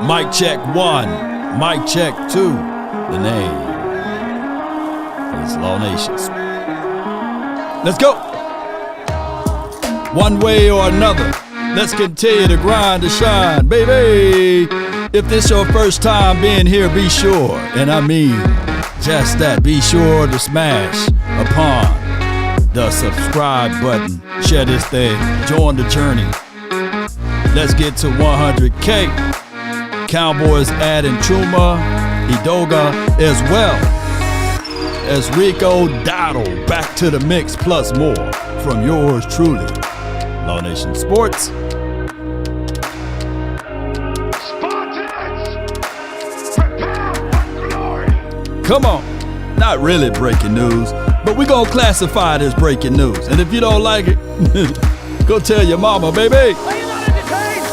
Mic check 1. Mic check 2. The name is Law Nations. Let's go. One way or another, let's continue to grind to shine, baby. If this your first time being here, be sure, and I mean just that, be sure to smash upon the subscribe button. Share this thing. Join the journey. Let's get to 100K. Cowboys adding Chuma Edoga as well as Rico Dowdle back to the mix, plus more from yours truly, Law Nation Sports. Come on, not really breaking news, but we're gonna classify it as breaking news. And if you don't like it, go tell your mama, baby. Are you not entertained?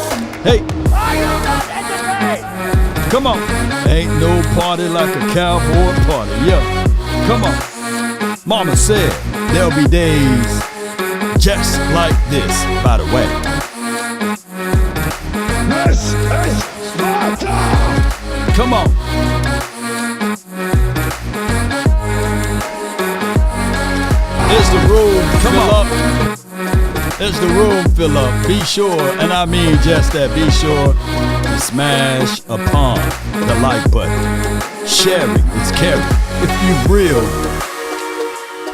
Hey. Are you not entertained? Come on. Ain't no party like a cowboy party. Yeah. Come on. Mama said there'll be days just like this, by the way. This is Sparta! Come on. Is the room fill up? Is the room fill up? Be sure, and I mean just that, be sure to smash upon the like button. Sharing is caring. If you real,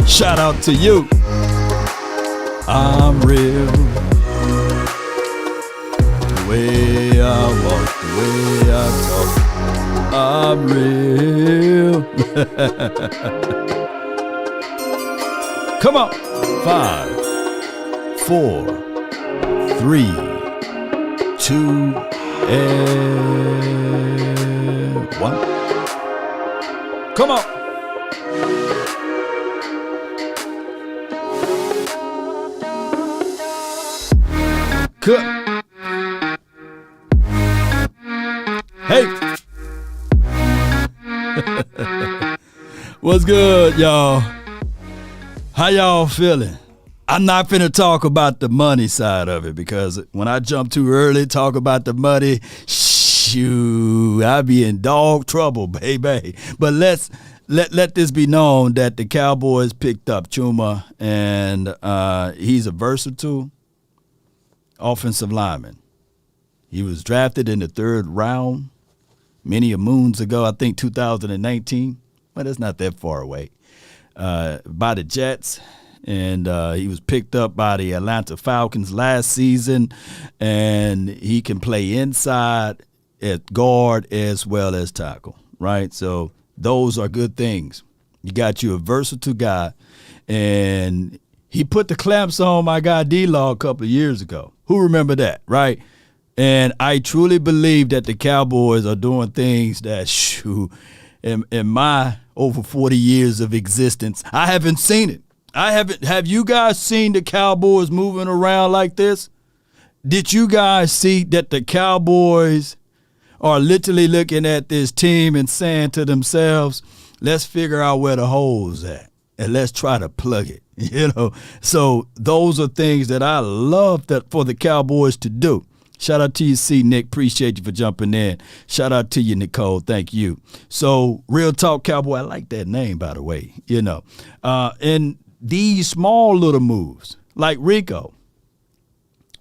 shout out to you. I'm real. The way I walk, the way I talk, I'm real. Come on. 5, 4, 3, 2, and 1. Come on. Good. Hey. What's good, y'all? How y'all feeling? I'm not finna talk about the money side of it, because when I jump too early, talk about the money, shoot, I be in dog trouble, baby. But let this be known that the Cowboys picked up Chuma, and he's a versatile offensive lineman. He was drafted in the 3rd round many a moons ago, I think 2019. Well, that's not that far away. By the Jets, and he was picked up by the Atlanta Falcons last season, and he can play inside at guard as well as tackle, right? So those are good things. You got you a versatile guy, and he put the clamps on my guy D-Law a couple of years ago. Who remember that, right? And I truly believe that the Cowboys are doing things that, shoot, in my over 40 years of existence, I haven't seen it. Have you guys seen the Cowboys moving around like this? Did you guys see that the Cowboys are literally looking at this team and saying to themselves, let's figure out where the hole's at and let's try to plug it, So those are things that I love that for the Cowboys to do. Shout out to you, C. Nick. Appreciate you for jumping in. Shout out to you, Nicole. Thank you. So, Real Talk Cowboy, I like that name, by the way, And these small little moves, like Rico,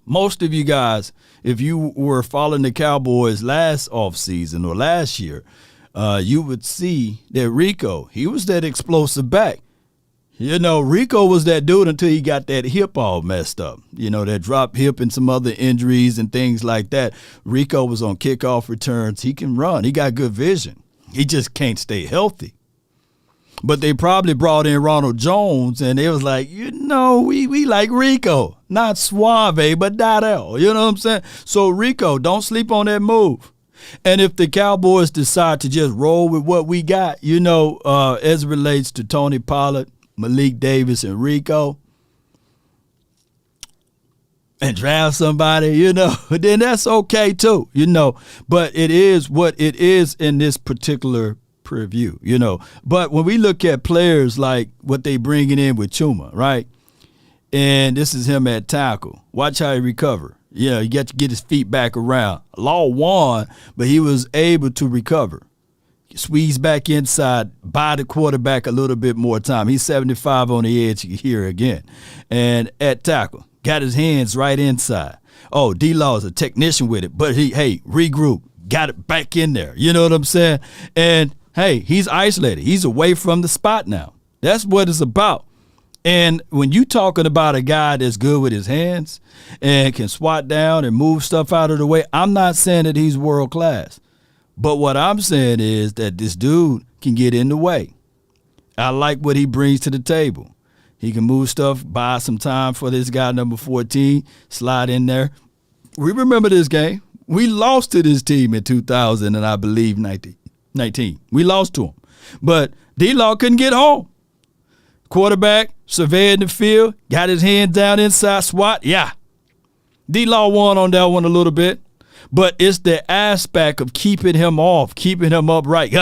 most of you guys, if you were following the Cowboys last offseason or last year, you would see that Rico, he was that explosive back. Rico was that dude until he got that hip all messed up. That dropped hip and some other injuries and things like that. Rico was on kickoff returns. He can run. He got good vision. He just can't stay healthy. But they probably brought in Ronald Jones, and it was like, we like Rico. Not Suave, but Dowdle. You know what I'm saying? So, Rico, don't sleep on that move. And if the Cowboys decide to just roll with what we got, as it relates to Tony Pollard, Malik Davis, and Rico, and draft somebody, then that's okay too, But it is what it is in this particular preview, But when we look at players like what they bringing in with Chuma, right? And this is him at tackle. Watch how he recover. Yeah, he got to get his feet back around. Law won, but he was able to recover. Squeeze back inside, buy the quarterback a little bit more time. He's 75 on the edge here again. And at tackle, got his hands right inside. Oh, D-Law is a technician with it, but regroup, got it back in there. You know what I'm saying? And, hey, he's isolated. He's away from the spot now. That's what it's about. And when you talking about a guy that's good with his hands and can swat down and move stuff out of the way, I'm not saying that he's world class. But what I'm saying is that this dude can get in the way. I like what he brings to the table. He can move stuff, buy some time for this guy, number 14, slide in there. We remember this game. We lost to this team in 2000 and I believe 19. We lost to him. But D-Law couldn't get home. Quarterback, surveying the field, got his hand down inside, swat. Yeah. D-Law won on that one a little bit. But it's the aspect of keeping him off, keeping him upright.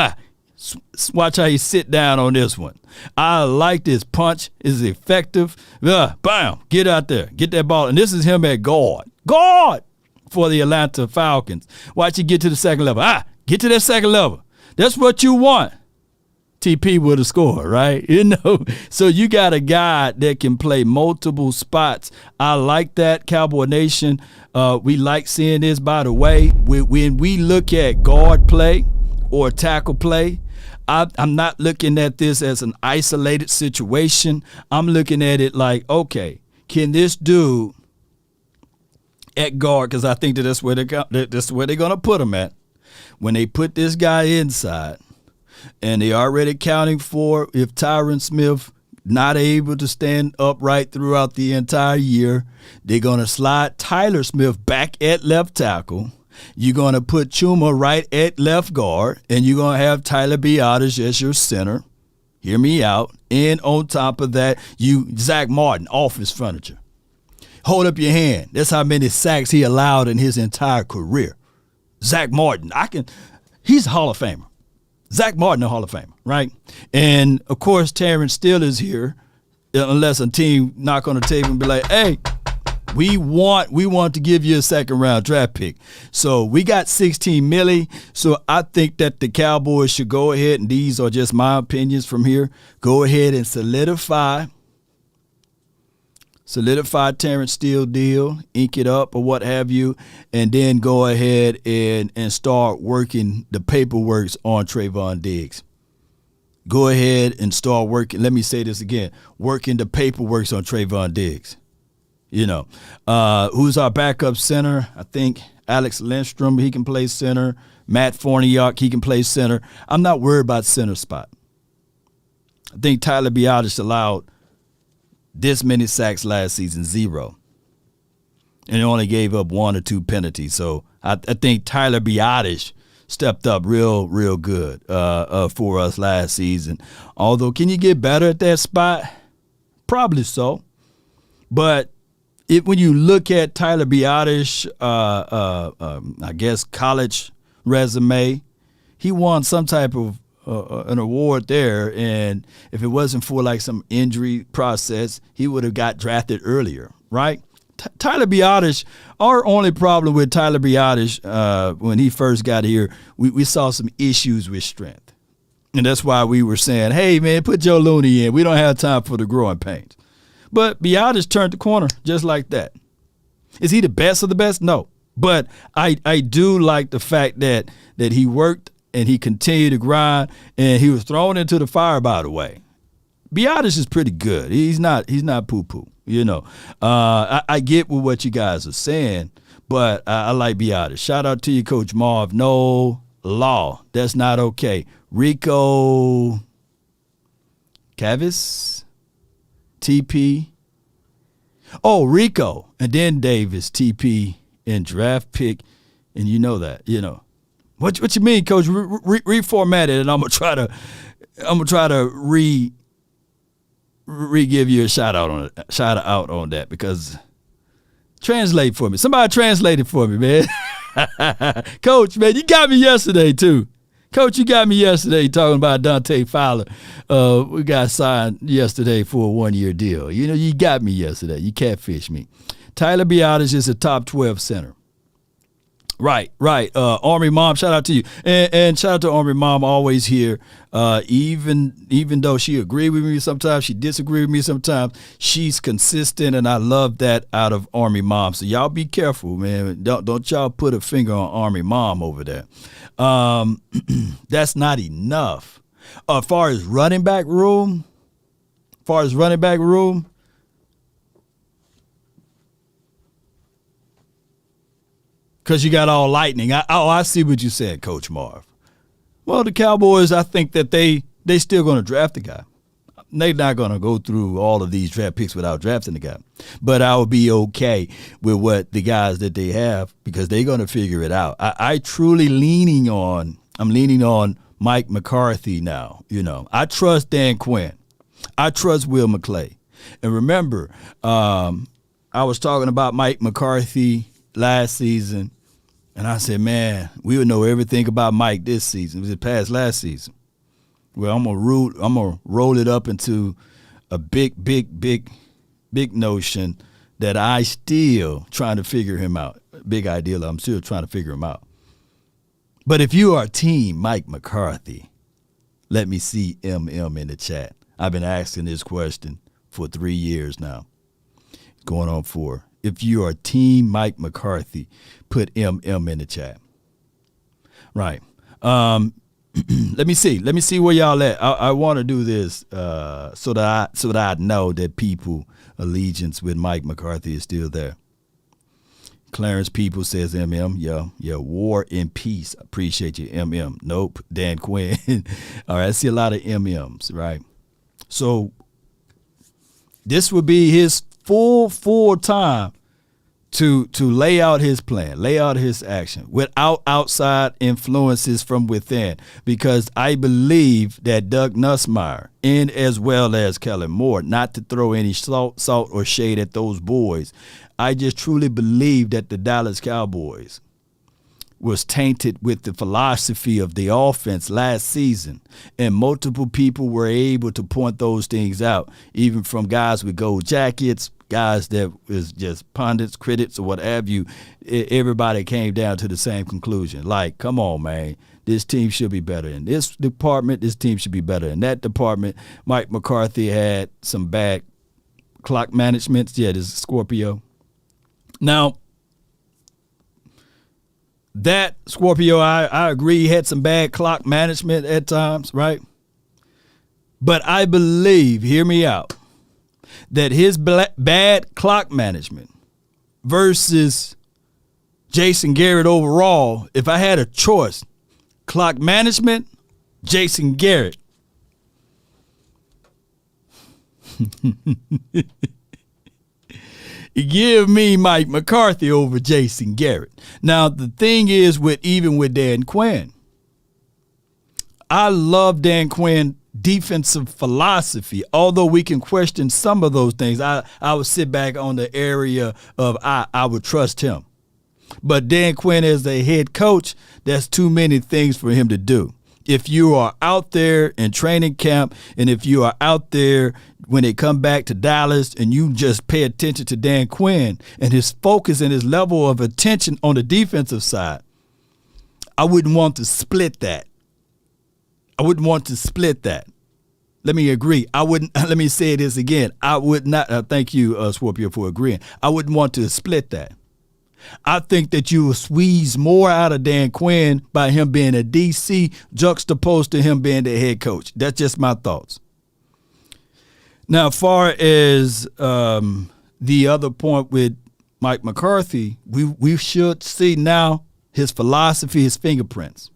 Watch how he sit down on this one. I like this punch. It's effective. Bam, get out there. Get that ball. And this is him at guard. Guard for the Atlanta Falcons. Watch you get to the second level. Get to that second level. That's what you want. TP would have scored, right? So you got a guy that can play multiple spots. I like that, Cowboy Nation. We like seeing this, by the way. When we look at guard play or tackle play, I'm not looking at this as an isolated situation. I'm looking at it like, okay, can this dude at guard, because I think that's where they're going to put him at, when they put this guy inside, and they already accounting for if Tyron Smith not able to stand upright throughout the entire year, they're going to slide Tyler Smith back at left tackle. You're going to put Chuma right at left guard, and you're going to have Tyler Biadasz as your center. Hear me out. And on top of that, Zach Martin, office furniture. Hold up your hand. That's how many sacks he allowed in his entire career. Zach Martin, he's a Hall of Famer. Zach Martin, a Hall of Famer, right? And, of course, Terrence still is here, unless a team knock on the table and be like, hey, we want to give you a second-round draft pick. So we got $16 million. So I think that the Cowboys should go ahead, and these are just my opinions from here, go ahead and solidify Terrence Steele deal, ink it up or what have you, and then go ahead and start working the paperwork on Trayvon Diggs. Go ahead and start working, let me say this again, working the paperwork on Trayvon Diggs. Who's our backup center? I think Alex Lindstrom, he can play center. Matt Forniak, he can play center. I'm not worried about center spot. I think Tyler Biadasz allowed this many sacks last season, 0. And only gave up 1 or 2 penalties. So I think Tyler Biadasz stepped up real good for us last season. Although, can you get better at that spot? Probably so. But when you look at Tyler Biadasz, I guess college resume, he won some type of an award there, and if it wasn't for like some injury process, he would have got drafted earlier, right? Tyler Biadasz, our only problem with Tyler Biadasz when he first got here, we saw some issues with strength. And that's why we were saying, hey, man, put Joe Looney in. We don't have time for the growing pains. But Biadasz turned the corner just like that. Is he the best of the best? No. But I do like the fact that he worked and he continued to grind, and he was thrown into the fire, by the way. Biadasz is pretty good. He's not poo-poo, I get what you guys are saying, but I like Biadasz. Shout out to you, Coach Marv. No law. That's not okay. Rico Davis, TP. Oh, Rico. And then Davis, TP, and draft pick. And you know that, What you mean, Coach? Reformat it, and I'm gonna try to give you a shout out on that, because translate for me. Somebody translate it for me, man. Coach, man, you got me yesterday too. Coach, you got me yesterday talking about Dante Fowler. We got signed yesterday for a 1-year deal. You got me yesterday. You catfished me. Tyler Biadasz is a top 12 center. Right. Army Mom, shout out to you. And shout out to Army Mom, always here. Even though she agreed with me sometimes, she disagreed with me sometimes, she's consistent, and I love that out of Army Mom. So y'all be careful, man. Don't y'all put a finger on Army Mom over there. That's not enough. As far as running back room, because you got all lightning. I see what you said, Coach Marv. Well, the Cowboys, I think that they still going to draft the guy. They're not going to go through all of these draft picks without drafting the guy. But I would be okay with what the guys that they have because they're going to figure it out. I truly leaning on Mike McCarthy now. You know, I trust Dan Quinn. I trust Will McClay. And remember, I was talking about Mike McCarthy last season. And I said, man, we would know everything about Mike this season. It was past last season. Well, I'm gonna roll it up into a big notion that I still trying to figure him out. Big idea. I'm still trying to figure him out. But if you are team Mike McCarthy, let me see MM in the chat. I've been asking this question for 3 years now. Going on 4. If you are team Mike McCarthy, put MM in the chat. Right. Let me see where y'all at. I want to do this so that I know that people allegiance with Mike McCarthy is still there. Clarence People says MM. Yeah. War and Peace. Appreciate you, MM. Nope. Dan Quinn. All right. I see a lot of MMs. Right. So this would be his full time to lay out his plan, lay out his action without outside influences from within, because I believe that Doug Nussmeier, and as well as Kellen Moore, not to throw any salt or shade at those boys, I just truly believe that the Dallas Cowboys was tainted with the philosophy of the offense last season, and multiple people were able to point those things out, even from guys with gold jackets, guys that was just pundits, critics, or what have you. Everybody came down to the same conclusion. Like, come on, man, this team should be better in this department. This team should be better in that department. Mike McCarthy had some bad clock management. Yeah, this is Scorpio. Now, that Scorpio, I agree, had some bad clock management at times, right? But I believe, hear me out, that his bad clock management versus Jason Garrett overall, if I had a choice, clock management, Jason Garrett. Give me Mike McCarthy over Jason Garrett. Now, the thing is, even with Dan Quinn, I love Dan Quinn's defensive philosophy. Although we can question some of those things, I would sit back on the area of I would trust him. But Dan Quinn as a head coach, that's too many things for him to do. If you are out there in training camp, and if you are out there when they come back to Dallas, and you just pay attention to Dan Quinn and his focus and his level of attention on the defensive side, I wouldn't want to split that. Let me agree. Let me say this again. I would not. Thank you, Scorpio, for agreeing. I wouldn't want to split that. I think that you will squeeze more out of Dan Quinn by him being a DC juxtaposed to him being the head coach. That's just my thoughts. Now, as far as the other point with Mike McCarthy, we should see now his philosophy, his fingerprints.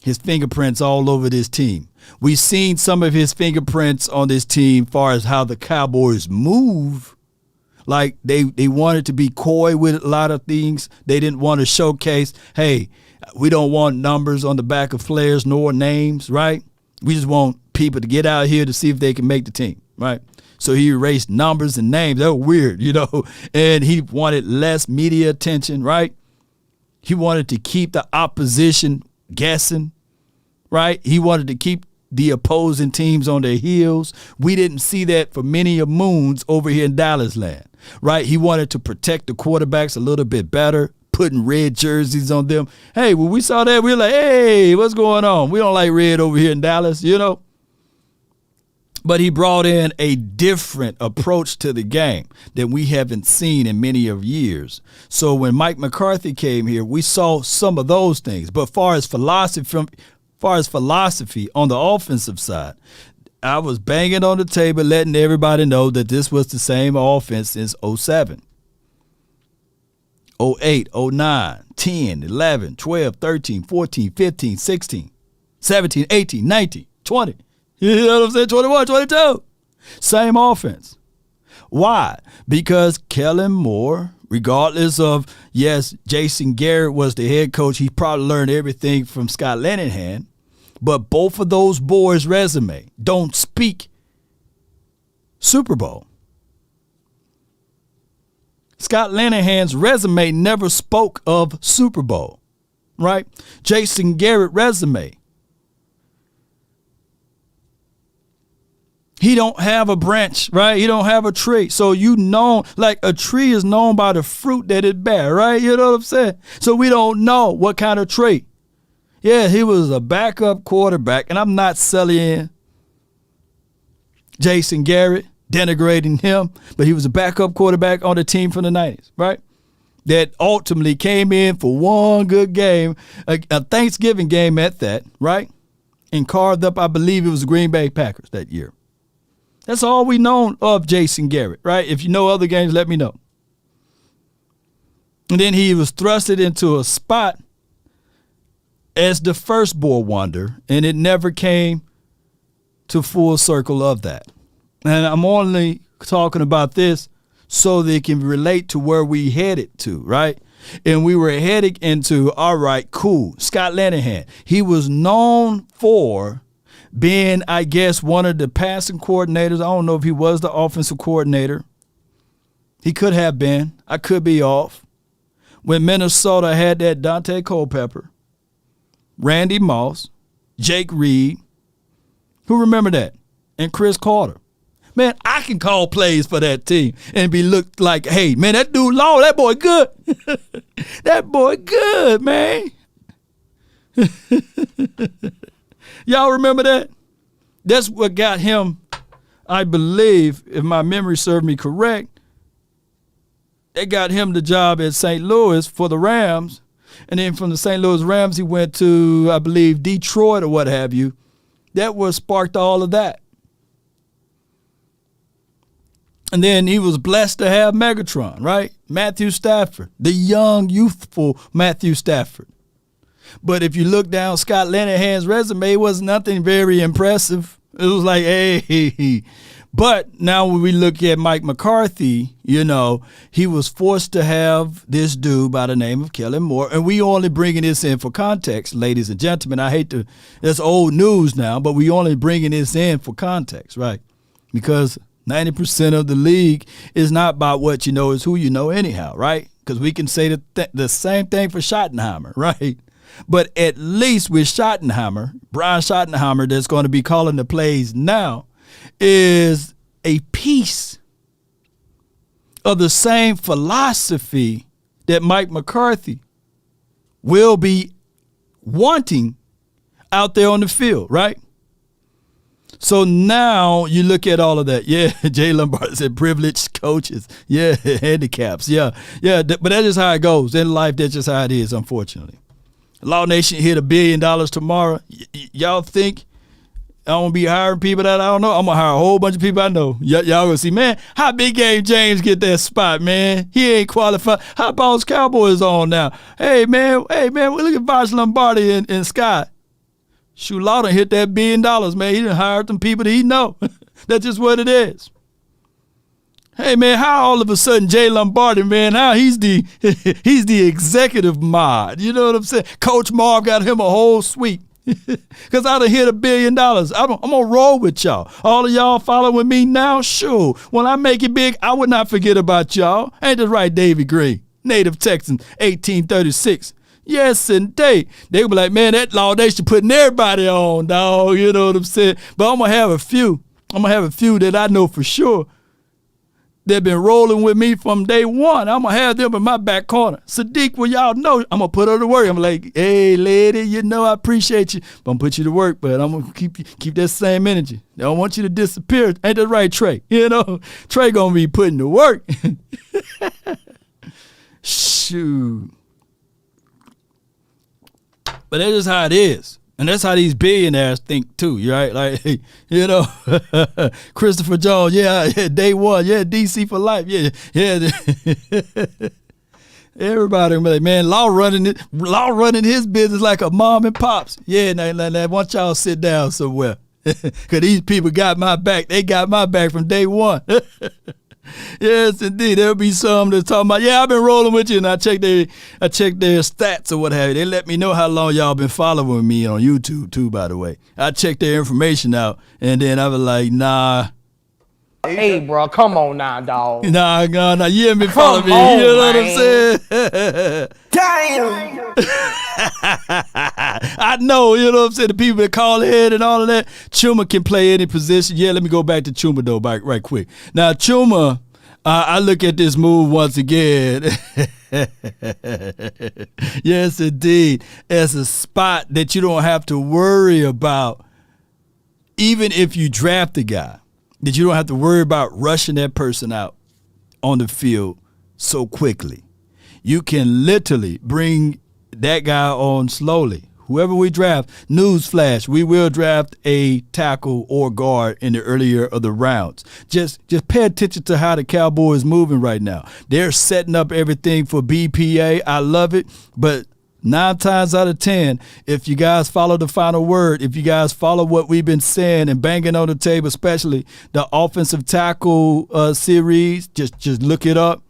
His fingerprints all over this team. We've seen some of his fingerprints on this team as far as how the Cowboys move. Like they wanted to be coy with a lot of things. They didn't want to showcase, hey, we don't want numbers on the back of players nor names, right? We just want people to get out here to see if they can make the team, right? So he erased numbers and names. That was weird, and he wanted less media attention, right? He wanted to keep the opposition guessing, right? He wanted to keep the opposing teams on their heels. We didn't see that for many a moons over here in Dallas land, right? He wanted to protect the quarterbacks a little bit better, putting red jerseys on them. Hey, when we saw that, we were like, hey, what's going on? We don't like red over here in Dallas, you know? But he brought in a different approach to the game that we haven't seen in many of years. So when Mike McCarthy came here, we saw some of those things. But far as philosophy on the offensive side, I was banging on the table, letting everybody know that this was the same offense since 07, 08, 09, 10, 11, 12, 13, 14, 15, 16, 17, 18, 19, 20. You know what I'm saying? 21, 22. Same offense. Why? Because Kellen Moore, regardless of, yes, Jason Garrett was the head coach. He probably learned everything from Scott Linehan. But both of those boys' resume don't speak Super Bowl. Scott Linehan's resume never spoke of Super Bowl, right? Jason Garrett's resume, he don't have a branch, right? He don't have a tree. So you know, like a tree is known by the fruit that it bear, right? You know what I'm saying? So we don't know what kind of tree. Yeah, he was a backup quarterback, and I'm not selling Jason Garrett, denigrating him, but he was a backup quarterback on the team from the 90s, right? That ultimately came in for one good game, a Thanksgiving game at that, right? And carved up, I believe it was the Green Bay Packers that year. That's all we know of Jason Garrett, right? If you know other games, let me know. And then he was thrusted into a spot as the firstborn wonder, and it never came to full circle of that. And I'm only talking about this so that it can relate to where we headed to, right? And we were heading into, all right, cool, Scott Linehan. He was known for being, I guess, one of the passing coordinators. I don't know if he was the offensive coordinator. He could have been. I could be off. When Minnesota had that Dante Culpepper, Randy Moss, Jake Reed, who remember that? And Chris Carter. Man, I can call plays for that team and be looked like, hey, man, that dude Law, that boy good. That boy good, man. Y'all remember that? That's what got him, I believe, if my memory served me correct, they got him the job at St. Louis for the Rams. And then from the St. Louis Rams, he went to, I believe, Detroit or what have you. That was sparked all of that. And then he was blessed to have Megatron, right? Matthew Stafford, the young, youthful Matthew Stafford. But if you look down Scott Linehan's resume, it was nothing very impressive. It was like, hey. But now when we look at Mike McCarthy, you know, he was forced to have this dude by the name of Kellen Moore. And we only bringing this in for context, ladies and gentlemen. I hate to, that's old news now, but we only bringing this in for context, right? Because 90% of the league is not about what you know, it's who you know anyhow, right? Because we can say the same thing for Schottenheimer, right? But at least with Schottenheimer, Brian Schottenheimer, that's going to be calling the plays now, is a piece of the same philosophy that Mike McCarthy will be wanting out there on the field, right? So now you look at all of that. Yeah, Jay Lombard said privileged coaches. Yeah, handicaps. Yeah. But that's just how it goes. In life, that's just how it is, unfortunately. Law Nation hit $1 billion tomorrow. Y'all think I'm going to be hiring people that I don't know? I'm going to hire a whole bunch of people I know. Y'all going to see, man, how Big Game James get that spot, man? He ain't qualified. How about his Cowboys on now? Hey, man, look at Vosh Lombardi and Scott. Shoot, Law done hit that $1 billion, man. He done hired them people that he know. That's just what it is. Hey, man, how all of a sudden Jay Lombardi, man, now he's the executive mod. You know what I'm saying? Coach Marv got him a whole suite. Because I done hit $1 billion. I'm going to roll with y'all. All of y'all following me now? Sure. When I make it big, I would not forget about y'all. Ain't that right, Davy Green? Native Texan, 1836. Yes, indeed. They be like, man, that law, they should putting everybody on, dog. You know what I'm saying? But I'm going to have a few. I'm going to have a few that I know for sure. They've been rolling with me from day one. I'm going to have them in my back corner. Sadiq, well, y'all know, I'm going to put her to work. I'm like, hey, lady, you know I appreciate you. But I'm going to put you to work, but I'm going to keep that same energy. I don't want you to disappear. Ain't that right, Trey? You know, Trey going to be putting to work. Shoot. But that's just how it is. And that's how these billionaires think too, right? Like, you know, Christopher Jones, yeah, day one, yeah, DC for life, yeah. Everybody be like, man, law running his business like a mom and pops. Yeah, now want y'all sit down somewhere. Because these people got my back. They got my back from day one. Yes, indeed. There'll be some that's talking about, yeah, I've been rolling with you, and I check their stats or what have you. They let me know how long y'all been following me on YouTube too, by the way. I check their information out, and then I was like, nah. Hey, bro, come on now, dog. Nah, you haven't been following me. You know what I'm saying? Damn. I know, you know what I'm saying? The people that call ahead and all of that. Chuma can play any position. Yeah, let me go back to Chuma, though, right quick. Now, Chuma, I look at this move once again. Yes, indeed. As a spot that you don't have to worry about, even if you draft a guy, that you don't have to worry about rushing that person out on the field so quickly. You can literally bring that guy on slowly. Whoever we draft, newsflash, we will draft a tackle or guard in the earlier of the rounds. Just pay attention to how the Cowboys moving right now. They're setting up everything for BPA. I love it, but 9 times out of 10, if you guys follow the final word, if you guys follow what we've been saying and banging on the table, especially the offensive tackle series, just look it up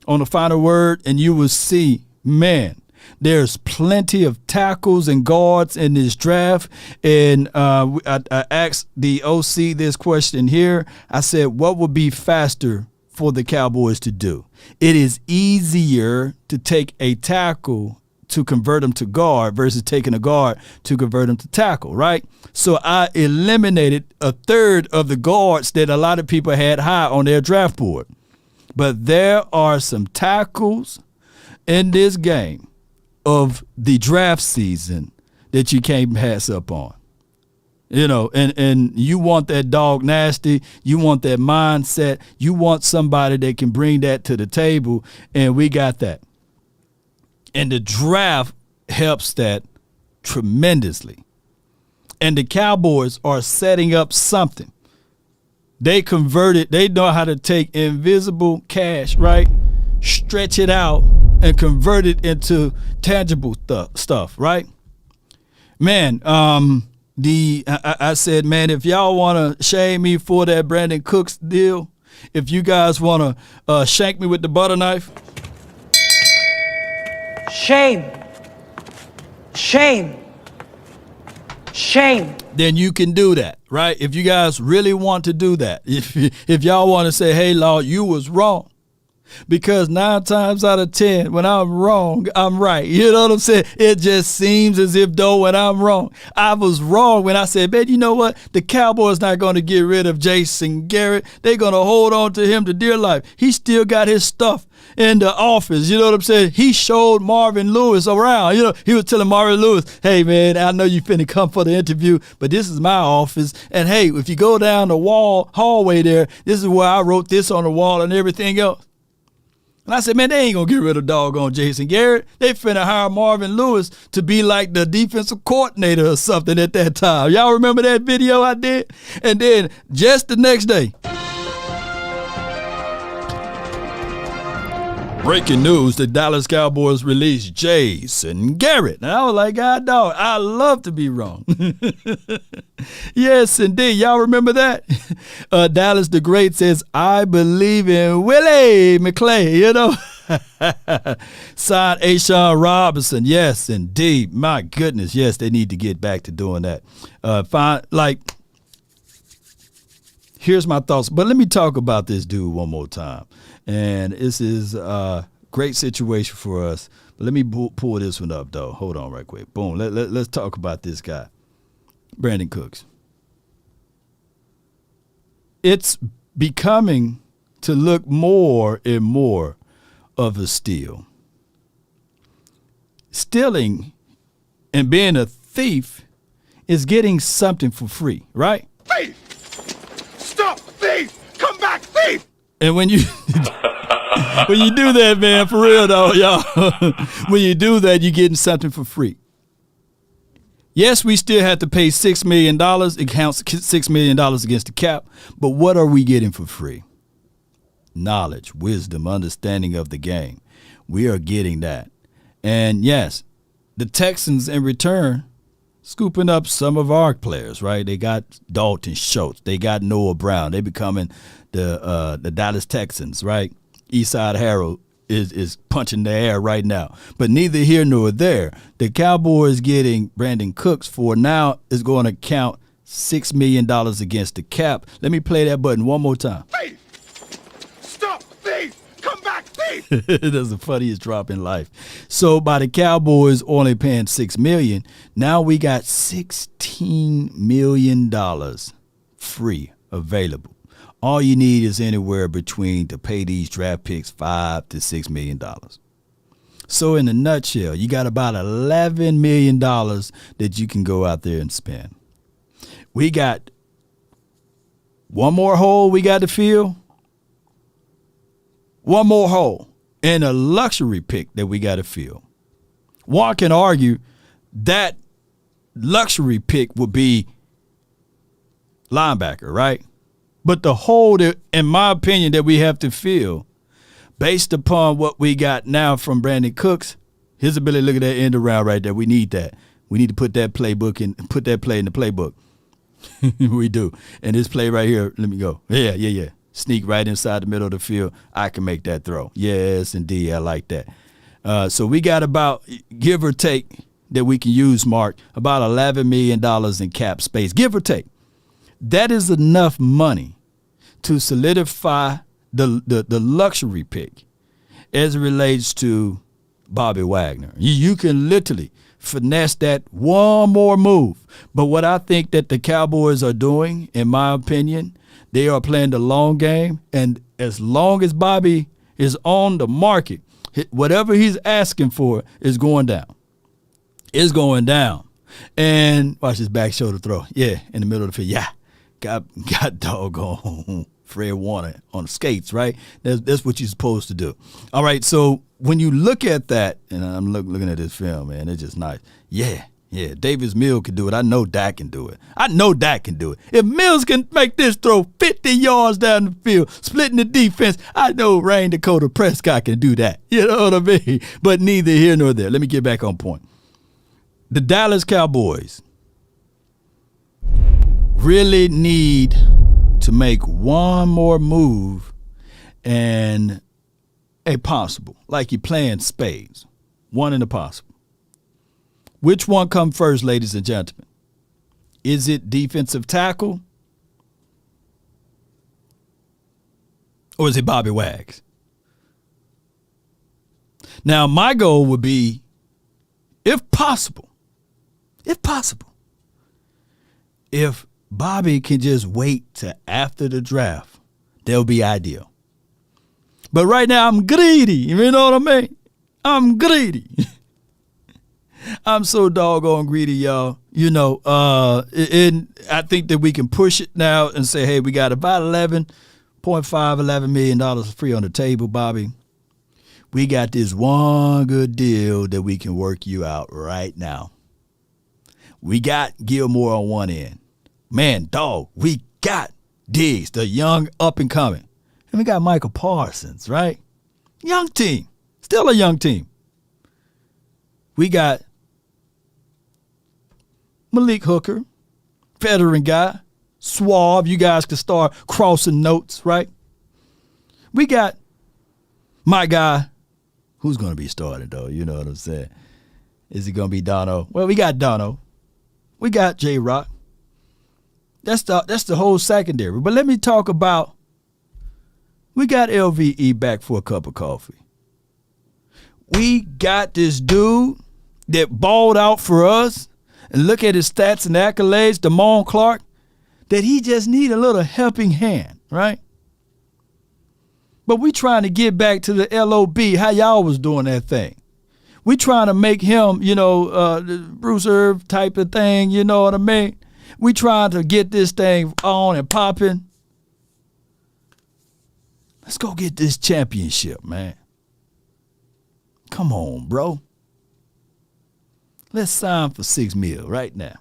on the final word and you will see, man, there's plenty of tackles and guards in this draft. And I asked the OC this question here. I said, what would be faster for the Cowboys to do? It is easier to take a tackle to convert them to guard versus taking a guard to convert them to tackle, right? So I eliminated a third of the guards that a lot of people had high on their draft board. But there are some tackles in this game of the draft season that you can't pass up on. You know, and you want that dog nasty, you want that mindset, you want somebody that can bring that to the table, and we got that. And the draft helps that tremendously. And the Cowboys are setting up something. They know how to take invisible cash, right? Stretch it out and convert it into tangible stuff, right? Man, I said, man, if y'all want to shame me for that Brandon Cooks deal, if you guys want to shank me with the butter knife, Shame. then you can do that, right? If you guys really want to do that, if y'all want to say, hey, Lord, you was wrong. Because 9 times out of 10, when I'm wrong, I'm right. You know what I'm saying? It just seems as if though when I'm wrong, I was wrong when I said, man, you know what? The Cowboys not going to get rid of Jason Garrett. They're going to hold on to him to dear life. He still got his stuff in the office. You know what I'm saying? He showed Marvin Lewis around. You know, he was telling Marvin Lewis, hey, man, I know you finna come for the interview, but this is my office. And, hey, if you go down the hallway there, this is where I wrote this on the wall and everything else. And I said, man, they ain't going to get rid of doggone Jason Garrett. They finna hire Marvin Lewis to be like the defensive coordinator or something at that time. Y'all remember that video I did? And then just the next day, breaking news, the Dallas Cowboys released Jason Garrett. And I was like, God, dog, I love to be wrong. Yes, indeed. Y'all remember that? Dallas the Great says, I believe in Willie McClay, you know. Signed Ashawn Robinson. Yes, indeed. My goodness. Yes, they need to get back to doing that. Here's my thoughts. But let me talk about this dude one more time. And this is a great situation for us. But let me pull this one up, though. Hold on right quick. Boom. Let's talk about this guy, Brandon Cooks. It's becoming to look more and more of a steal. Stealing and being a thief is getting something for free, right? Thief! Stop! Thief! Come back, thief! And when you when you do that, man, for real though, y'all, when you do that, you're getting something for free. Yes, we still have to pay $6 million. It counts $6 million against the cap. But what are we getting for free? Knowledge, wisdom, understanding of the game. We are getting that. And yes, the Texans in return scooping up some of our players, right? They got Dalton Schultz. They got Noah Brown. They becoming the Dallas Texans, right? Eastside Harold is punching the air right now. But neither here nor there. The Cowboys getting Brandon Cooks for now is going to count $6 million against the cap. Let me play that button one more time. Thief! Stop! Thief! Come back, thief! That's the funniest drop in life. So by the Cowboys only paying $6 million, now we got $16 million free available. All you need is anywhere between to pay these draft picks $5 to $6 million. So in a nutshell, you got about $11 million that you can go out there and spend. We got one more hole we got to fill. One more hole and a luxury pick that we got to fill. One can argue that luxury pick would be linebacker, right? But the hole that, in my opinion, that we have to fill, based upon what we got now from Brandon Cooks, his ability, look at that end around right there. We need that. We need to put that playbook in, put that play in the playbook. We do. And this play right here, let me go. Yeah. Sneak right inside the middle of the field. I can make that throw. Yes, indeed. I like that. So we got about, give or take, that we can use, Mark, about $11 million in cap space, give or take. That is enough money to solidify the luxury pick as it relates to Bobby Wagner. You can literally finesse that one more move. But what I think that the Cowboys are doing, in my opinion, they are playing the long game. And as long as Bobby is on the market, whatever he's asking for is going down. It's going down. And watch his back shoulder throw. Yeah, in the middle of the field. Yeah. Got doggone Fred Warner on the skates, right? That's what you're supposed to do. All right, so when you look at that, and I'm looking at this film, man, it's just nice. Yeah, Davis Mills can do it. I know Dak can do it. If Mills can make this throw 50 yards down the field, splitting the defense, I know Dak Prescott can do that. You know what I mean? But neither here nor there. Let me get back on point. The Dallas Cowboys really need to make one more move and a possible, like you're playing spades, one in a possible. Which one come first, ladies and gentlemen? Is it defensive tackle or is it Bobby Wags? Now, my goal would be, if possible, if Bobby can just wait till after the draft, that'll be ideal. But right now, I'm greedy. You know what I mean? I'm greedy. I'm so doggone greedy, y'all. You know, and I think that we can push it now and say, hey, we got about $11 million free on the table, Bobby. We got this one good deal that we can work you out right now. We got Gilmore on one end. Man, dog, we got Diggs, the young up-and-coming. And we got Michael Parsons, right? Young team. Still a young team. We got Malik Hooker, veteran guy, suave. You guys can start crossing notes, right? We got my guy, who's going to be starting, though. You know what I'm saying? Is it going to be Dono? Well, we got Dono. We got J-Rock. That's the whole secondary. But let me talk about, we got LVE back for a cup of coffee. We got this dude that balled out for us, and look at his stats and accolades, Damone Clark, that he just need a little helping hand, right? But we trying to get back to the LOB, how y'all was doing that thing. We trying to make him, Bruce Irv type of thing, you know what I mean? We trying to get this thing on and popping. Let's go get this championship, man. Come on, bro. Let's sign for $6 million right now.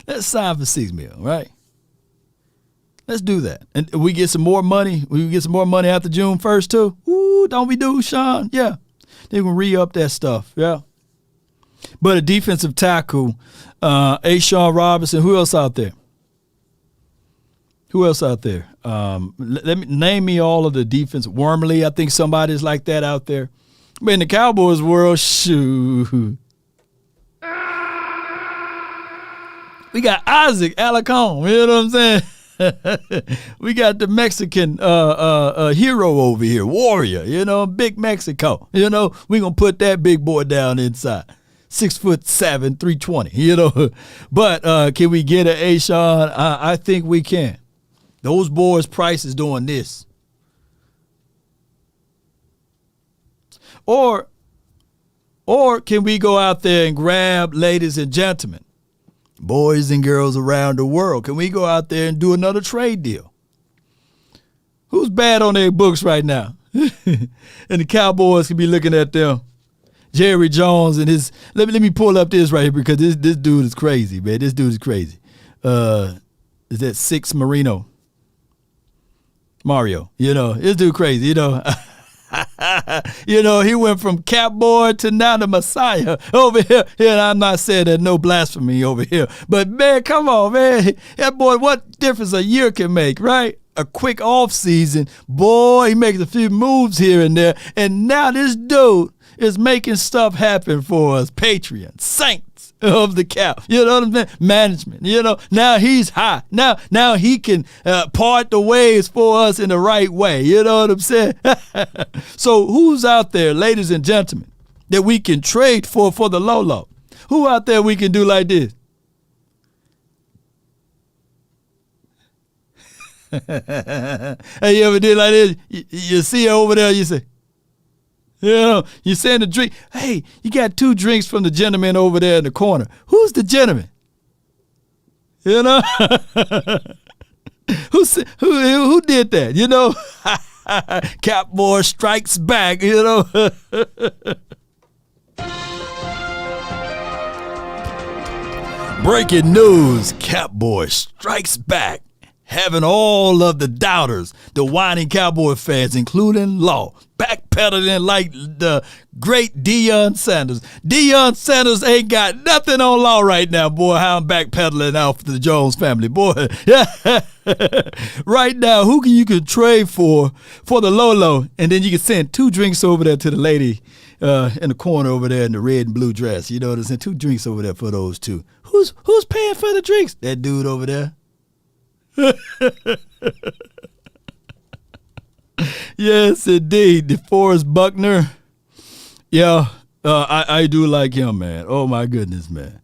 Let's sign for $6 million, right? Let's do that. And we get some more money. We get some more money after June 1st, too. Ooh, don't we do, Sean? Yeah. They can re-up that stuff, yeah. But a defensive tackle, Ashawn Robinson, who else out there? Who else out there? Let me name me all of the defense. Wormley, I think somebody's like that out there. But in the Cowboys world, shoot. We got Isaac Alarcon, you know what I'm saying? We got the Mexican hero over here, Warrior, Big Mexico. We going to put that big boy down inside. 6'7", 320, But can we get an Ashawn? I think we can. Those boys' price is doing this. Or can we go out there and grab, ladies and gentlemen, boys and girls around the world, can we go out there and do another trade deal? Who's bad on their books right now? And the Cowboys can be looking at them. Jerry Jones and his let me pull up this right here because this dude is crazy, man. This dude is crazy. Is that Six Mario? This dude crazy, he went from Catboy to now the Messiah over here. And I'm not saying that no blasphemy over here. But, man, come on, man. That boy, what difference a year can make, right? A quick off season. Boy, he makes a few moves here and there. And now this dude is making stuff happen for us. Patreon, Saints of the Cow. You know what I'm saying? Management. Now he's high. Now he can part the waves for us in the right way. You know what I'm saying? So who's out there, ladies and gentlemen, that we can trade for the low? Who out there we can do like this? Hey, you ever did like this? You see her over there, you say, you saying the drink. Hey, you got 2 drinks from the gentleman over there in the corner. Who's the gentleman? Who did that? Catboy strikes back. Breaking news: Catboy strikes back, having all of the doubters, the whining Cowboy fans, including Law, backpedaling like the great Deion Sanders. Deion Sanders ain't got nothing on Law right now, boy. How I'm backpedaling off the Jones family, boy. Right now, who you can trade for the low, and then you can send 2 drinks over there to the lady in the corner over there in the red and blue dress. You know what I'm saying? 2 drinks over there for those 2. Who's paying for the drinks? That dude over there. Yes, indeed. DeForest Buckner. Yeah, I do like him, man. Oh, my goodness, man.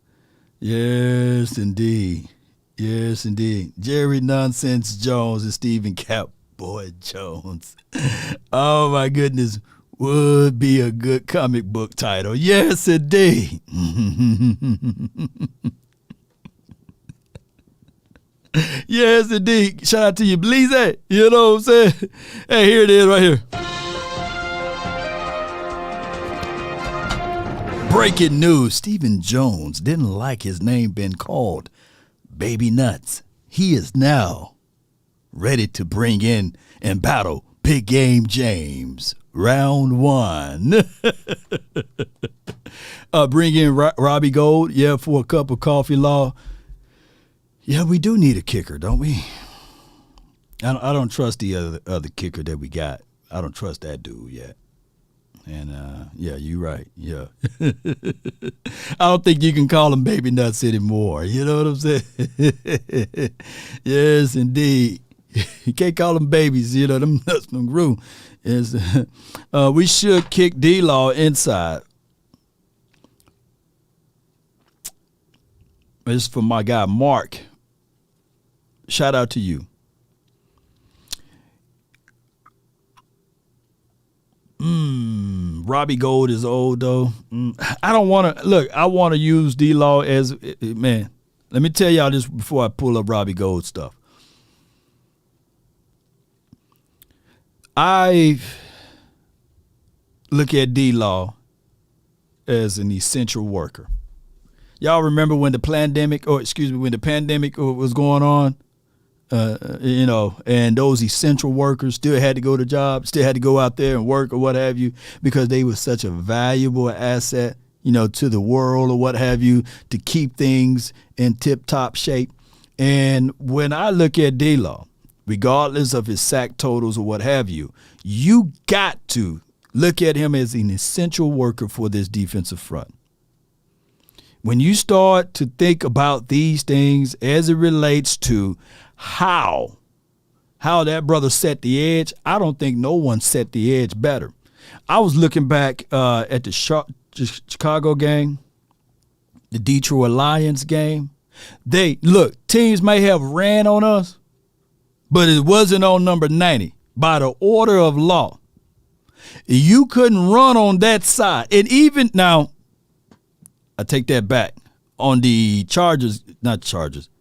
Yes, indeed. Yes, indeed. Jerry Nonsense Jones and Stephen Catboy Jones. Oh, my goodness. Would be a good comic book title. Yes, indeed. Yes, indeed. Shout out to you, Bleezy. You know what I'm saying? Hey, here it is right here. Breaking news. Stephen Jones didn't like his name being called Baby Nuts. He is now ready to bring in and battle Big Game James. Round 1. Bring in Robbie Gold, for a cup of coffee, Law. Yeah, we do need a kicker, don't we? I don't trust the other kicker that we got. I don't trust that dude yet. And, you're right. Yeah. I don't think you can call him Baby Nuts anymore. You know what I'm saying? Yes, indeed. You can't call them babies, you know, them nuts from grew. We should kick D-Law inside. This is from my guy, Mark. Shout out to you. Robbie Gold is old, though. I don't want to. Look, I want to use D-Law as, man, let me tell y'all this before I pull up Robbie Gold stuff. I look at D-Law as an essential worker. Y'all remember when the pandemic was going on, you know, and those essential workers still had to go to jobs, still had to go out there and work or what have you, because they were such a valuable asset, you know, to the world or what have you, to keep things in tip-top shape. And when I look at D-Law, regardless of his sack totals or what have you, you got to look at him as an essential worker for this defensive front. When you start to think about these things as it relates to how that brother set the edge, I don't think no one set the edge better. I was looking back at the Chicago game, the Detroit Lions game. Teams may have ran on us, but it wasn't on number 90 by the order of law. You couldn't run on that side. And even now, I take that back. On the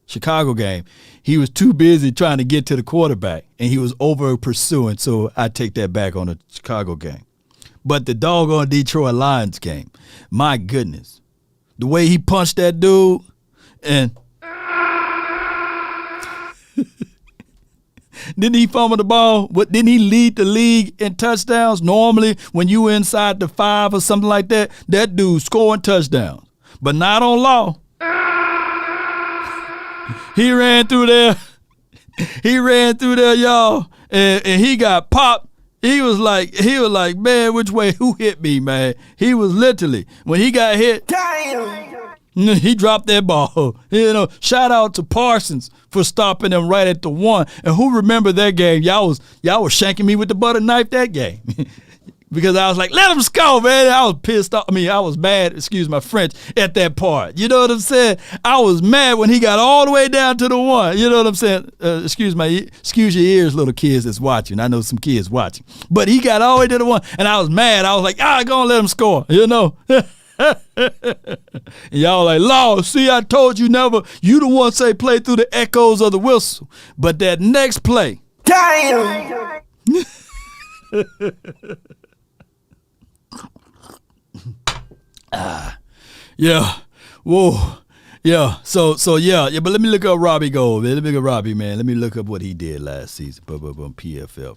Chicago game, he was too busy trying to get to the quarterback, and he was over pursuing, so I take that back on the Chicago game. But the doggone Detroit Lions game, my goodness. The way he punched that dude, and didn't he fumble the ball? Didn't he lead the league in touchdowns? Normally, when you inside the 5 or something like that, that dude scoring touchdowns. But not on law. He ran through there. Y'all. And he got popped. He was like, man, which way? Who hit me, man? He was literally, when he got hit, damn, he dropped that ball. You know, shout out to Parsons for stopping him right at the 1. And who remember that game? Y'all was shanking me with the butter knife that game. Because I was like, let him score, man. I was pissed off. I mean, I was mad, excuse my French, at that part. You know what I'm saying? I was mad when he got all the way down to the 1. You know what I'm saying? Excuse your ears, little kids that's watching. I know some kids watching. But he got all the way to the 1, and I was mad. I was like, go on, let him score, you know? And y'all like, Law, see, I told you never. You the one say play through the echoes of the whistle. But that next play. Damn! Yeah. Whoa. Yeah. So yeah. But let me look up Robbie Gold, man. Let me look up Robbie, man. Let me look up what he did last season. PFF.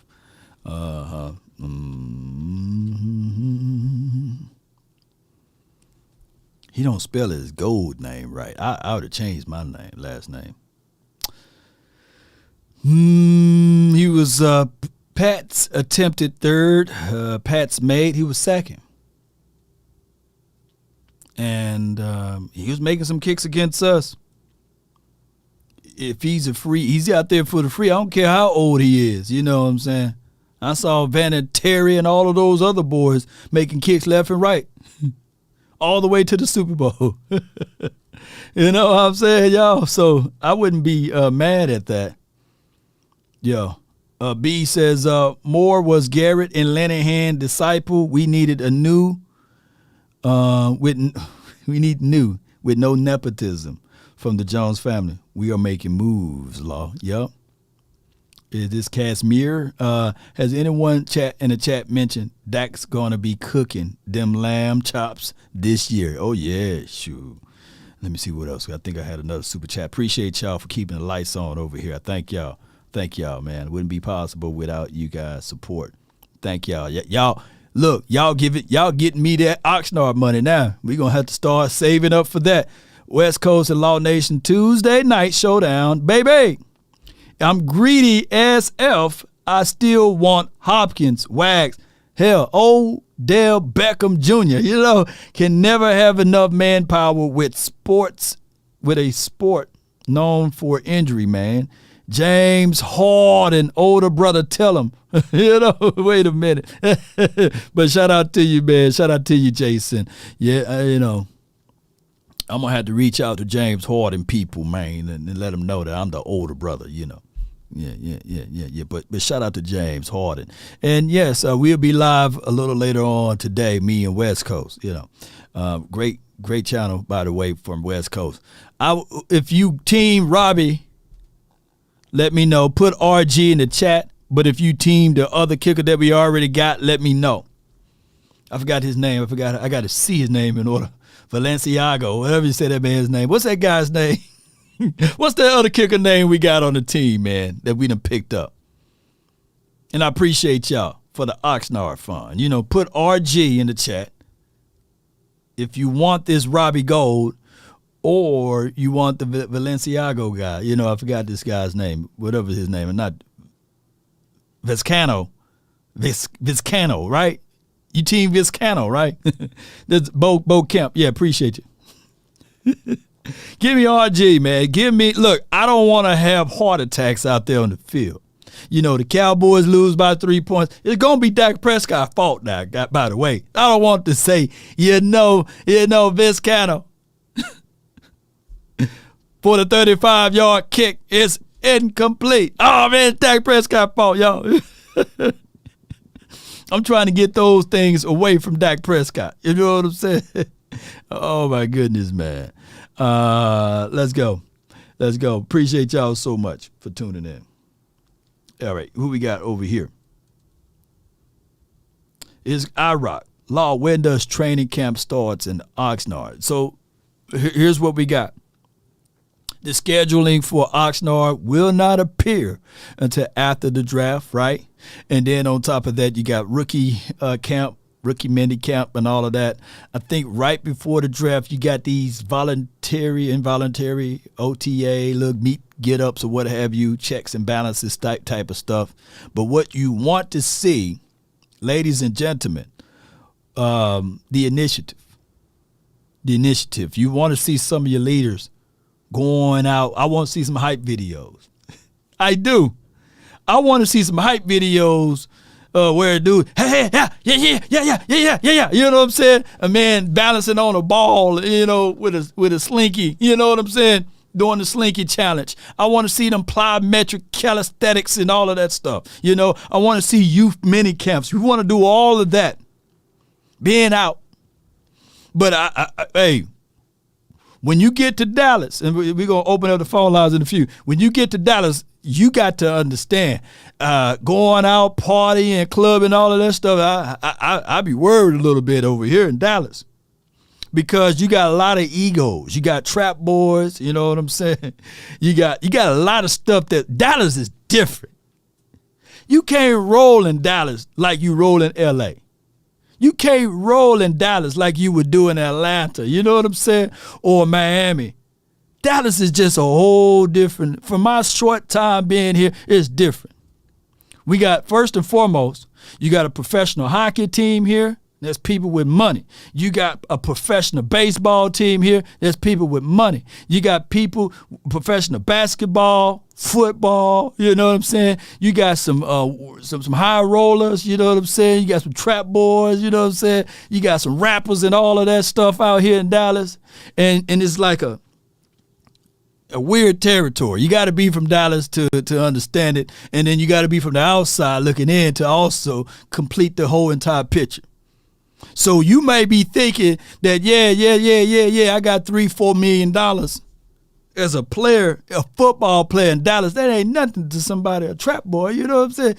He don't spell his Gold name right. I would have changed my last name. He was Pat's attempted third. Pat's made. He was second. And he was making some kicks against us. If he's out there for the free. I don't care how old he is. You know what I'm saying? I saw Terry and all of those other boys making kicks left and right. All the way to the Super Bowl. You know what I'm saying, y'all? So I wouldn't be mad at that. Yo. B says, Moore was Garrett and Linehan disciple. We needed a new with no nepotism from the Jones family. We are making moves, Law. Yep. Is this Casimir? Has anyone in the chat mentioned Dak's gonna be cooking them lamb chops this year? Oh yeah, shoot. Let me see what else. I think I had another super chat. Appreciate y'all for keeping the lights on over here. I thank y'all. Thank y'all, man. It wouldn't be possible without you guys' support. Thank y'all. Y'all. Look, y'all getting me that Oxnard money now. We're going to have to start saving up for that. West Coast and Law Nation Tuesday night showdown. Baby, I'm greedy as F. I still want Hopkins, Wags, hell, Odell Beckham Jr. You know, can never have enough manpower with a sport known for injury, man. James Harden, older brother, tell him. Wait a minute. But shout out to you, man. Shout out to you, Jason. Yeah, I'm going to have to reach out to James Harden people, man, and let them know that I'm the older brother, Yeah. But shout out to James Harden. And yes, we'll be live a little later on today, me and West Coast, Great channel, by the way, from West Coast. If you team Robbie, let me know. Put RG in the chat. But if you team the other kicker that we already got, let me know. I forgot his name. I got to see his name in order. Valenciago, whatever you say that man's name. What's that guy's name? What's that other kicker name we got on the team, man, that we done picked up? And I appreciate y'all for the Oxnard Fund. Put RG in the chat if you want this Robbie Gold or you want the Valenciago guy. I forgot this guy's name, whatever his name, and not Vizcano, right? You team Vizcano, right? That's Bo Kemp. Yeah, appreciate you. Give me RG, man. Look, I don't want to have heart attacks out there on the field. The Cowboys lose by 3 points. It's going to be Dak Prescott's fault now, by the way. I don't want to say, Vizcano for the 35-yard kick is incomplete. Oh, man, it's Dak Prescott's fault, y'all. I'm trying to get those things away from Dak Prescott. You know what I'm saying? Oh, my goodness, man. Let's go. Appreciate y'all so much for tuning in. All right, who we got over here? Is IROC. Law, when does training camp starts in Oxnard? So here's what we got. The scheduling for Oxnard will not appear until after the draft, right? And then on top of that, you got rookie camp, rookie mini camp and all of that. I think right before the draft, you got these voluntary, involuntary, OTA, meet get-ups or what have you, checks and balances type of stuff. But what you want to see, ladies and gentlemen, the initiative. You want to see some of your leaders going out. I want to see some hype videos. I do. I want to see some hype videos where a dude, hey, yeah. You know what I'm saying? A man balancing on a ball, with a slinky. You know what I'm saying? Doing the slinky challenge. I want to see them plyometric calisthenics and all of that stuff. I want to see youth mini camps. We want to do all of that. Being out. But hey, when you get to Dallas, and we're going to open up the phone lines in a few. When you get to Dallas, you got to understand, going out, partying, clubbing, all of that stuff, I be worried a little bit over here in Dallas. Because you got a lot of egos. You got trap boys, you know what I'm saying? You got a lot of stuff that Dallas is different. You can't roll in Dallas like you roll in LA. You can't roll in Dallas like you would do in Atlanta, you know what I'm saying? Or Miami. Dallas is just a whole different. For my short time being here, it's different. We got, first and foremost, you got a professional hockey team here. There's people with money. You got a professional baseball team here. There's people with money. You got people, professional basketball, football, you know what I'm saying? You got some high rollers, you know what I'm saying? You got some trap boys, you know what I'm saying? You got some rappers and all of that stuff out here in Dallas. And it's like a weird territory. You got to be from Dallas to understand it. And then you got to be from the outside looking in to also complete the whole entire picture. So you may be thinking that, I got $3-4 million as a player, a football player in Dallas. That ain't nothing to somebody, a trap boy, you know what I'm saying?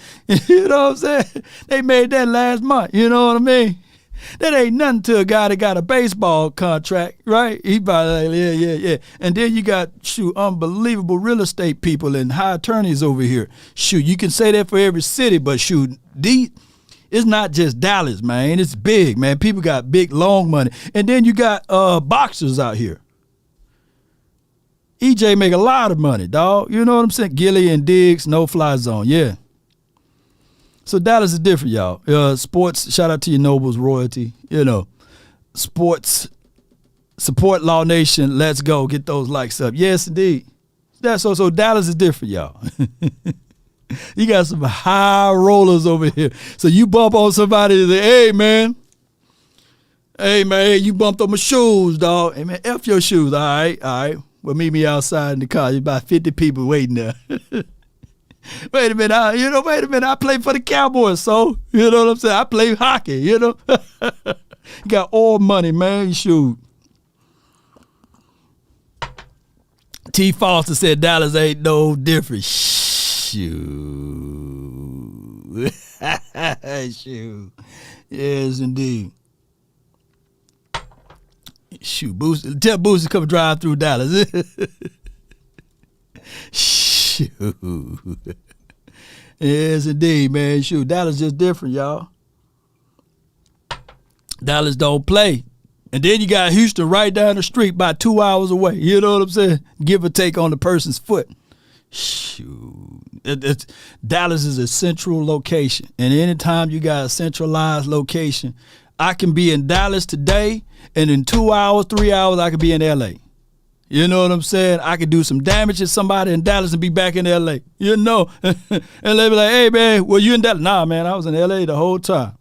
You know what I'm saying? They made that last month, you know what I mean? That ain't nothing to a guy that got a baseball contract, right? He probably like, yeah. And then you got, unbelievable real estate people and high attorneys over here. You can say that for every city, but it's not just Dallas, man. It's big, man. People got big, long money. And then you got boxers out here. EJ make a lot of money, dog. You know what I'm saying? Gilly and Diggs, no-fly zone, yeah. So Dallas is different, y'all. Sports, shout out to your Nobles royalty. Sports, support Law Nation. Let's go. Get those likes up. Yes, indeed. So Dallas is different, y'all. You got some high rollers over here. So you bump on somebody and say, hey man, you bumped on my shoes, dog. Hey man, F your shoes. All right. Well, meet me outside in the car. There's about 50 people waiting there. Wait a minute, I play for the Cowboys, so you know what I'm saying? I play hockey, you know. You got all money, man. Shoot. T. Foster said Dallas ain't no different. Shoot. Shoot. Yes, indeed. Shoot, Booster. Tell Booster to come drive through Dallas. Shoot. Yes, indeed, man. Shoot, Dallas just different, y'all. Dallas don't play. And then you got Houston right down the street about 2 hours away. You know what I'm saying? Give or take on the person's foot. Shoot. Dallas is a central location. And anytime you got a centralized location, I can be in Dallas today, and in 2 hours, 3 hours, I could be in L.A. You know what I'm saying? I could do some damage to somebody in Dallas and be back in L.A. You know? And they be like, hey, man, well, you in Dallas? Nah, man, I was in L.A. the whole time.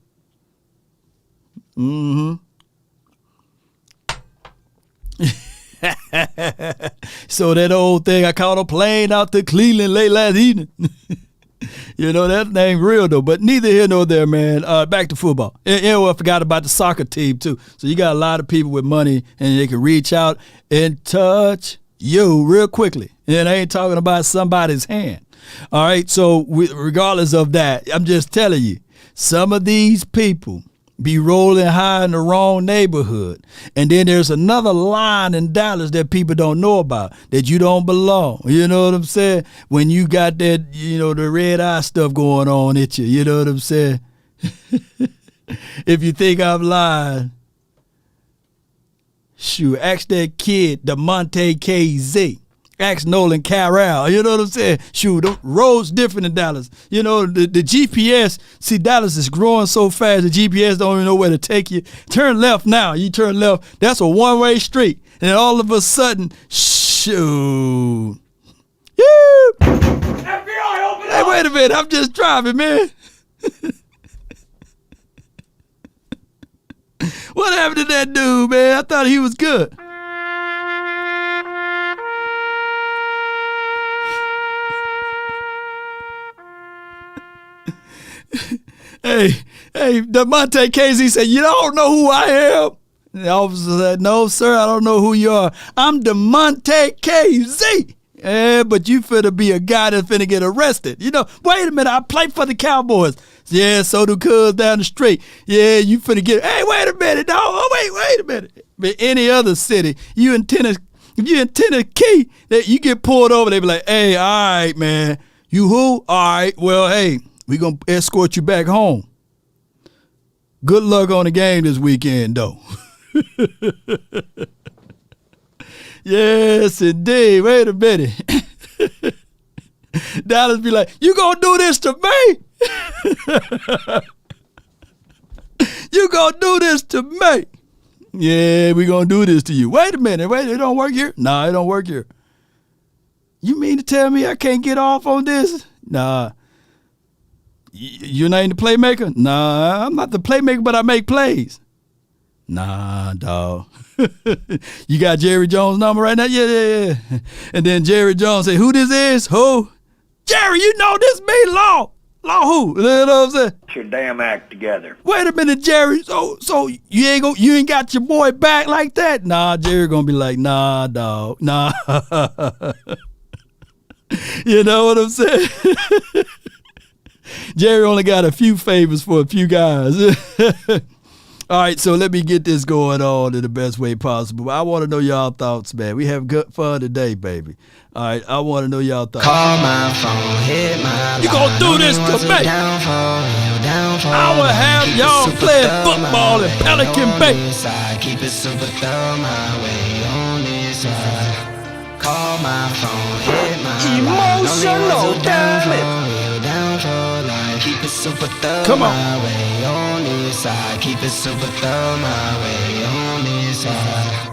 So that old thing, I caught a plane out to Cleveland late last evening. You know, that ain't real, though. But neither here nor there, man. Back to football. I forgot about the soccer team, too. So you got a lot of people with money, and they can reach out and touch you real quickly. And I ain't talking about somebody's hand. All right? So regardless of that, I'm just telling you, some of these people be rolling high in the wrong neighborhood. And then there's another line in Dallas that people don't know about, that you don't belong. You know what I'm saying? When you got that, you know, the red eye stuff going on at you. You know what I'm saying? If you think I'm lying, shoot, ask that kid, DeMonte KZ. Ask Nolan Carroll. You know what I'm saying? Shoot, the roads different in Dallas. You know, the GPS, see, Dallas is growing so fast, the GPS don't even know where to take you. Turn left now. You turn left. That's a one-way street. And all of a sudden, shoot. FBI, open Hey, up! wait a minute. I'm just driving, man. What happened to that dude, man? I thought he was good. Hey, DeMonte KZ said, you don't know who I am? And the officer said, no, sir, I don't know who you are. I'm DeMonte KZ. Yeah, but you finna be a guy that's finna get arrested. You know, wait a minute, I play for the Cowboys. Yeah, so do cuz down the street. Yeah, you finna get, hey, wait a minute, dog. Oh, wait a minute. But any other city, if you in Tennessee, that you get pulled over, they be like, hey, all right, man. You who? All right, well, hey, we gonna escort you back home. Good luck on the game this weekend, though. Yes, indeed. Wait a minute. Dallas be like, you gonna do this to me? You gonna do this to me? Yeah, we gonna do this to you. Wait a minute. Wait, it don't work here? Nah, it don't work here. You mean to tell me I can't get off on this? Nah. You're not the playmaker? Nah, I'm not the playmaker, but I make plays. Nah, dog. You got Jerry Jones' number right now? Yeah. And then Jerry Jones say, who this is? Who? Jerry, you know this me, Law. Law who? You know what I'm saying? Get your damn act together. Wait a minute, Jerry. So you ain't got your boy back like that? Nah, Jerry gonna be like, nah, dog. Nah. You know what I'm saying? Jerry only got a few favors for a few guys. All right, so let me get this going on in the best way possible. I want to know y'all thoughts, man. We have good fun today, baby. All right, I want to know y'all thoughts. Call my phone, hit my You gonna do this to me? I will have y'all playing football in Pelican Bay. Keep it super thorough my way on this side. Call my phone, hit my Emotional damage. Keep it super thorough Come on. my way on this side. Keep it super thorough my way on this side.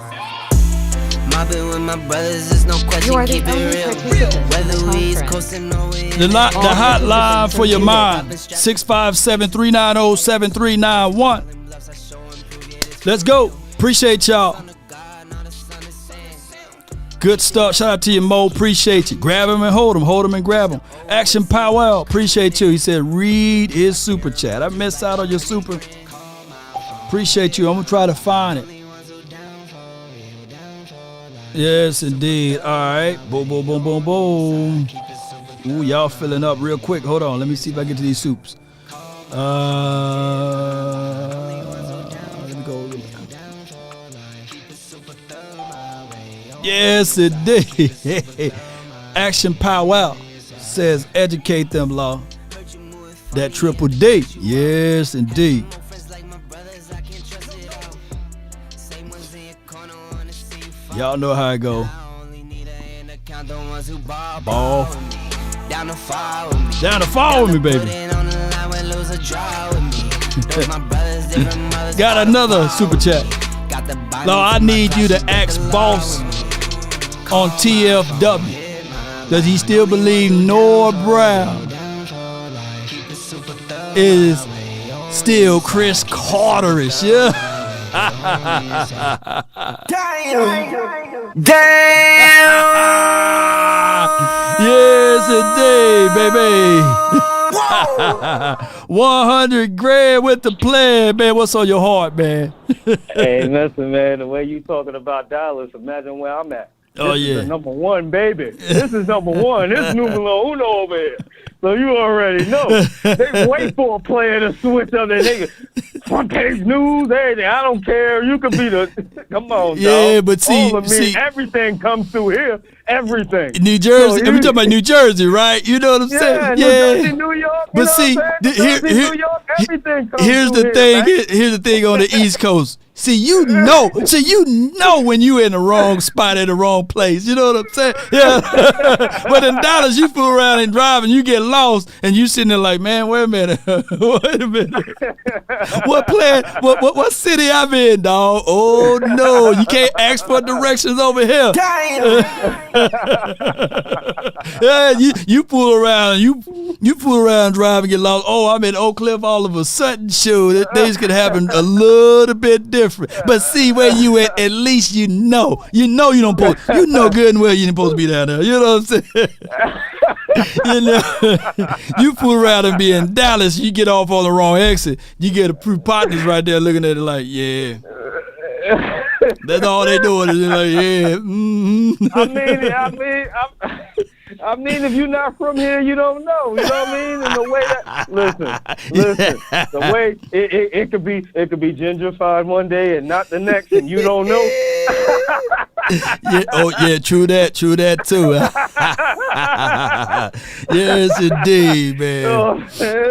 Mobbing with my brothers, there's no question. You are the Keep only it real. participant in Whether this we East conference. coasting or we The hotline for your mind, 657-390-7391. Let's go. Appreciate y'all. Good stuff. Shout out to you, Mo. Appreciate you. Grab him and hold him. Hold him and grab him. Action Powell. Appreciate you. He said, read his super chat. I missed out on your super. Appreciate you. I'm going to try to find it. Yes, indeed. All right. Boom, boom, boom, boom, boom. Ooh, y'all filling up real quick. Hold on. Let me see if I get to these soups. Let me go. Yes, indeed. Action Powell says, educate them, law. That triple D. Yes, indeed. Y'all know how it go. Ball. Down to fall with me, baby. Got another super chat. Law, I need you to ask Boss on TFW. Does he still believe Noah Brown is still Chris Carterish? Yeah. Yes, indeed, baby. 100 grand with the plan, man. What's on your heart, man? Hey, listen, man, the way you talking about Dallas, imagine where I'm at. This is the number one, baby. This is number one. This is numero uno over here. So you already know. They wait for a player to switch up their nigga. Front page news, everything. I don't care. You could be the come on, yeah, dog. But see, all of me, everything comes through here. Everything. New Jersey. So we talking about New Jersey, right? You know what I'm saying? Yeah. New Jersey, New York. But see, New York, everything comes here's through the here, thing. Here's the thing on the East Coast. See, you know when you in the wrong spot at the wrong place. You know what I'm saying? Yeah. But in Dallas, you fool around and drive and you get lost and you sitting there like, man, wait a minute. Wait a minute. What city I'm in, dog? Oh no, you can't ask for directions over here. Yeah, you fool around, you fool around, drive and get lost. Oh, I'm in Oak Cliff. All of a sudden, shoot, things could happen a little bit different. But see where you at least you know you don't supposed, you know good and well you ain't supposed to be down there. You know what I'm saying? You know, you fool around and be in Dallas, you get off on the wrong exit. You get a few partners right there looking at it like, yeah. That's all they doing is like, yeah. Mm-hmm. I mean, if you're not from here, you don't know. You know what I mean? And the way that listen, the way it could be gentrified one day and not the next, and you don't know. Yeah, oh yeah, true that too. Yes, indeed, man. Oh,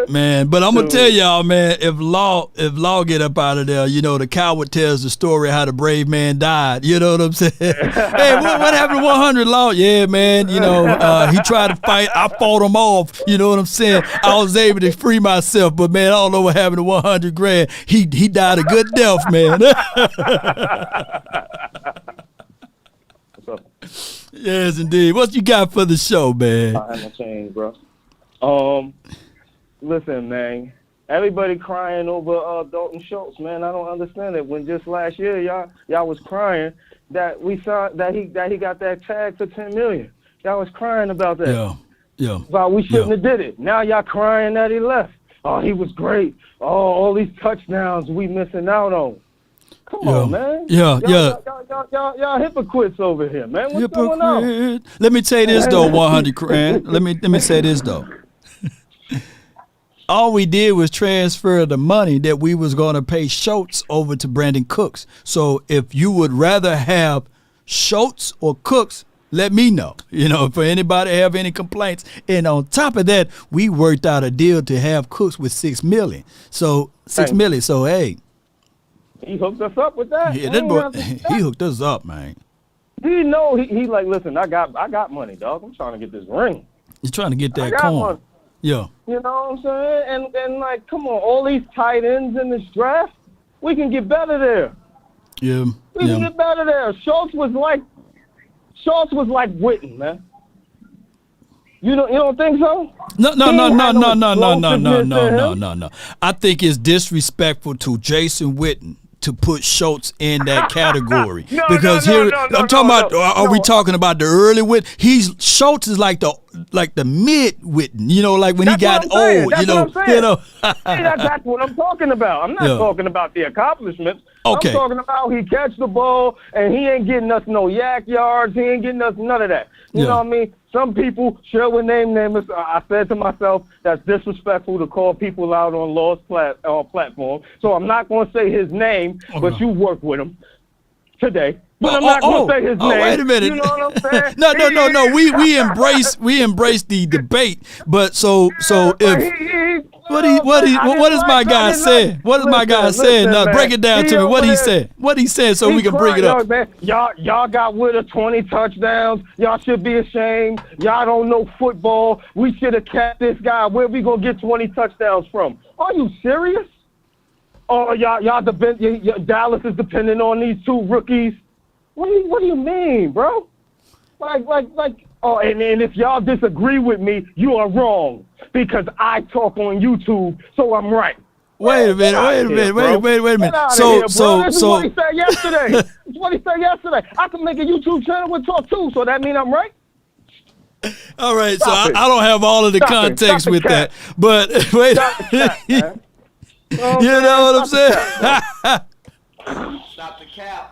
man, but I'm gonna tell y'all, man, if Law get up out of there, you know, the coward tells the story how the brave man died. You know what I'm saying? Hey, what happened to 100 Law? Yeah, man, you know, he tried to fight. I fought him off. You know what I'm saying? I was able to free myself, but man, I don't know what happened to 100 grand. He died a good death, man. Yes, indeed. What you got for the show, man? I haven't changed, bro. Listen, man. Everybody crying over Dalton Schultz, man. I don't understand it. When just last year, y'all was crying that we saw that he got that tag for $10 million. Y'all was crying about that. Yeah. About we shouldn't have did it. Now y'all crying that he left. Oh, he was great. Oh, all these touchdowns we missing out on. Come on, man. Y'all hypocrites over here, man. What's going on? Let me say this though, 100 grand. Let me say this though. All we did was transfer the money that we was going to pay Schultz over to Brandon Cooks. So if you would rather have Schultz or Cooks, let me know. You know, for anybody have any complaints. And on top of that, we worked out a deal to have Cooks with $6 million. So $6 million. So hey. He hooked us up with that. Yeah, that boy, he hooked us up, man. Do you know he like, listen, I got money, dog. I'm trying to get this ring. He's trying to get that coin. Money. Yeah. You know what I'm saying? And like, come on, all these tight ends in this draft, we can get better there. Yeah. We can get better there. Schultz was like Schultz was like Witten, man. You don't think so? No. I think it's disrespectful to Jason Witten to put Schultz in that category because I'm talking about. Are we talking about the early Witten? Schultz is like the mid Witten. You know, like when he got old. That's you know. That's what I'm talking about. I'm not talking about the accomplishments. Okay. I'm talking about he catch the ball and he ain't getting us no yak yards. He ain't getting us none of that. You know what I mean? Some people share with name. I said to myself, that's disrespectful to call people out on Law's platform. So I'm not going to say his name, but you work with him today. But I'm not going to say his name. Wait a minute. You know what I'm saying? No. We embrace the debate. But so if what is my guy saying? What is my guy saying? Now break it down to me. What he said? What he said so we can bring it up. Man, y'all got rid of 20 touchdowns. Y'all should be ashamed. Y'all don't know football. We should have kept this guy. Where we gonna get 20 touchdowns from? Are you serious? Or Dallas is depending on these two rookies? What do you mean, bro? And if y'all disagree with me, you are wrong because I talk on YouTube, so I'm right. Wait a minute. This is what he said yesterday. I can make a YouTube channel with talk too, so that mean I'm right? All right, I don't have all of the context with that, but wait. You know what I'm saying? Stop the cap.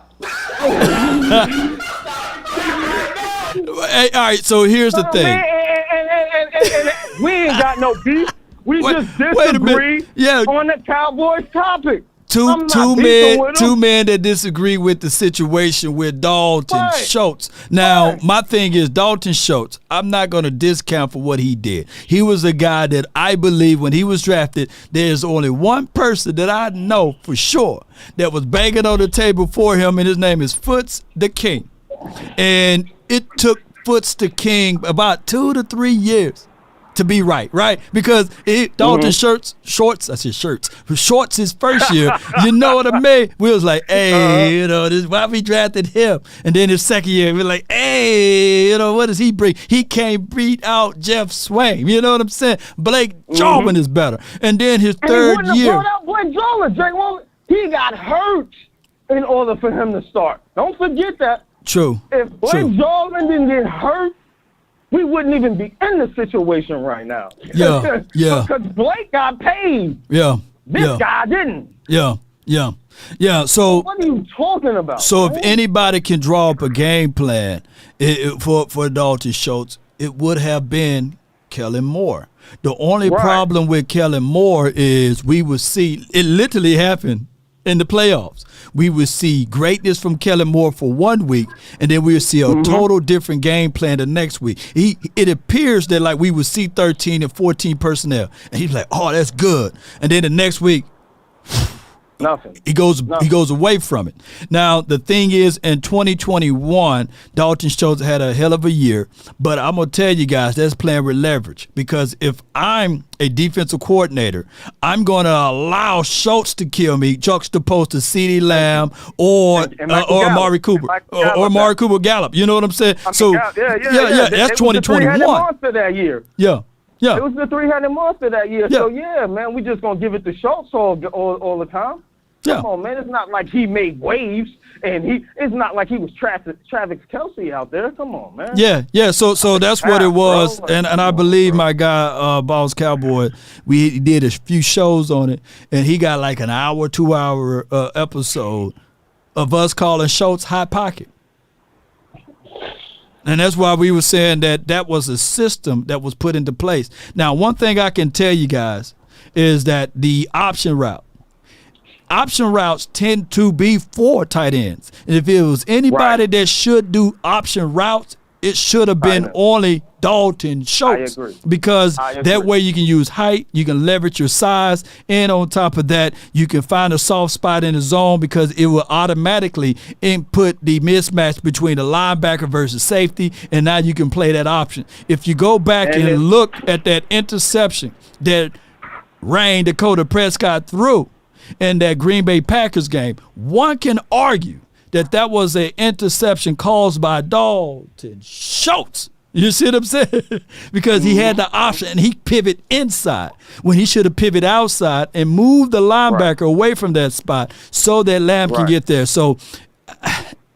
Hey, all right, so here's the thing. And we ain't got no beef. We just disagree on the Cowboys topic. Two men that disagree with the situation with Dalton Schultz. Now, my thing is Dalton Schultz, I'm not going to discount for what he did. He was a guy that I believe when he was drafted, there's only one person that I know for sure that was banging on the table for him, and his name is Foots the King. And it took Foots the King about 2 to 3 years to be right? Because Dalton Schultz his first year, you know what I mean? We was like, hey, this why we drafted him. And then his second year, we're like, hey, what does he bring? He can't beat out Jeff Swain. You know what I'm saying? Blake Jarwin is better. And then his third year. Brought out Blake Jarwin. He got hurt in order for him to start. Don't forget that. True. If Blake Jarwin didn't get hurt, we wouldn't even be in the situation right now. Yeah. Because Blake got paid. Yeah. This guy didn't. Yeah. So what are you talking about? So if anybody can draw up a game plan for Dalton Schultz, it would have been Kellen Moore. The only problem with Kellen Moore is we would see it literally happen in the playoffs. We would see greatness from Kellen Moore for 1 week, and then we would see a total different game plan the next week. It appears that like we would see 13 and 14 personnel, and he's like, oh, that's good. And then the next week, nothing. He goes away from it. Now, the thing is, in 2021, Dalton Schultz had a hell of a year, but I'm going to tell you guys, that's playing with leverage, because if I'm a defensive coordinator, I'm going to allow Schultz to kill me, juxtaposed to CeeDee Lamb or Amari Cooper or Amari Cooper Gallup. You know what I'm saying? That's 2021. It was the three-headed monster that year. Yeah. It was the three-headed monster that year. Yeah. So, man, we just going to give it to Schultz all the time. Come on, man. It's not like he made waves, and it's not like he was Travis Kelce out there. Come on, man. Yeah. So that's what it was, and I believe my guy, Boss Cowboy, we did a few shows on it, and he got like an hour, 2 hour episode of us calling Schultz hot pocket. And that's why we were saying that was a system that was put into place. Now, one thing I can tell you guys is that the option routes tend to be for tight ends. And if it was anybody that should do option routes, it should have been only Dalton Schultz. I agree. Because that way you can use height, you can leverage your size, and on top of that, you can find a soft spot in the zone because it will automatically input the mismatch between the linebacker versus safety, and now you can play that option. If you go back and look at that interception that ran Dak Prescott through in that Green Bay Packers game, one can argue that was an interception caused by Dalton Schultz. You see what I'm saying? Because he had the option and he pivot inside when he should have pivot outside and moved the linebacker away from that spot so that Lamb can get there. So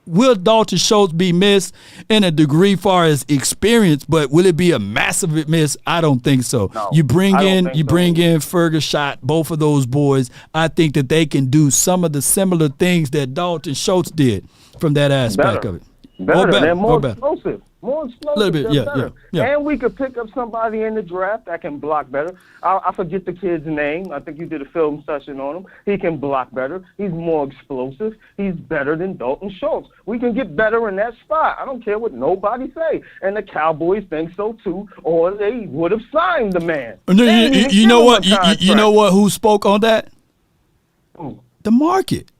will Dalton Schultz be missed in a degree far as experience, but will it be a massive miss? I don't think so. No, you bring in Fergus Schott, both of those boys. I think that they can do some of the similar things that Dalton Schultz did from that aspect of it. Better. They're more explosive. More explosive. A little bit, yeah. And we could pick up somebody in the draft that can block better. I forget the kid's name. I think you did a film session on him. He can block better. He's more explosive. He's better than Dalton Schultz. We can get better in that spot. I don't care what nobody say. And the Cowboys think so too, or they would have signed the man. You know what? You know what? Who spoke on that? The market.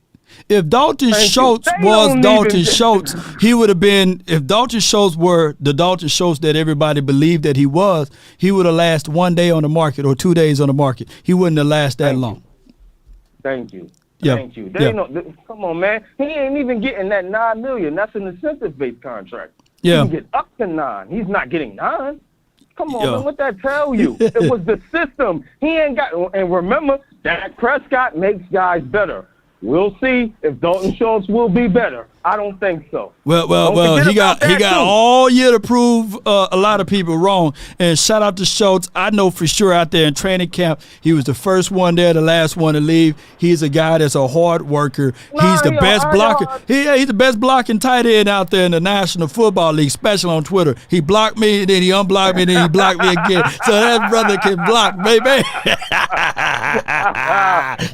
If Dalton Schultz was Dalton Schultz, he would have been, if Dalton Schultz were the Dalton Schultz that everybody believed that he was, he would have lasted 1 day on the market or 2 days on the market. He wouldn't have lasted that long. Thank you. Yeah. Thank you. Come on, man. He ain't even getting that $9 million. That's an incentive-based contract. Yeah. He can get up to $9 million. He's not getting $9 million. Come on, man. What that tell you? It was the system. He ain't got, and remember, Dak Prescott makes guys better. We'll see if Dalton Schultz will be better. I don't think so. Well, he got all year to prove a lot of people wrong. And shout out to Schultz. I know for sure out there in training camp, he was the first one there, the last one to leave. He's a guy that's a hard worker. He's the best blocker. He's the best blocking tight end out there in the National Football League, especially on Twitter. He blocked me, then he unblocked me, then he blocked me again. So that brother can block, baby.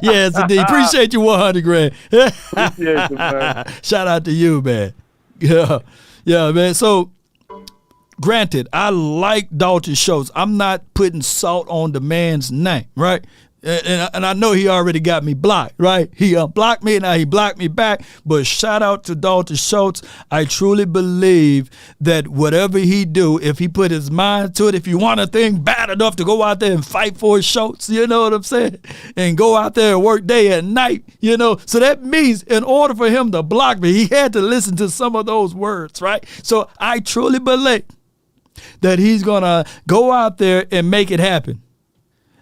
Yes, indeed. Appreciate you, 100 grand. Appreciate you, man. Shout out to you, man. Yeah, man. So, granted, I like Dalton Schultz. I'm not putting salt on the man's name, right? And I know he already got me blocked, right? He unblocked me, now he blocked me back. But shout out to Dalton Schultz. I truly believe that whatever he do, if he put his mind to it, if you want a thing bad enough to go out there and fight for Schultz, you know what I'm saying? And go out there and work day and night, you know? So that means in order for him to block me, he had to listen to some of those words, right? So I truly believe that he's going to go out there and make it happen.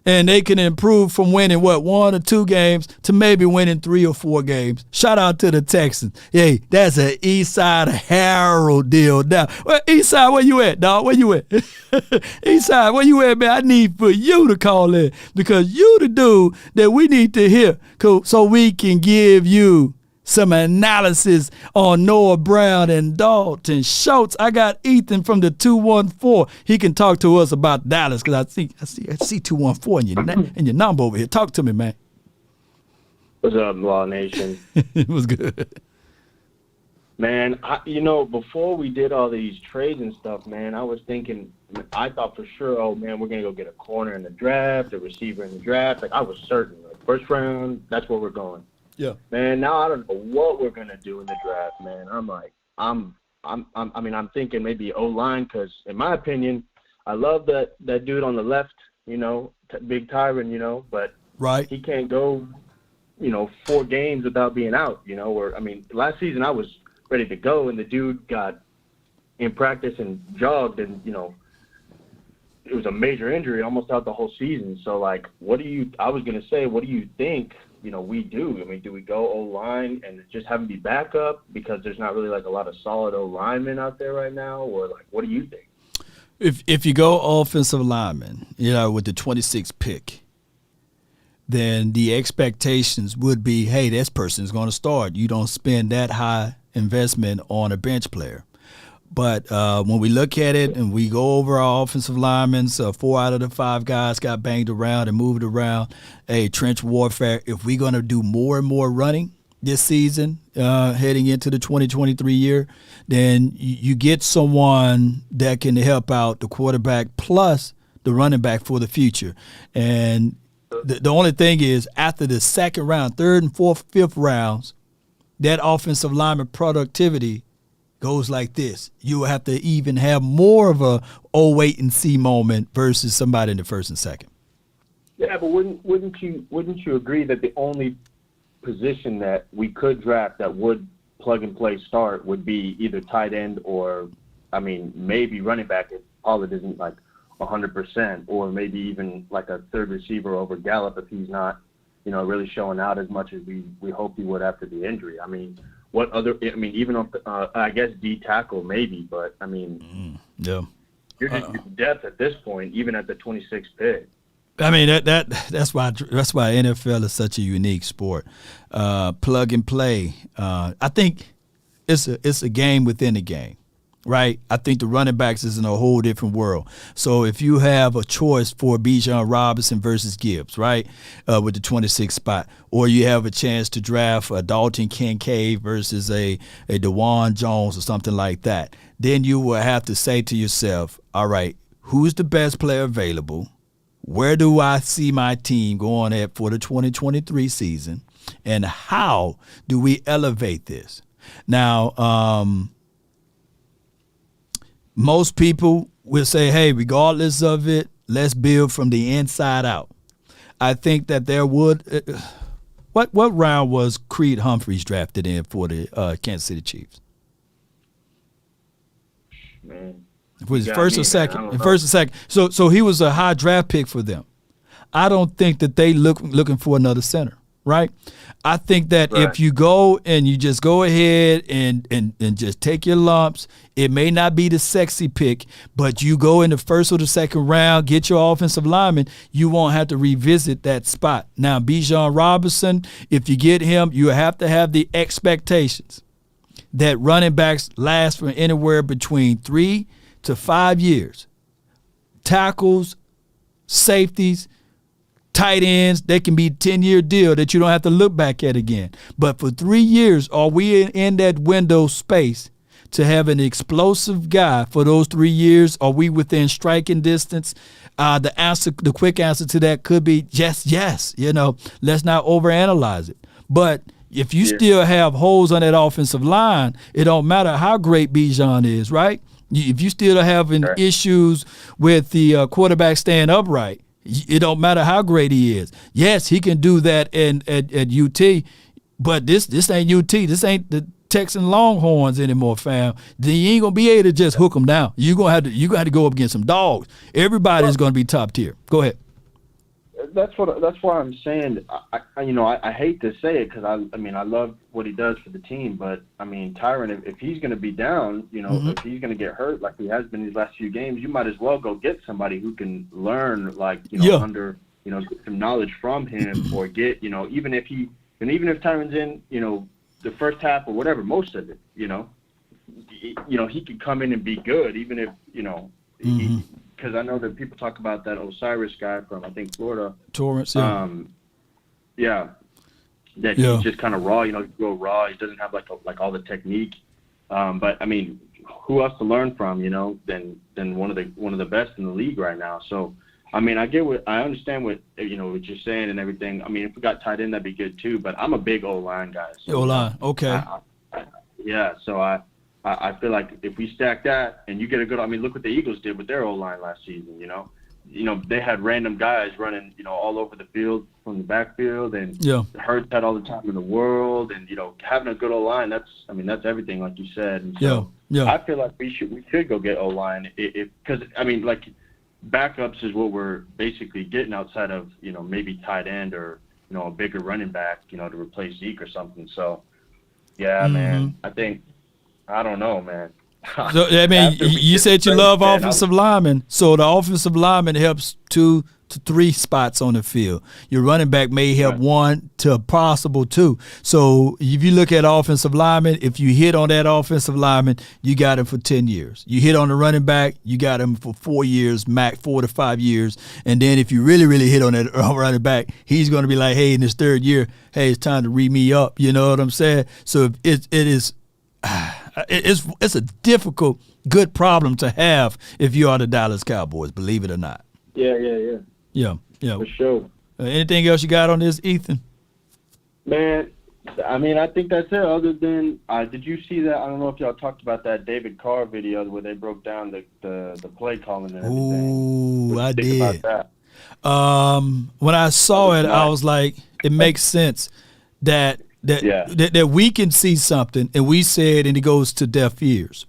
And they can improve from winning, 1 or 2 games to maybe winning 3 or 4 games. Shout out to the Texans. Hey, that's an Eastside Harold deal now. Well, Eastside, where you at, dog? Where you at? Eastside, where you at, man? I need for you to call in because you the dude that we need to hear so we can give you some analysis on Noah Brown and Dalton Schultz. I got Ethan from the 214. He can talk to us about Dallas because I see 214 in your number over here. Talk to me, man. What's up, Law Nation? It was good. Man, before we did all these trades and stuff, man, I was thinking, I thought for sure, oh, man, we're going to go get a corner in the draft, a receiver in the draft. Like, I was certain. Like, first round, that's where we're going. Yeah. Man, now I don't know what we're gonna do in the draft, man. I'm thinking maybe O-line because, in my opinion, I love that dude on the left, Big Tyron, but he can't go, 4 games without being out, last season I was ready to go and the dude got in practice and jogged and, it was a major injury, almost out the whole season. So, like, what do you think? We do. Do we go O-line and just have him be backup because there's not really like a lot of solid O-linemen out there right now, or like what do you think? If you go offensive lineman, with the 26th pick, then the expectations would be, hey, this person's going to start. You don't spend that high investment on a bench player. But when we look at it and we go over our offensive linemen, 4 out of the 5 guys got banged around and moved around. Hey, trench warfare, if we're going to do more and more running this season, heading into the 2023 year, then you get someone that can help out the quarterback plus the running back for the future. And the only thing is after the second round, third and fourth, fifth rounds, that offensive lineman productivity goes like this. You will have to even have more of a wait and see moment versus somebody in the first and second. Yeah, but wouldn't you agree that the only position that we could draft that would plug-and-play start would be either tight end or, I mean, maybe running back if Pollard isn't, like, 100%, or maybe even, like, a third receiver over Gallup if he's not, you know, really showing out as much as we hoped he would after the injury. I mean, even on, I guess D tackle maybe, but, I mean, yeah. You're just depth at this point, even at the 26th pick. I mean that's why NFL is such a unique sport. Plug and play. I think it's a game within a game, right? I think the running backs is in a whole different world. So if you have a choice for Bijan Robinson versus Gibbs, right, with the 26th spot, or you have a chance to draft a Dalton Kincaid versus a DeWan Jones or something like that, then you will have to say to yourself, all right, who's the best player available? Where do I see my team going at for the 2023 season? And how do we elevate this? Now, most people will say, hey, regardless of it, let's build from the inside out. I think that there would what round was Creed Humphreys drafted in for the Kansas City Chiefs? Man. Was it first or second? First or second. So he was a high draft pick for them. I don't think that they looking for another center, right? I think that if you go and you just go ahead and just take your lumps, it may not be the sexy pick, but you go in the first or the second round, get your offensive lineman, you won't have to revisit that spot. Now, Bijan Robinson, if you get him, you have to have the expectations that running backs last for anywhere between 3 to 5 years. Tackles, safeties, tight ends, they can be a 10-year deal that you don't have to look back at again. But for 3 years, are we in that window space to have an explosive guy for those 3 years? Are we within striking distance? The quick answer to that could be just yes. You know, let's not overanalyze it. But if you still have holes on that offensive line, it don't matter how great Bijan is, right? If you still having issues with the quarterback staying upright, it don't matter how great he is. Yes, he can do that at UT, but this ain't UT. This ain't the Texan Longhorns anymore, fam. Then you ain't gonna be able to just hook them down. You gonna have to go up against some dogs. Everybody's gonna be top tier. Go ahead. That's why I'm saying. I hate to say it because I love what he does for the team, but I mean Tyron, if he's going to be down, if he's going to get hurt like he has been these last few games, you might as well go get somebody who can learn under get some knowledge from him, or get even if Tyron's in the first half or whatever, most of it, he could come in and be good, even if because I know that people talk about that Osiris guy from, I think, Florida. Torrance, that he's just kind of raw, real raw. He doesn't have like all the technique. But I mean, who else to learn from, than one of the best in the league right now. So I mean, I understand what what you're saying and everything. I mean, if we got tight end, that'd be good too. But I'm a big O-line guy. So, O-line, okay. So I feel like if we stack that and you get a good, I mean, look what the Eagles did with their O-line last season, they had random guys running, all over the field from the backfield, and Hurts had all the time in the world, and, having a good O-line, that's everything, like you said. And so I feel like we should go get O-line because, I mean, like backups is what we're basically getting outside of, maybe tight end or, a bigger running back, to replace Zeke or something. So, man, I don't know, man. So, I mean, you said you love offensive linemen, so the offensive lineman helps 2 to 3 spots on the field. Your running back may help 1 to a possible 2. So if you look at offensive linemen, if you hit on that offensive lineman, you got him for 10 years. You hit on the running back, you got him for 4 years, max 4 to 5 years. And then if you really, really hit on that running back, he's going to be like, hey, in his 3rd year, hey, it's time to re-me up. You know what I'm saying? So it is it's a difficult, good problem to have if you are the Dallas Cowboys, believe it or not. Yeah. For sure. Anything else you got on this, Ethan? Man, I mean, I think that's it. Other than, did you see that? I don't know if y'all talked about that David Carr video where they broke down the play calling and everything. Ooh, I did. About that? When I saw it, I was like, it makes sense that that we can see something, and we say it, and it goes to deaf ears.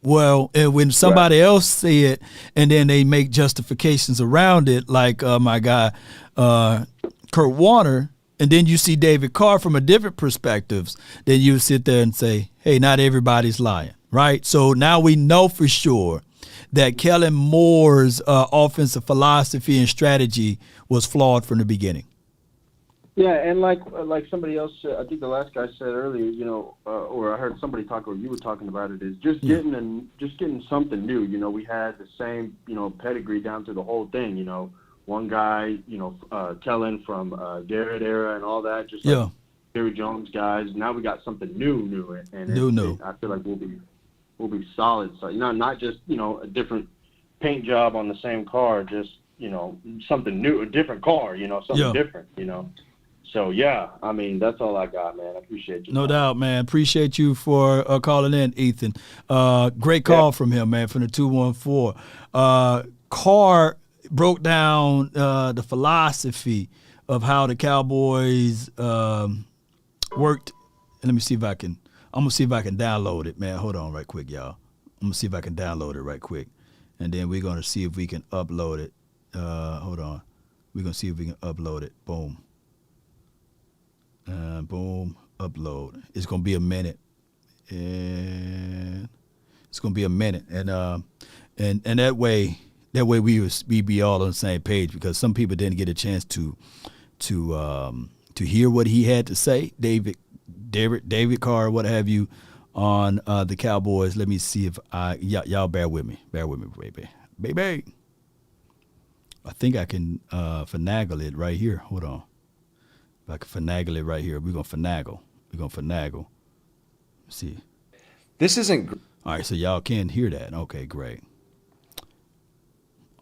Well, and when somebody else say it, and then they make justifications around it, like my guy Kurt Warner, and then you see David Carr from a different perspective, then you sit there and say, hey, not everybody's lying, right? So now we know for sure that Kellen Moore's offensive philosophy and strategy was flawed from the beginning. Yeah, and like somebody else said, I think the last guy said earlier, or I heard somebody talk, or you were talking about it, is just getting something new. We had the same, pedigree down through the whole thing. One guy, Kellen from Garrett era and all that, just like Jerry Jones guys. Now we got something new, and I feel like we'll be solid. So not just a different paint job on the same car, just something new, a different car, something different, So, I mean, that's all I got, man. I appreciate you. No doubt, man. Appreciate you for calling in, Ethan. Great call from him, man, from the 214. Carr broke down the philosophy of how the Cowboys worked. And let me see if I'm going to see if I can download it, man. Hold on right quick, y'all. I'm going to see if I can download it right quick. And then we're going to see if we can upload it. Hold on. We're going to see if we can upload it. Boom. Boom, upload. It's gonna be a minute, and and that way we be all on the same page, because some people didn't get a chance to hear what he had to say. David Carr, what have you, on the Cowboys. Let me see if y'all bear with me, baby. I think I can finagle it right here. Hold on. If I can finagle it right here, we're going to finagle. Let's see. This isn't... All right, so y'all can hear that. Okay, great.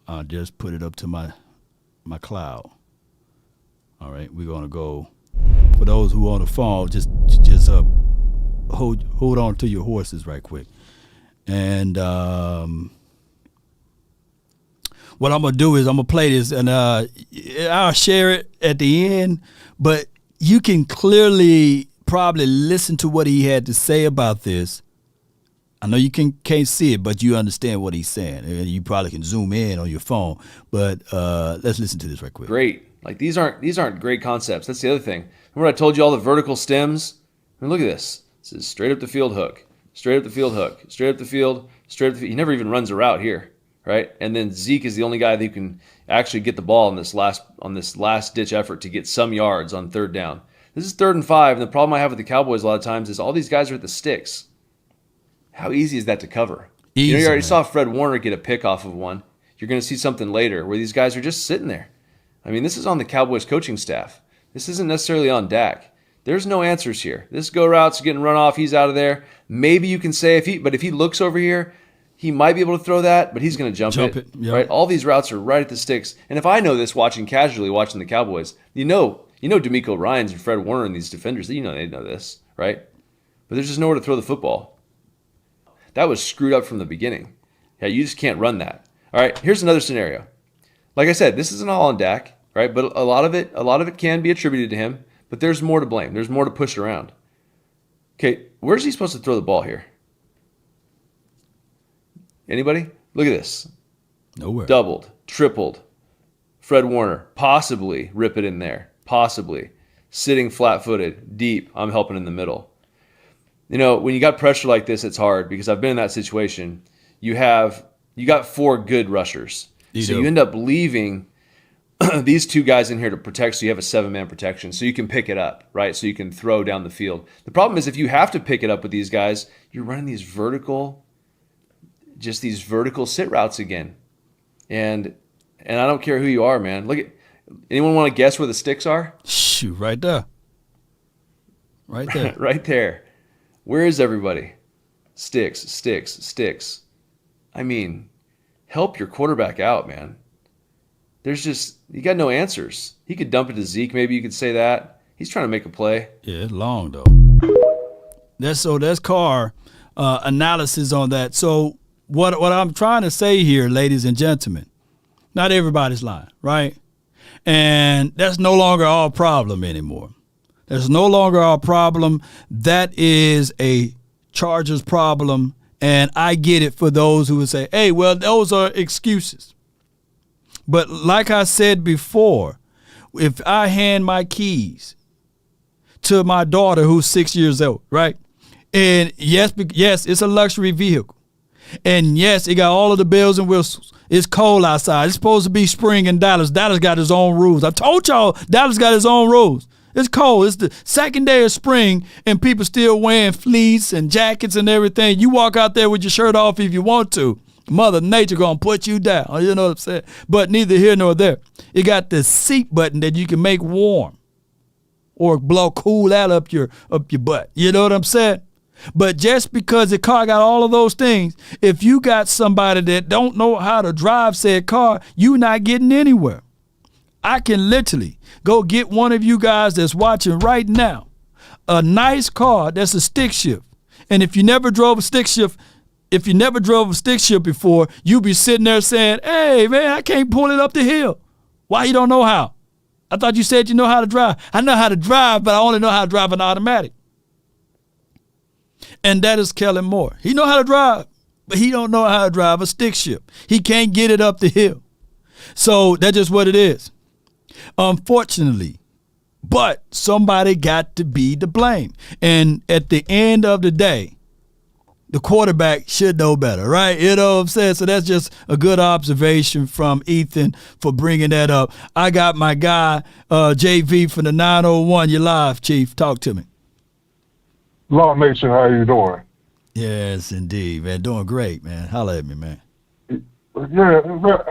I'll just put it up to my cloud. All right, we're going to go... For those who on the phone, just hold on to your horses right quick. And what I'm going to do is I'm going to play this, and I'll share it at the end. But you can clearly probably listen to what he had to say about this. I know you can't see it, but you understand what he's saying. And you probably can zoom in on your phone. But let's listen to this right quick. Great. Like these aren't great concepts. That's the other thing. Remember I told you all the vertical stems? I mean, look at this. This is straight up the field hook, straight up the field hook, straight up the field, straight up the field. He never even runs a route here. Right, and then Zeke is the only guy who can actually get the ball on this last ditch effort to get some yards on third down. This is 3rd and 5, and the problem I have with the Cowboys a lot of times is all these guys are at the sticks. How easy is that to cover? Easy, you already saw Fred Warner get a pick off of one. You're going to see something later where these guys are just sitting there. I mean, this is on the Cowboys coaching staff. This isn't necessarily on Dak. There's no answers here. This go route's getting run off. He's out of there. Maybe you can say if he looks over here, he might be able to throw that, but he's going to jump it. Yep. Right? All these routes are right at the sticks. And if I know this watching the Cowboys, you know DeMeco Ryans and Fred Warner and these defenders, they know this, right? But there's just nowhere to throw the football. That was screwed up from the beginning. Yeah, you just can't run that. All right, here's another scenario. Like I said, this isn't all on Dak, right? But a lot of it can be attributed to him, but there's more to blame. There's more to push around. Okay, where's he supposed to throw the ball here? Anybody? Look at this. Nowhere. Doubled, tripled. Fred Warner, possibly rip it in there. Possibly. Sitting flat-footed, deep. I'm helping in the middle. When you got pressure like this, it's hard because I've been in that situation. You got 4 good rushers. You end up leaving these 2 guys in here to protect, so you have a 7-man protection, so you can pick it up, right? So you can throw down the field. The problem is if you have to pick it up with these guys, you're running these vertical sit routes again. And I don't care who you are, man. Look at, anyone want to guess where the sticks are? Shoot, right there. Right there. Right there. Where is everybody? Sticks. I mean, help your quarterback out, man. You got no answers. He could dump it to Zeke, maybe you could say that. He's trying to make a play. Yeah, it's long though. That's Carr analysis on that. So what I'm trying to say here, ladies and gentlemen, not everybody's lying, right? And that's no longer our problem anymore. That's no longer our problem. That is a Chargers problem, and I get it for those who would say, hey, well, those are excuses. But like I said before, if I hand my keys to my daughter who's 6 years old, right? And yes, it's a luxury vehicle. And yes, it got all of the bells and whistles. It's cold outside. It's supposed to be spring in Dallas. Dallas got his own rules. I told y'all Dallas got his own rules. It's cold. It's the second day of spring, and people still wearing fleece and jackets and everything. You walk out there with your shirt off if you want to. Mother Nature gonna put you down. You know what I'm saying? But neither here nor there. It got the seat button that you can make warm or blow cool out up your butt. You know what I'm saying? But just because the car got all of those things, if you got somebody that don't know how to drive said car, you not getting anywhere. I can literally go get one of you guys that's watching right now a nice car that's a stick shift. And if you never drove a stick shift before, you be sitting there saying, hey, man, I can't pull it up the hill. Why you don't know how? I thought you said you know how to drive. I know how to drive, but I only know how to drive an automatic. And that is Kellen Moore. He know how to drive, but he don't know how to drive a stick shift. He can't get it up the hill. So that's just what it is. Unfortunately, but somebody got to be to blame. And at the end of the day, the quarterback should know better, right? You know what I'm saying? So that's just a good observation from Ethan for bringing that up. I got my guy, JV from the 901. You're live, Chief. Talk to me. Law Nation, how you doing? Yes, indeed, man. Doing great, man. Holla at me, man. Yeah,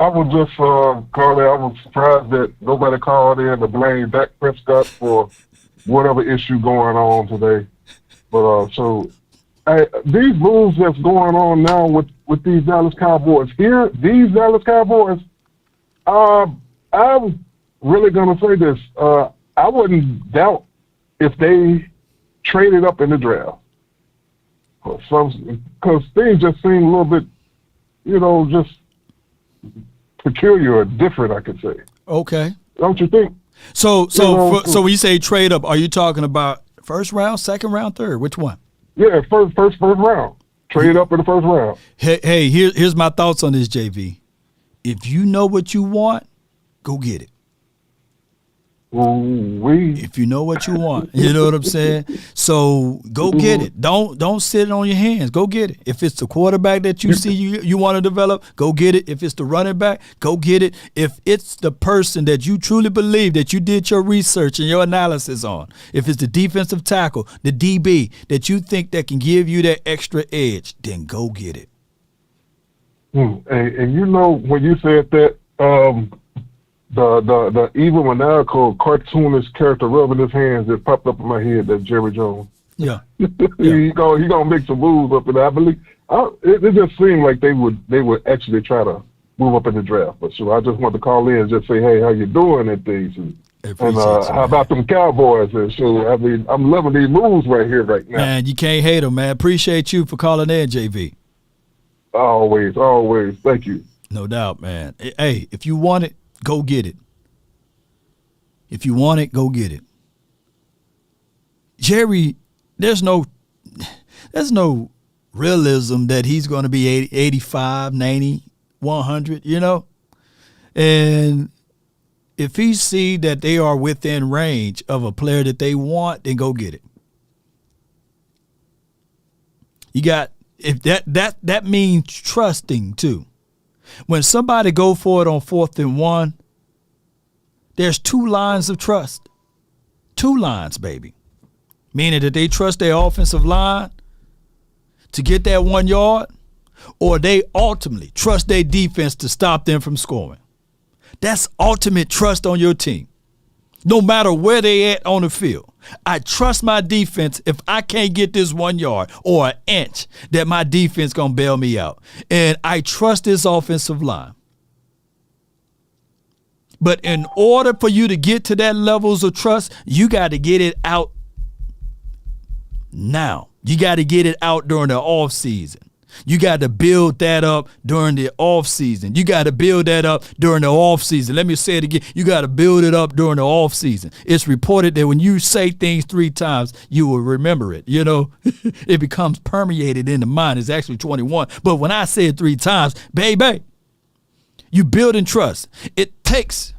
I was just calling. I was surprised that nobody called in to blame Dak Prescott for whatever issue going on today. But these moves that's going on now with these Dallas Cowboys these Dallas Cowboys, I'm really gonna say this. I wouldn't doubt if they traded up in the draft, because things just seem a little bit, just peculiar or different, I could say. Okay. Don't you think? So when you say trade up, are you talking about first round, second round, third? Which one? Yeah, first round. Trade up in the first round. Hey, here's my thoughts on this, JV. If you know what you want, go get it. If you know what you want, you know what I'm saying? So go get it. Don't sit on your hands. Go get it. If it's the quarterback that you see you want to develop, go get it. If it's the running back, go get it. If it's the person that you truly believe that you did your research and your analysis on, if it's the defensive tackle, the DB that you think that can give you that extra edge, then go get it. And when you said that, the evil maniacal cartoonist character rubbing his hands that popped up in my head, that Jerry Jones. Yeah. He gonna make some moves up, and I believe it just seemed like they would actually try to move up in the draft. But so I just wanted to call in and just say, hey, how you doing and things, and how about them Cowboys? And so I mean, I'm loving these moves right here, right now. Man, you can't hate them, man. Appreciate you for calling in, JV. Always, thank you. No doubt, man. Hey, if you want it, go get it. If you want it, go get it. Jerry, there's no realism that he's going to be 85, 90, 100, And if he see that they are within range of a player that they want, then go get it. You got, if that means trusting too. When somebody go for it on 4th and 1, there's 2 lines of trust. 2 lines, baby. Meaning that they trust their offensive line to get that 1 yard, or they ultimately trust their defense to stop them from scoring. That's ultimate trust on your team. No matter where they at on the field. I trust my defense if I can't get this 1 yard or an inch that my defense going to bail me out. And I trust this offensive line. But in order for you to get to that levels of trust, you got to get it out now. You got to get it out during the off season. You got to build that up during the off season. You got to build that up during the off season. Let me say it again. You got to build it up during the off season. It's reported that when you say things 3 times, you will remember it. You know, it becomes permeated in the mind. It's actually 21. But when I say it 3 times, baby, you build in trust. It takes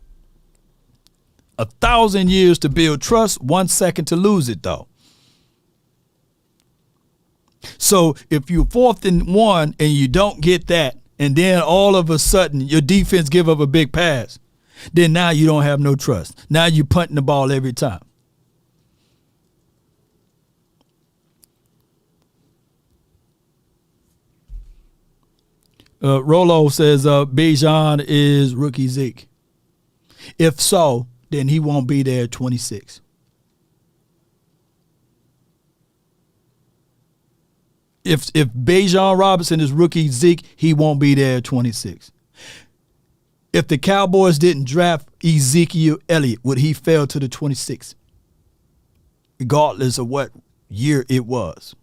1,000 years to build trust, 1 second to lose it, though. So if you're 4th and 1 and you don't get that, and then all of a sudden your defense give up a big pass, then now you don't have no trust. Now you're punting the ball every time. Rolo says Bijan is rookie Zeke. If so, then he won't be there at 26. If Bijan Robinson is rookie Zeke, he won't be there at 26. If the Cowboys didn't draft Ezekiel Elliott, would he fail to the 26? Regardless of what year it was.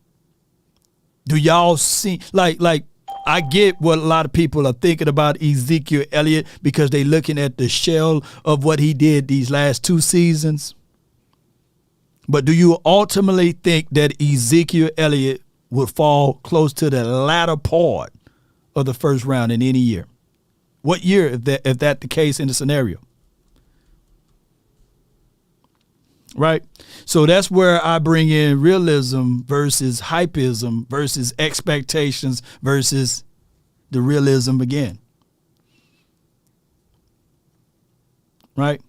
Do y'all see, like I get what a lot of people are thinking about Ezekiel Elliott because they're looking at the shell of what he did these last 2 seasons. But do you ultimately think that Ezekiel Elliott would fall close to the latter part of the first round in any year? What year, if that the case in the scenario? Right? So that's where I bring in realism versus hypeism versus expectations versus the realism again. Right?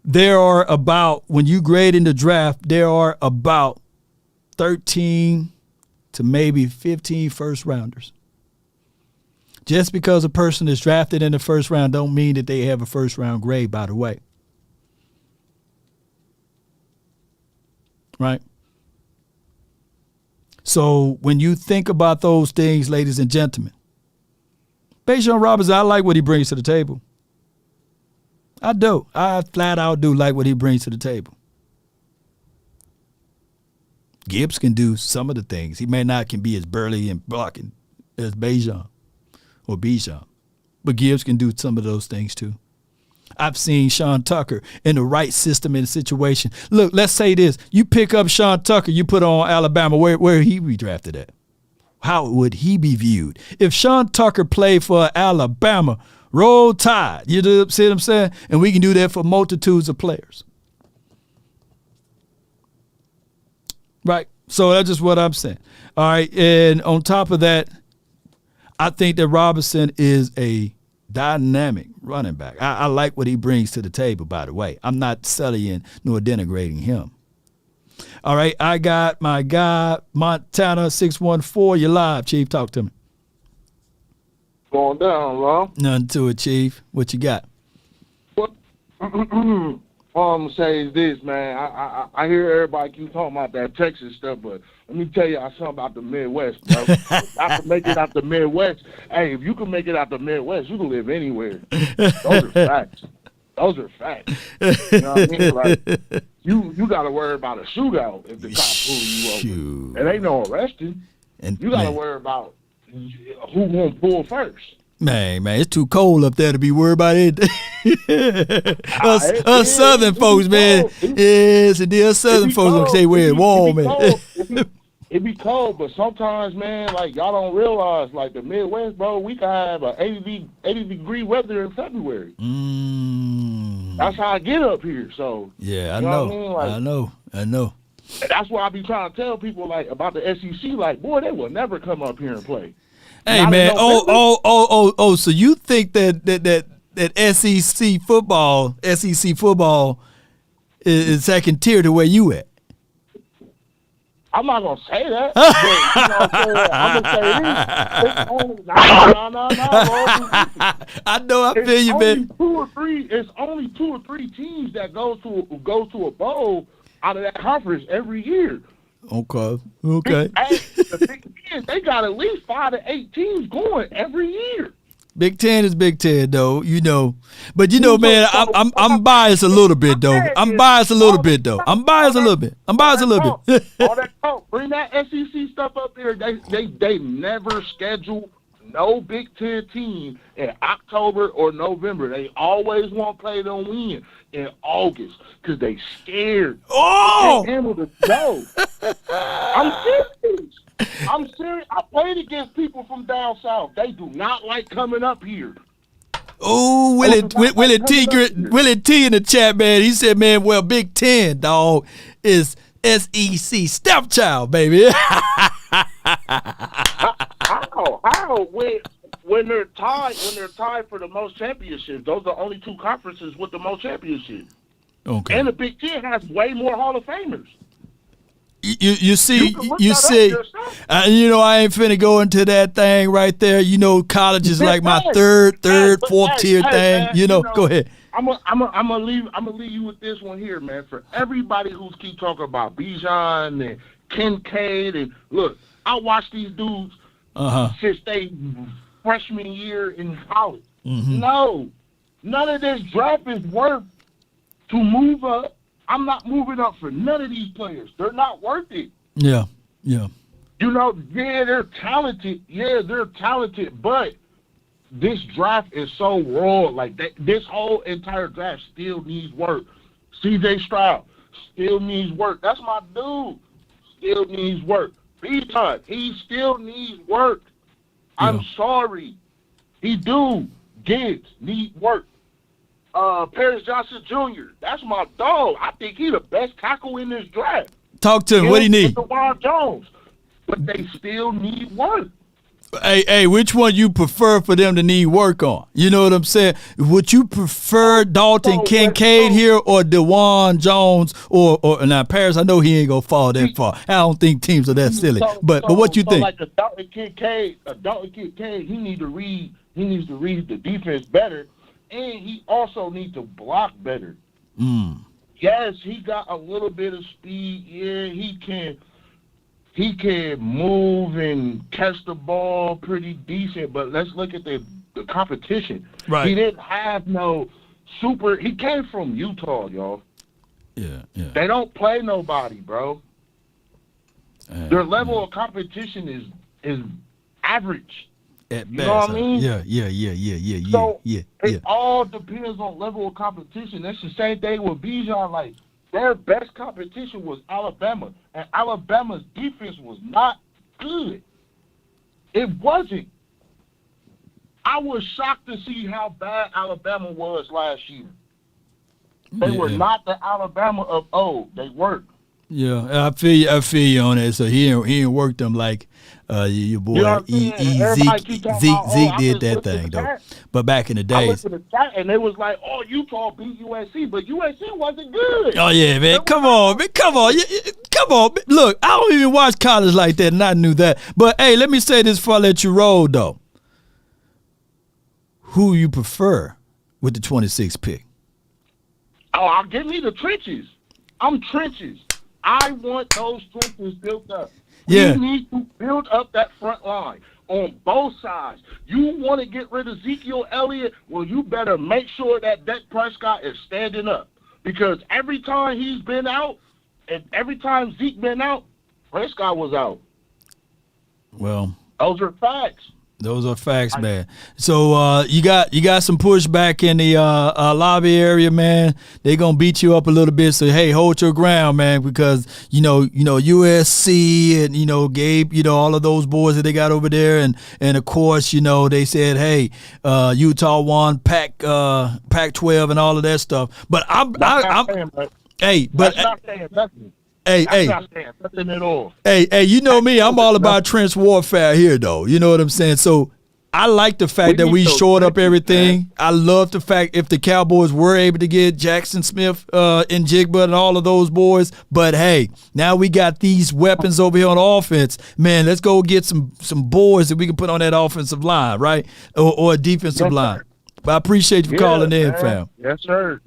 There are about, when you grade in the draft, there are about 13 to maybe 15 first rounders. Just because a person is drafted in the first round don't mean that they have a first round grade, by the way. Right? So when you think about those things, ladies and gentlemen, Bijan Robinson, I like what he brings to the table. I do. I flat out do like what he brings to the table. Gibbs can do some of the things. He may not can be as burly and blocking as Bijan, but Gibbs can do some of those things too. I've seen Sean Tucker in the right system and situation. Look, let's say this. You pick up Sean Tucker, you put on Alabama, where he be drafted at? How would he be viewed? If Sean Tucker played for Alabama, roll tide. You see what I'm saying? And we can do that for multitudes of players. Right. So that's just what I'm saying. All right. And on top of that, I think that Robinson is a dynamic running back. I like what he brings to the table, by the way. I'm not sullying nor denigrating him. All right. I got my guy, Montana 614. You're live, Chief. Talk to me. Going down, Ron. Nothing to it, Chief. What you got? What? All I'm gonna say is this, man. I hear everybody keep talking about that Texas stuff, but let me tell y'all something about the Midwest, bro. I can make it out the Midwest. Hey, if you can make it out the Midwest, you can live anywhere. Those are facts. Those are facts. You know what I mean? Like, you got to worry about a shootout if the cops pull you over. It ain't no arresting. And you got to worry about who won't pull first. Man, it's too cold up there to be worried about it. us Southern folks, man. Yes, and us Southern folks gonna say where it's warm. It be cold, but sometimes, man, like y'all don't realize, like the Midwest, bro, we can have a 80 degree weather in February. That's how I get up here. So yeah, I know. know. What I mean? Like, I know. That's why I be trying to tell people like about the SEC. Like, boy, they will never come up here and play. Hey man, so you think that SEC football is second tier to where you at? I'm not gonna say that. But, you know what I'm gonna say this. No. I know, I feel you, man. It's only 2 or 3 teams that goes to a bowl out of that conference every year. Okay. The Big Ten, they got at least 5 to 8 teams going every year. Big Ten is Big Ten, though. You know, but you know, man, I'm biased a little bit, though. I'm biased a little bit. All that talk. Bring that SEC stuff up there. They never schedule no Big Ten team in October or November. They always want to play them win in August because they scared. Oh! They can't handle the show. I'm serious. I played against people from down south. They do not like coming up here. Oh, Willie T in the chat, man. He said, man, well, Big Ten, dog, is SEC stepchild, baby. How? When they're tied for the most championships, those are the only two conferences with the most championships. Okay. And the Big Ten has way more Hall of Famers. You see, you know, I ain't finna go into that thing right there. You know, college is like my third, fourth tier thing. Man, you know, go ahead. I'm gonna leave you with this one here, man. For everybody who's keep talking about Bijan and Kincaid, and look, I watched these dudes since they freshman year in college. Mm-hmm. No, none of this draft is worth to move up. I'm not moving up for none of these players. They're not worth it. Yeah. You know, they're talented. But this draft is so raw. Like, this whole entire draft still needs work. C.J. Stroud still needs work. That's my dude. Still needs work. B-Todd, he still needs work. Yeah. I'm sorry. He do. Gibbs need work. Paris Johnson Jr., that's my dog. I think he's the best tackle in this draft. Talk to him. What do you need? Ronald Jones. But they still need work. Hey, which one you prefer for them to need work on? You know what I'm saying? Would you prefer Dalton Kincaid here or DeJuan Jones or now Paris? I know he ain't gonna fall that far. I don't think teams are that silly. But what you think? Like a Dalton Kincaid, he needs to read the defense better. And he also needs to block better. Yes, he got a little bit of speed. Yeah, he can move and catch the ball pretty decent. But let's look at the competition. Right. He didn't have no super. He came from Utah, y'all. Yeah. They don't play nobody, bro. Their level of competition is average. At you best, know what I mean? Yeah. So it all depends on level of competition. That's the same thing with Bijan. Like, their best competition was Alabama, and Alabama's defense was not good. It wasn't. I was shocked to see how bad Alabama was last year. They were not the Alabama of old. They weren't. Yeah, I feel you on that. So he ain't worked them like your boy Zeke did that thing though. But back in the days, I went to the chat and it was like, "Oh, Utah beat USC, but USC wasn't good." Oh yeah, man, come on. Look, I don't even watch college like that, and I knew that. But hey, let me say this before I let you roll though. Who you prefer with the 26th pick? Oh, give me the trenches. I'm trenches. I want those trenches built up. Yeah. We need to build up that front line on both sides. You want to get rid of Ezekiel Elliott? Well, you better make sure that Dak Prescott is standing up. Because every time he's been out, and every time Zeke been out, Prescott was out. Well, those are facts. Those are facts, man. So you got some pushback in the lobby area, man. They're gonna beat you up a little bit. So hey, hold your ground, man, because you know USC and Gabe, all of those boys that they got over there, and of course they said, hey, Utah won Pac-12 and all of that stuff. But I'm not saying nothing. Hey, not saying nothing at all. Hey, you know me, I'm all about trench warfare here, though. You know what I'm saying? So I like the fact that we shored up everything. Man. I love the fact if the Cowboys were able to get Jackson Smith and Jigba and all of those boys. But hey, now we got these weapons over here on offense. Man, let's go get some boys that we can put on that offensive line, right? Or a defensive line. But I appreciate you for calling in, fam. Yes, sir.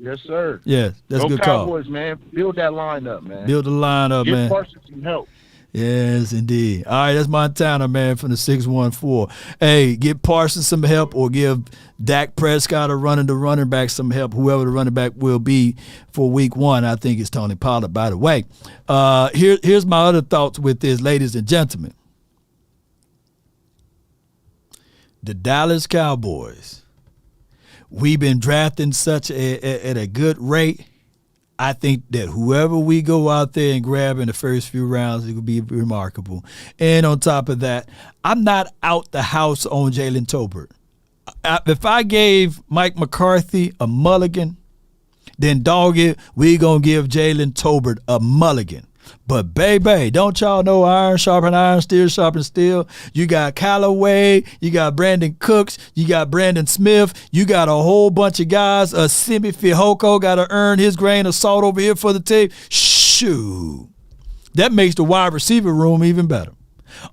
Yeah, that's a good call. Cowboys, man. Build that line up, man. Build the line up, man. Give Parsons some help. Yes, indeed. All right, that's Montana, man, from the 614. Hey, give Parsons some help or give Dak Prescott or the running back some help, whoever the running back will be for week 1. I think it's Tony Pollard, by the way. Here's my other thoughts with this, ladies and gentlemen. The Dallas Cowboys, we've been drafting such at a good rate. I think that whoever we go out there and grab in the first few rounds, it will be remarkable. And on top of that, I'm not out the house on Jalen Tolbert. If I gave Mike McCarthy a mulligan, then dog it, we going to give Jalen Tolbert a mulligan. But, baby, don't y'all know iron sharpen iron, steel sharpen steel? You got Callaway, you got Brandon Cooks, you got Brandon Smith, you got a whole bunch of guys. Simi Fihoko got to earn his grain of salt over here for the tape. Shoot. That makes the wide receiver room even better.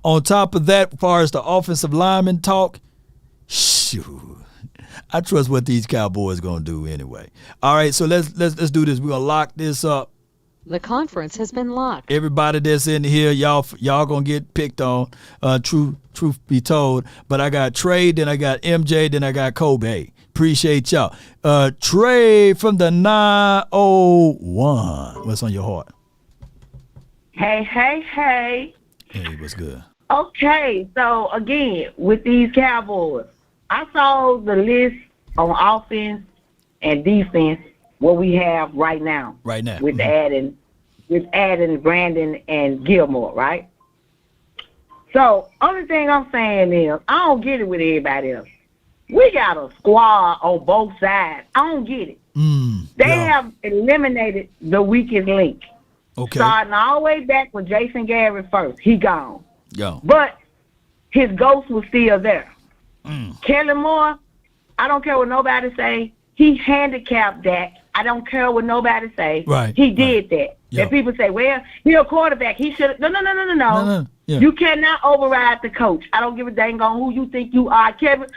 On top of that, as far as the offensive lineman talk, shoot. I trust what these Cowboys going to do anyway. All right, so let's do this. We're going to lock this up. The conference has been locked. Everybody that's in here, y'all gonna get picked on. Truth be told, but I got Trey, then I got MJ, then I got Kobe. Appreciate y'all. Trey from the 901. What's on your heart? Hey. Hey, what's good? Okay, so again with these Cowboys, I saw the list on offense and defense. What we have right now. With adding Brandon and Gilmore, right? So only thing I'm saying is I don't get it with everybody else. We got a squad on both sides. I don't get it. They have eliminated the weakest link. Okay. Starting all the way back with Jason Garrett first. He gone. Go. But his ghost was still there. Kelly Moore, I don't care what nobody say. He handicapped Dak. I don't care what nobody say. Right. He did that. Yeah. And people say, well, he's a quarterback. He should have. No. Yeah. You cannot override the coach. I don't give a dang on who you think you are. Kevin,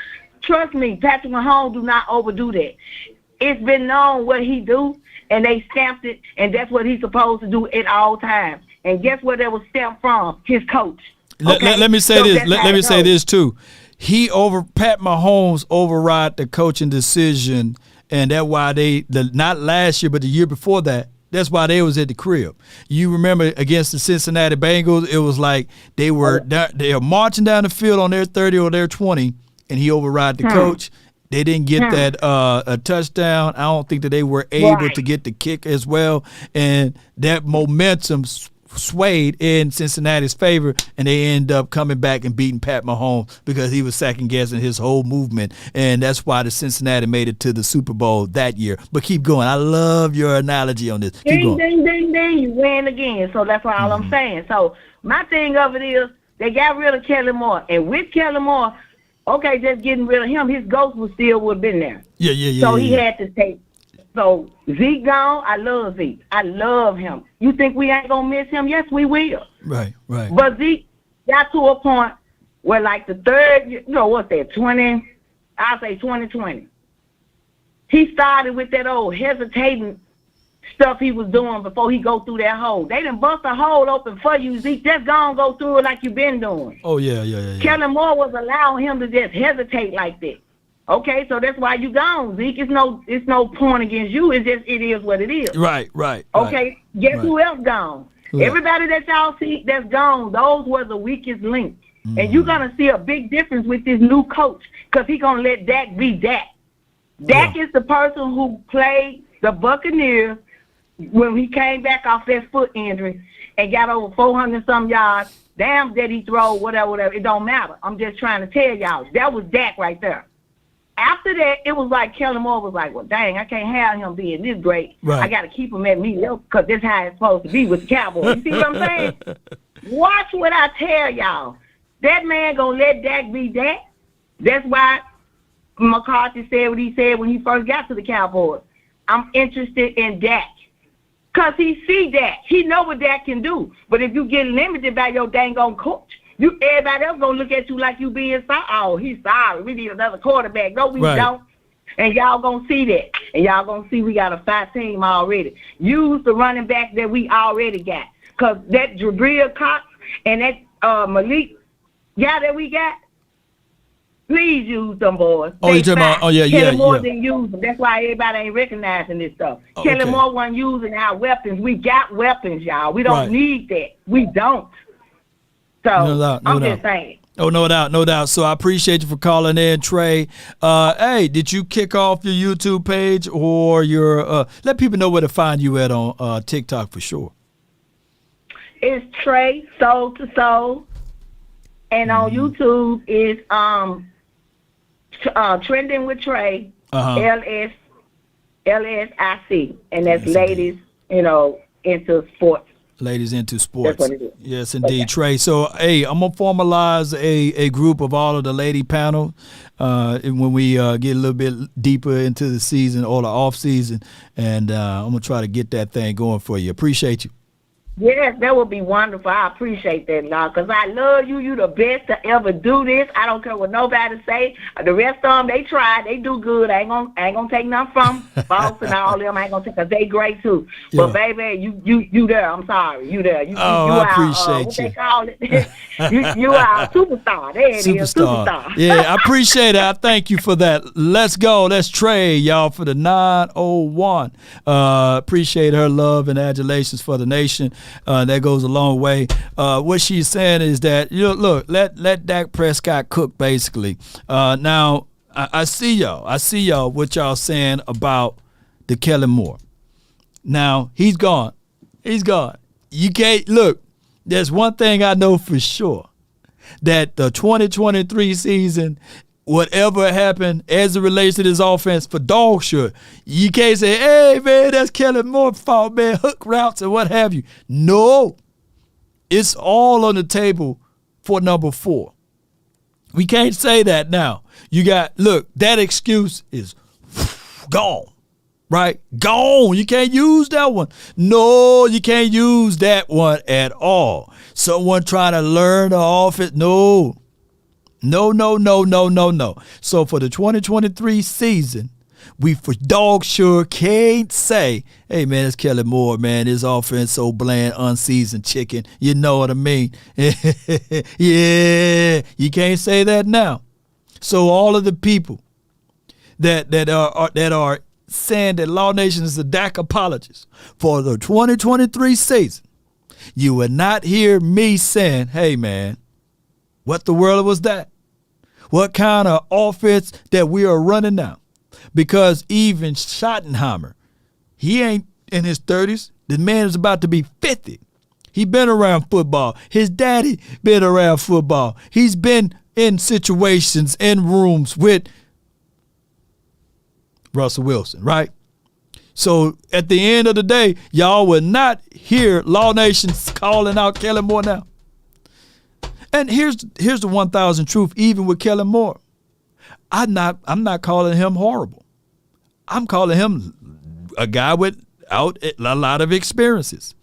trust me, Patrick Mahomes do not overdo that. It's been known what he do, and they stamped it, and that's what he's supposed to do at all times. And guess where that was stamped from? His coach. Okay? Let me say this. Let me say this, too. Pat Mahomes override the coaching decision. And that's why not last year, but the year before that, that's why they was at the crib. You remember against the Cincinnati Bengals, it was like they were marching down the field on their 30 or their 20, and he override the coach. They didn't get that a touchdown. I don't think that they were able to get the kick as well. And that momentum swayed in Cincinnati's favor, and they end up coming back and beating Pat Mahomes because he was second-guessing his whole movement, and that's why the Cincinnati made it to the Super Bowl that year. But keep going. I love your analogy on this. Keep going. Ding, you win again. So that's all I'm saying. So my thing of it is they got rid of Kelly Moore, and with Kelly Moore, okay, just getting rid of him, his ghost would have been there. Yeah. So he had to take. So Zeke gone, I love Zeke. I love him. You think we ain't going to miss him? Yes, we will. Right. But Zeke got to a point where like the third, 2020. He started with that old hesitating stuff he was doing before he go through that hole. They done bust a hole open for you, Zeke. Just go through it like you been doing. Oh, yeah. Kelly Moore was allowing him to just hesitate like that. Okay, so that's why you gone, Zeke. It's no point against you. It is what it is. Right. Okay, guess who else gone? Who Everybody that y'all see that's gone, those were the weakest links. And you're going to see a big difference with this new coach because he's going to let Dak be Dak. Dak is the person who played the Buccaneers when he came back off that foot injury and got over 400-some yards. Damn, did he throw, whatever. It don't matter. I'm just trying to tell y'all. That was Dak right there. After that, it was like Kelly Moore was like, well, dang, I can't have him being this great. Right. I got to keep him at mediocre because this is how it's supposed to be with the Cowboys. You see what I'm saying? Watch what I tell y'all. That man going to let Dak be Dak. That's why McCarthy said what he said when he first got to the Cowboys. I'm interested in Dak. Because he see Dak. He know what Dak can do. But if you get limited by your dang on coach, everybody else gonna look at you like you being sorry. Oh, he's sorry. We need another quarterback. No, we don't. And y'all gonna see that. And y'all gonna see we got a 5 team already. Use the running back that we already got. Because that Jabril Cox, And that Malik guy that we got, please use them boys. Oh, you talking about? Oh, yeah. Kellen Moore didn't use them. That's why everybody ain't recognizing this stuff. Oh, Kellen Moore wasn't using our weapons. We got weapons, y'all. We don't need that. We don't. So I'm just saying. Oh, no doubt. So I appreciate you for calling in, Trey. Hey, did you kick off your YouTube page or your let people know where to find you at on TikTok for sure? It's Trey Soul to Soul, and on YouTube is Trending with Trey, LSIC, and that's ladies, into sports. Ladies into sports. That's what it is. Yes, indeed, Trey. So, hey, I'm going to formalize a group of all of the lady panel when we get a little bit deeper into the season or the off season, and I'm going to try to get that thing going for you. Appreciate you. Yes, that would be wonderful. I appreciate that, now, because I love you. You the best to ever do this. I don't care what nobody say. The rest of them, they try. They do good. I ain't gonna take nothing from Boss and all them. I ain't gonna take, because they great too. Yeah. But baby, you there. I'm sorry, you there. You I appreciate what they call it? you are a superstar. There it is, superstar. Yeah, I appreciate it. I thank you for that. Let's go. Let's trade, y'all, for the 901. Appreciate her love and adulations for the nation. That goes a long way. What she's saying is that, look, let Dak Prescott cook, basically. Now, I see y'all, what y'all saying about the Kellen Moore. Now, he's gone. You can't, look, there's one thing I know for sure, that the 2023 season, whatever happened as it relates to this offense, for dog sure, you can't say, hey, man, that's Kellen Moore's fault, man, hook routes and what have you. No, it's all on the table for number 4. We can't say that now. Look, that excuse is gone, right? Gone. You can't use that one. No, you can't use that one at all. Someone trying to learn the offense, no. No. So for the 2023 season, we for dog sure can't say, hey, man, it's Kellen Moore, man. His offense so bland, unseasoned chicken. You know what I mean? Yeah, you can't say that now. So all of the people that are saying that Law Nation is a Dak apologist for the 2023 season, you will not hear me saying, hey, man, what the world was that? What kind of offense that we are running now? Because even Schottenheimer, he ain't in his 30s. The man is about to be 50. He been around football. His daddy been around football. He's been in situations, in rooms with Russell Wilson, right? So at the end of the day, y'all will not hear Law Nation calling out Kellen Moore now. And here's the 1,000 truth, even with Kellen Moore. I'm not calling him horrible. I'm calling him a guy without a lot of experiences.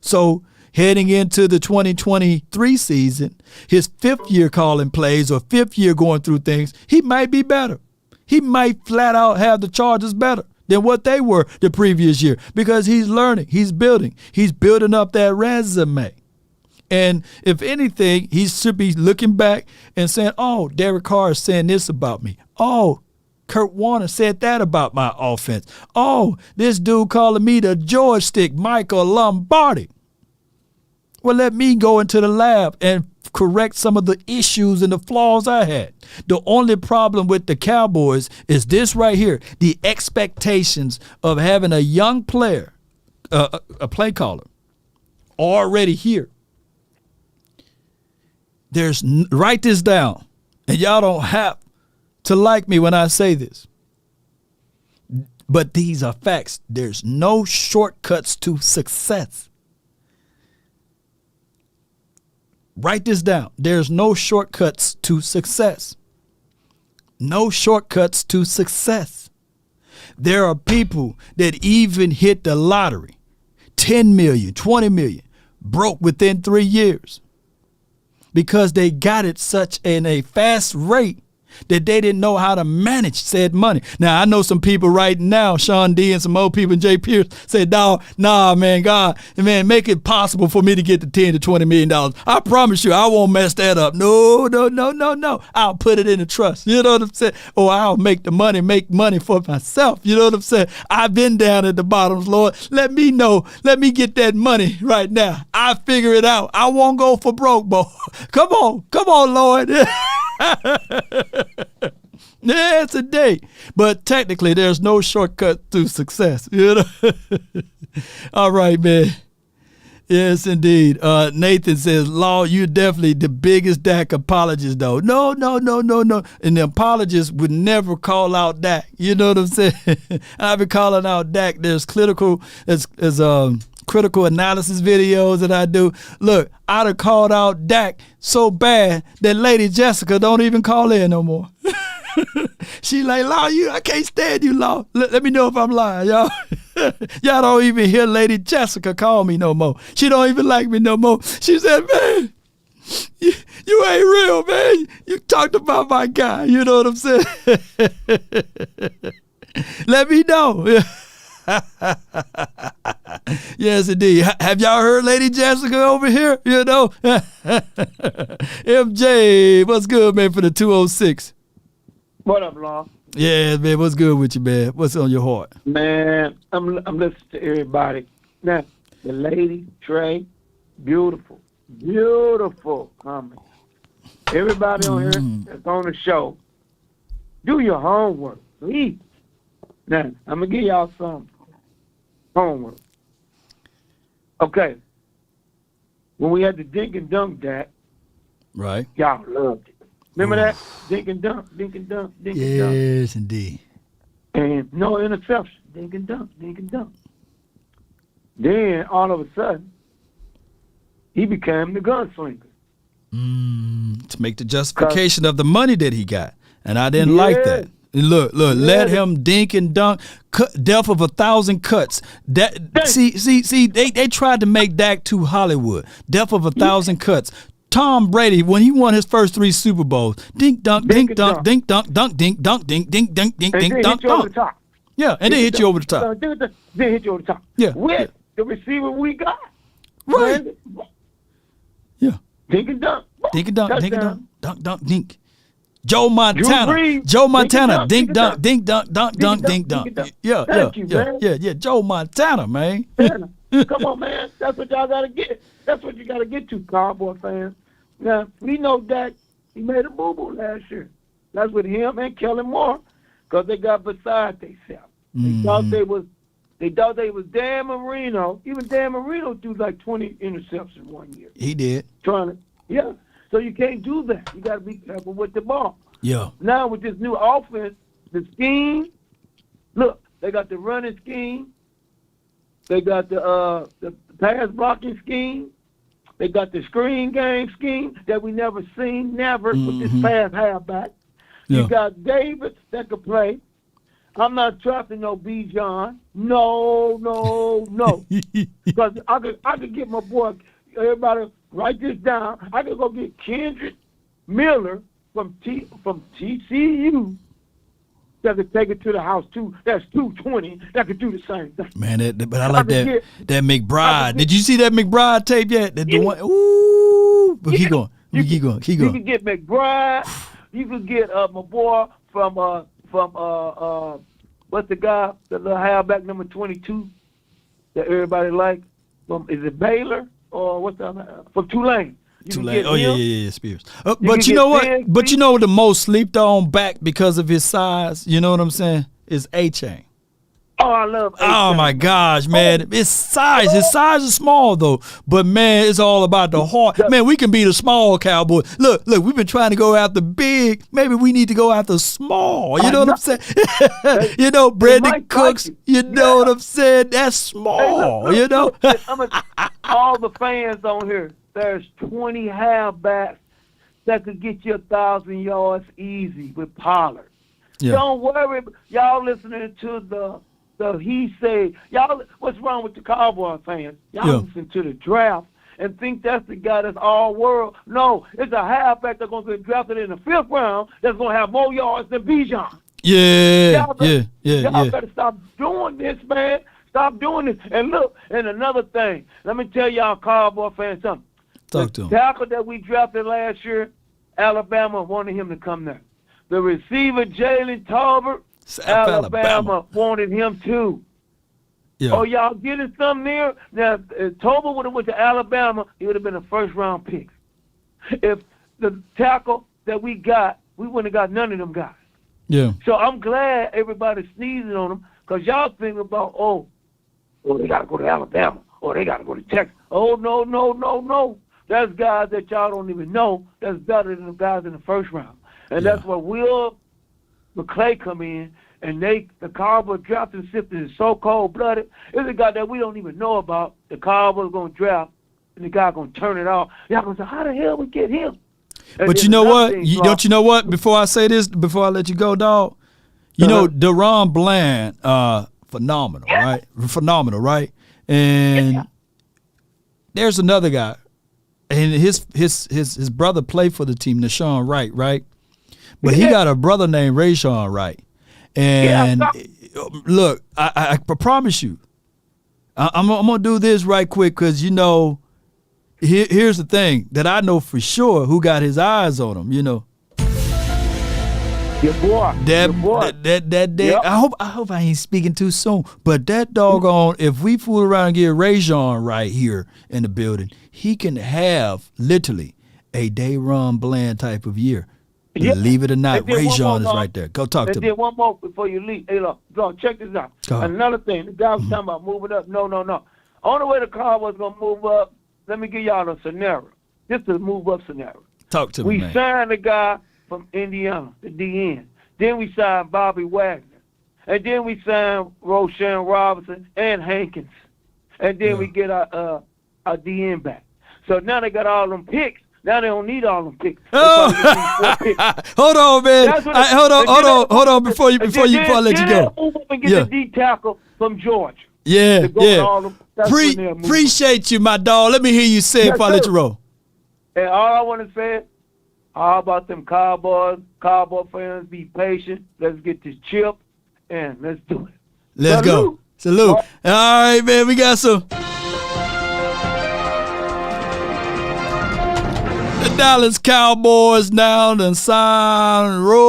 So heading into the 2023 season, his 5th year calling plays or 5th year going through things, he might be better. He might flat out have the Chargers better than what they were the previous year because he's learning, he's building up that resume. And if anything, he should be looking back and saying, oh, Derek Carr is saying this about me. Oh, Kurt Warner said that about my offense. Oh, this dude calling me the joystick, Michael Lombardi. Well, let me go into the lab and correct some of the issues and the flaws I had. The only problem with the Cowboys is this right here, the expectations of having a young player, a play caller, already here. Write this down, and y'all don't have to like me when I say this. But these are facts. There's no shortcuts to success. Write this down. There's no shortcuts to success. No shortcuts to success. There are people that even hit the lottery, 10 million, 20 million, broke within 3 years. Because they got it such in a fast rate that they didn't know how to manage said money. Now, I know some people right now, Sean D and some old people, and Jay Pierce, say, nah, man, God, man, make it possible for me to get to $10 to $20 million. I promise you, I won't mess that up. No. I'll put it in a trust. You know what I'm saying? Or I'll make money for myself. You know what I'm saying? I've been down at the bottoms, Lord. Let me know. Let me get that money right now. I figure it out. I won't go for broke, boy. Come on, Lord. Yeah, it's a day. But technically, there's no shortcut to success. You know? All right, man. Yes, indeed. Nathan says, Law, you're definitely the biggest Dak apologist, though. No. And the apologists would never call out Dak. You know what I'm saying? I've been calling out Dak. There's critical analysis videos that I do. Look, I'd have called out Dak so bad that Lady Jessica don't even call in no more. She like, Law, I can't stand you, Law. Let me know if I'm lying, y'all. Y'all don't even hear Lady Jessica call me no more. She don't even like me no more. She said, man, you ain't real, man. You talked about my guy. You know what I'm saying? Let me know. Yes, indeed. Have y'all heard Lady Jessica over here? You know? MJ, what's good, man, for the 206? What up, Law? Yeah, man, what's good with you, man? What's on your heart? Man, I'm listening to everybody. Now, the lady, Trey, beautiful comment. Everybody on here that's on the show, do your homework, please. Now, I'm going to give y'all some homework. Okay. When we had the dink and dunk Dak, right? Y'all loved it. Remember that? Dink and dunk. Yes, indeed. And no interception. Dink and dunk. Then, all of a sudden, he became the gunslinger. To make the justification of the money that he got. And I didn't like that. Look, let him dink and dunk. Death of 1,000 cuts. See, they tried to make Dak too Hollywood. Death of 1,000 cuts. Tom Brady, when he won his first 3 Super Bowls, dink dunk, dink dunk, dink dunk, dunk, dink dunk, dink dink dink dink dink dunk, dunk. Yeah, and then hit you over the top. Then hit you over the top. Yeah. With the receiver we got. Right. Yeah. Dink and dunk. Dink and dunk, dink and dunk, dunk, dunk, dink. Joe Montana, dink dunk, dink dunk, dunk, dunk, dink dunk. Yeah. Joe Montana, man. Come on, man. That's what y'all gotta get. That's what you gotta get to, Cowboy fans. Now, we know Dak, he made a boo-boo last year. That's with him and Kellen Moore, because they got beside themselves. They thought they was Dan Marino. Even Dan Marino threw like 20 interceptions one year. He did. So you can't do that. You got to be careful with the ball. Yeah. Now with this new offense, the scheme, look, they got the running scheme. They got the pass blocking scheme. They got the screen game scheme that we never seen, with this pass halfback. Yeah. You got Davis that could play. I'm not drafting no Bijan. No. Because I could get my boy, everybody write this down. I could go get Kendrick Miller from TCU that could take it to the house too. That's 220. That could do the same thing. Man, but I like that McBride. Did you see that McBride tape yet? The one. Ooh, but keep going. You could get McBride. You could get my boy from what's the guy, the little halfback number 22 that everybody like? Is it Baylor or what's the other? From Tulane. Tulane. Oh yeah, Spears. But you know what? But you know the most slept on back because of his size. You know what I'm saying? Is A-Chain. Oh, I love A-Chain. Oh my gosh, man! His size is small though, but man, it's all about the heart. Man, we can be the small Cowboy. Look, we've been trying to go after big. Maybe we need to go after small. You know what I'm saying? You know, Brandon Cooks. You know what I'm saying? That's small. You know. All the fans on here. There's 20 halfbacks that could get you 1,000 yards easy with Pollard. Yeah. Don't worry, y'all listening to the he say. Y'all, what's wrong with the Cowboy fans? Y'all listen to the draft and think that's the guy that's all world. No, it's a halfback that's going to get drafted in the 5th round that's going to have more yards than Bijan. Y'all better stop doing this, man. Stop doing this. And look, and another thing, let me tell y'all Cowboy fans something. Talk to him. The tackle that we drafted last year, Alabama wanted him to come there. The receiver, Jalen Tolbert, Alabama wanted him too. Yeah. Oh, y'all getting something there? Now, if Tolbert would have went to Alabama, he would have been a first-round pick. If the tackle that we got, we wouldn't have got none of them guys. Yeah. So I'm glad everybody's sneezing on them because y'all thinking about, oh, they got to go to Alabama or they got to go to Texas. Oh, no. That's guys that y'all don't even know that's better than the guys in the first round. And that's where Will McClay come in, and the Cowboys drafting system is so cold-blooded. It's a guy that we don't even know about. The Cowboys going to draft, and the guy going to turn it off. Y'all going to say, how the hell we get him? And but you know what? Don't you know what? Before I say this, before I let you go, dog, you know, Deron Bland, phenomenal, right? Phenomenal, right? And there's another guy, and his brother played for the team, Nashawn Wright, right? But he got a brother named Rayshawn Wright. And look, I promise you, I'm going to do this right quick because, you know, here's the thing that I know for sure who got his eyes on him, you know. Your boy. That I hope I ain't speaking too soon, but that doggone, if we fool around and get Rayshawn right here in the building, he can have literally a Deron Bland type of year. Believe it or not, Rayshawn is right there. Go talk to me. And then one more before you leave. Hey, look, check this out. Another thing, the guy was talking about moving up. No. Only way the Cowboys going to move up, let me give y'all a scenario. This is a move-up scenario. Talk to me, man. We signed a guy from Indiana, the DN. Then we signed Bobby Wagner. And then we signed Roshan Robinson and Hankins. And then we get our DN back. So now they got all them picks. Now they don't need all them picks. Oh. Hold on, man. Hold on before I let you go. Move up and get the D tackle from Georgia. Yeah. Appreciate you, my dog. Let me hear you say it before I let you roll. And all I want to say, how about them Cowboy fans? Be patient. Let's get this chip and let's do it. Let's go. Salute. All right, man. We got some. The Dallas Cowboys now done signed Rojo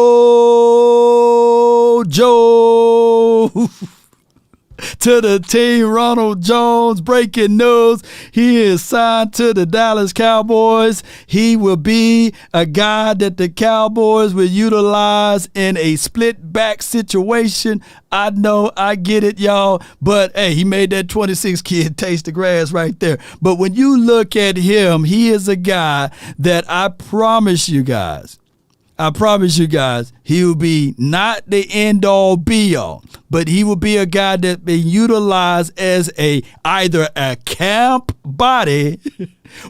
to the team. Ronald Jones, breaking news. He is signed to the Dallas Cowboys. He will be a guy that the Cowboys will utilize in a split back situation. I know, I get it, y'all. But, hey, he made that 26 kid taste the grass right there. But when you look at him, he is a guy that I promise you guys, he will be not the end-all, be-all, but he will be a guy that be utilized as either a camp body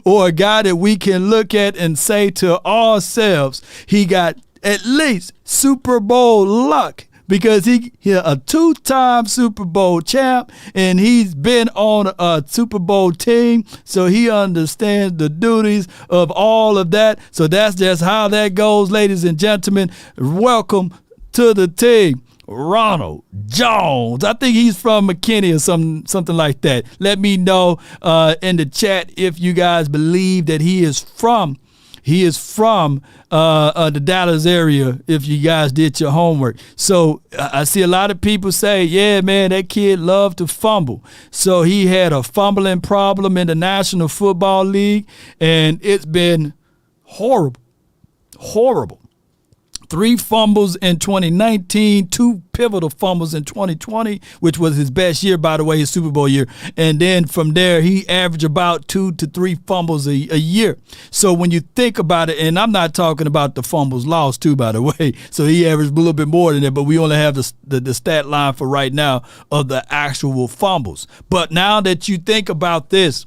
or a guy that we can look at and say to ourselves, he got at least Super Bowl luck. Because he a two-time Super Bowl champ, and he's been on a Super Bowl team, so he understands the duties of all of that. So that's just how that goes, ladies and gentlemen. Welcome to the team, Ronald Jones. I think he's from McKinney or something like that. Let me know in the chat if you guys believe that he is from the Dallas area, if you guys did your homework. So I see a lot of people say, yeah, man, that kid loved to fumble. So he had a fumbling problem in the National Football League, and it's been horrible. 3 fumbles in 2019, 2 pivotal fumbles in 2020, which was his best year, by the way, his Super Bowl year. And then from there, he averaged about 2 to 3 fumbles a year. So when you think about it, and I'm not talking about the fumbles lost too, by the way. So he averaged a little bit more than that, but we only have the stat line for right now of the actual fumbles. But now that you think about this,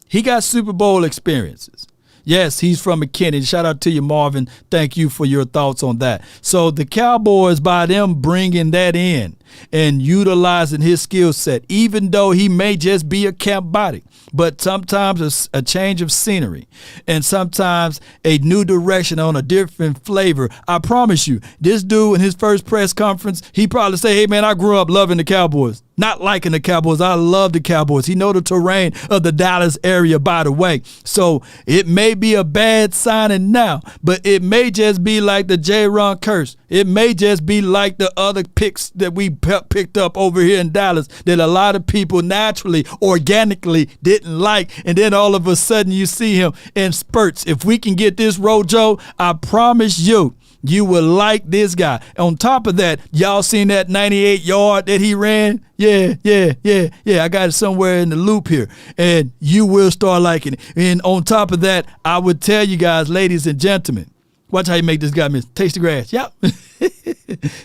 he got Super Bowl experiences. Yes, he's from McKinney. Shout out to you, Marvin. Thank you for your thoughts on that. So the Cowboys, by them bringing that in and utilizing his skill set, even though he may just be a camp body, but sometimes a change of scenery and sometimes a new direction on a different flavor. I promise you, this dude in his first press conference, he probably say, hey, man, I grew up loving the Cowboys. Not liking the Cowboys. I love the Cowboys. He know the terrain of the Dallas area, by the way. So it may be a bad signing now, but it may just be like the J-Ron curse. It may just be like the other picks that we picked up over here in Dallas that a lot of people naturally, organically didn't like. And then all of a sudden you see him in spurts. If we can get this Rojo, I promise you, you will like this guy. On top of that, y'all seen that 98-yard that he ran? Yeah. I got it somewhere in the loop here. And you will start liking it. And on top of that, I would tell you guys, ladies and gentlemen, watch how you make this guy miss. Taste the grass. Yep.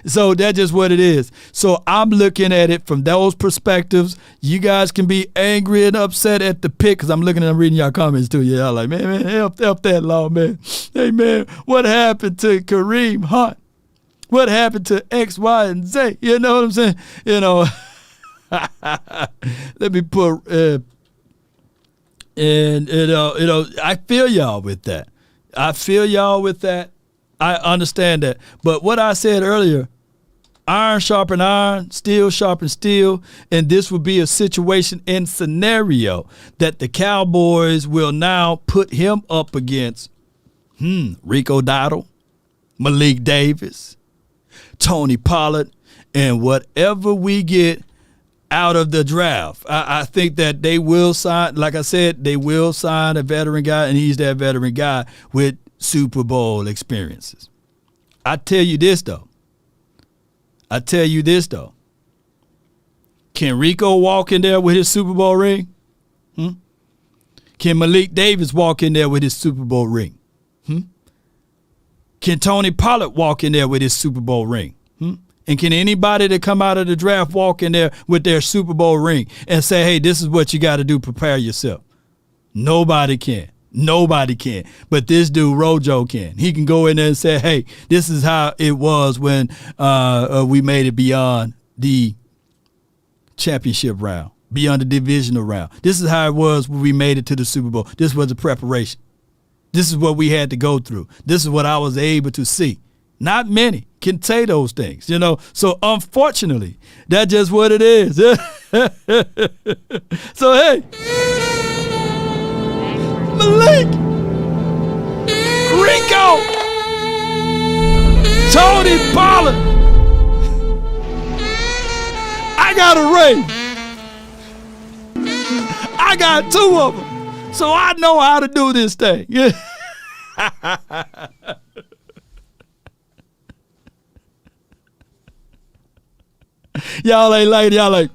So that's just what it is. So I'm looking at it from those perspectives. You guys can be angry and upset at the pick because I'm reading y'all comments too. Yeah, y'all like, man, help that law, man. Hey, man, what happened to Kareem Hunt? What happened to X, Y, and Z? You know what I'm saying? You know, let me put, I feel y'all with that. I understand that. But what I said earlier, iron sharpen iron, steel sharpen steel, and this would be a situation and scenario that the Cowboys will now put him up against Rico Dowdle, Malik Davis, Tony Pollard, and whatever we get out of the draft. I think that they will sign, like I said, they will sign a veteran guy, and he's that veteran guy with Super Bowl experiences. I tell you this though. Can Rico walk in there with his Super Bowl ring? Can Malik Davis walk in there with his Super Bowl ring? Can Tony Pollard walk in there with his Super Bowl ring? And can anybody that come out of the draft walk in there with their Super Bowl ring and say, hey, this is what you got to do, prepare yourself? Nobody can. But this dude, Rojo, can. He can go in there and say, hey, this is how it was when we made it beyond the championship round, beyond the divisional round. This is how it was when we made it to the Super Bowl. This was the preparation. This is what we had to go through. This is what I was able to see. Not many can say those things, you know. So, unfortunately, that's just what it is. So, hey. Malik, Rico, Tony Pollard. I got a ring. I got two of them, so I know how to do this thing. Y'all ain't like.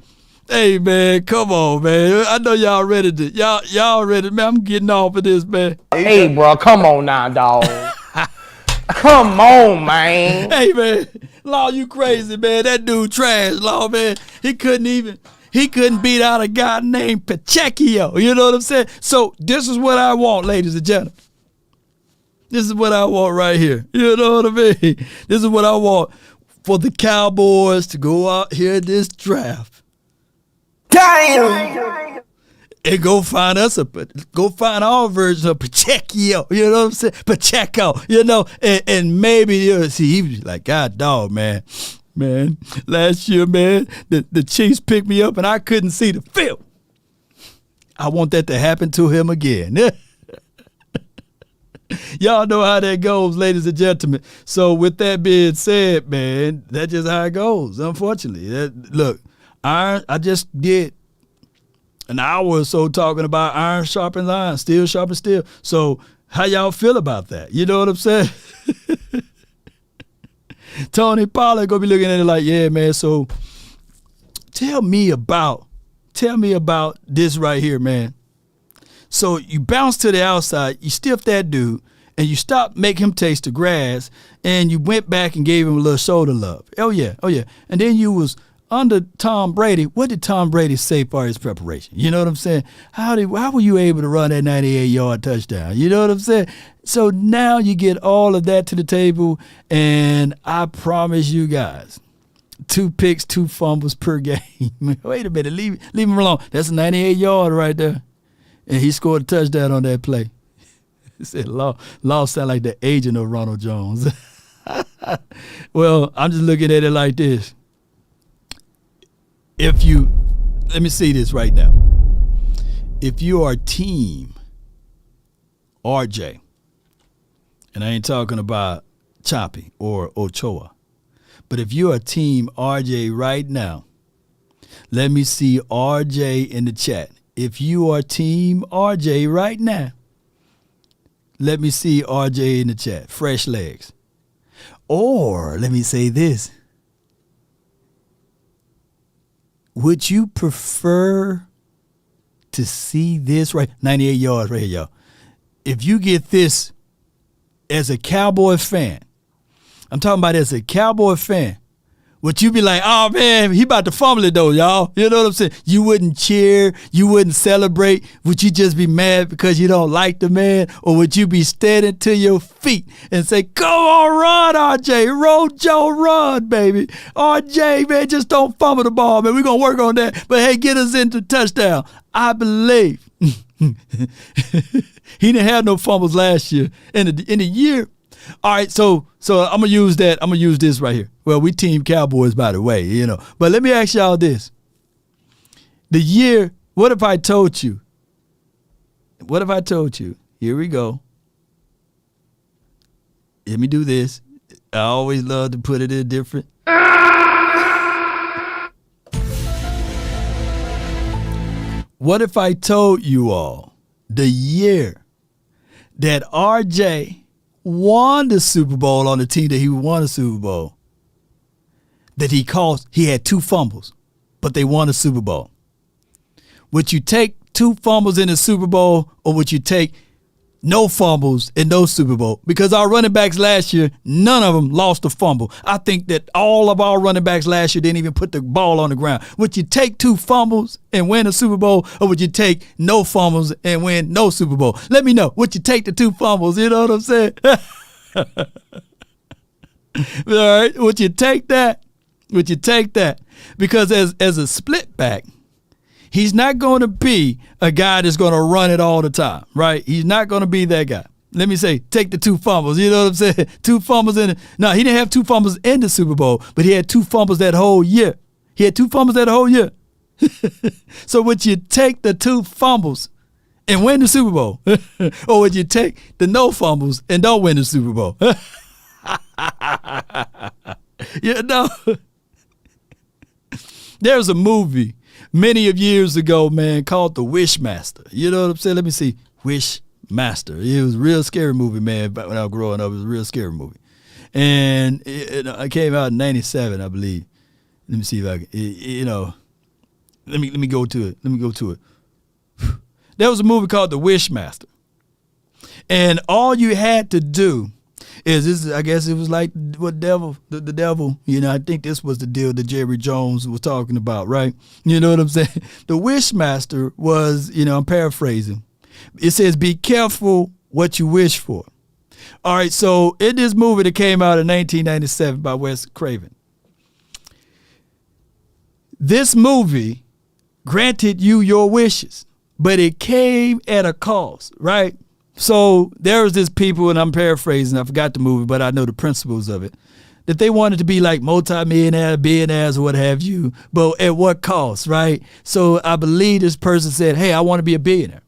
Hey, man, come on, man. I know y'all ready to. Y'all ready, man. I'm getting off of this, man. Hey, bro, come on now, dog. Come on, man. Hey, man. Law, you crazy, man. That dude trash, Law, man. He couldn't beat out a guy named Pacheco. You know what I'm saying? So this is what I want, ladies and gentlemen. This is what I want right here. You know what I mean? This is what I want for the Cowboys to go out here in this draft. Damn! And go find our version of Pacheco, you know what I'm saying? Pacheco, you know, and maybe you'll see, he was like, God dog, man, last year, man, the Chiefs picked me up and I couldn't see the field. I want that to happen to him again. Y'all know how that goes, ladies and gentlemen. So with that being said, man, that's just how it goes, unfortunately. Look, I just did an hour or so talking about iron sharpens iron, steel sharpens steel. So how y'all feel about that? You know what I'm saying? Tony Pollard gonna be looking at it like, yeah, man, so tell me about this right here, man. So you bounce to the outside, you stiff that dude, and you stopped making him taste the grass, and you went back and gave him a little shoulder love. Oh yeah. And then you was under Tom Brady, what did Tom Brady say for his preparation? You know what I'm saying? How were you able to run that 98-yard touchdown? You know what I'm saying? So now you get all of that to the table, and I promise you guys, 2 picks, 2 fumbles per game. Wait a minute, leave him alone. That's a 98-yard right there. And he scored a touchdown on that play. He said, Law sound like the agent of Ronald Jones. Well, I'm just looking at it like this. Let me see this right now. If you are team RJ, and I ain't talking about Choppy or Ochoa, but if you are team RJ right now, let me see RJ in the chat. If you are team RJ right now, let me see RJ in the chat. Fresh legs. Or let me say this. Would you prefer to see this right? 98 yards right here, y'all. If you get this as a Cowboy fan, I'm talking about as a Cowboy fan, would you be like, oh, man, he about to fumble it, though, y'all? You know what I'm saying? You wouldn't cheer. You wouldn't celebrate. Would you just be mad because you don't like the man? Or would you be standing to your feet and say, come on, run, RJ. Roll Joe, run, baby. RJ, man, just don't fumble the ball, man. We're going to work on that. But, hey, get us into touchdown. I believe. He didn't have no fumbles last year. In the year. All right, so I'm gonna use that. I'm gonna use this right here. Well, we team Cowboys, by the way, you know. But let me ask y'all this: the year. What if I told you? What if I told you? Here we go. Let me do this. I always love to put it in different. What if I told you all the year that RJ won the Super Bowl on the team that he won the Super Bowl, that he had 2 fumbles, but they won the Super Bowl? Would you take 2 fumbles in the Super Bowl, or would you take no fumbles in no Super Bowl? Because our running backs last year, none of them lost a fumble. I think that all of our running backs last year didn't even put the ball on the ground. Would you take 2 fumbles and win a Super Bowl, or would you take no fumbles and win no Super Bowl? Let me know. Would you take the 2 fumbles? You know what I'm saying? All right. Would you take that? Would you take that? Because as a split back, he's not going to be a guy that's going to run it all the time, right? He's not going to be that guy. Let me say, take the 2 fumbles. You know what I'm saying? 2 fumbles in it. No, he didn't have 2 fumbles in the Super Bowl, but he had 2 fumbles that whole year. He had 2 fumbles that whole year. So would you take the 2 fumbles and win the Super Bowl? Or would you take the no fumbles and don't win the Super Bowl? You know, there's a movie many of years ago, man, called The Wishmaster. You know what I'm saying? Let me see. Wishmaster. It was a real scary movie, man. Back when I was growing up, it was a real scary movie. And it came out in 97, I believe. Let me see if I can, you know, let me go to it. Let me go to it. There was a movie called The Wishmaster. And all you had to do is this, I guess it was like what devil, the devil, you know, I think this was the deal that Jerry Jones was talking about, right? You know what I'm saying? The Wishmaster was, you know, I'm paraphrasing. It says, be careful what you wish for. All right, so in this movie that came out in 1997 by Wes Craven, this movie granted you your wishes, but it came at a cost, right? So there was this people, and I'm paraphrasing, I forgot the movie, but I know the principles of it, that they wanted to be like multi-millionaire, billionaires, or what have you, but at what cost, right? So I believe this person said, hey, I want to be a billionaire.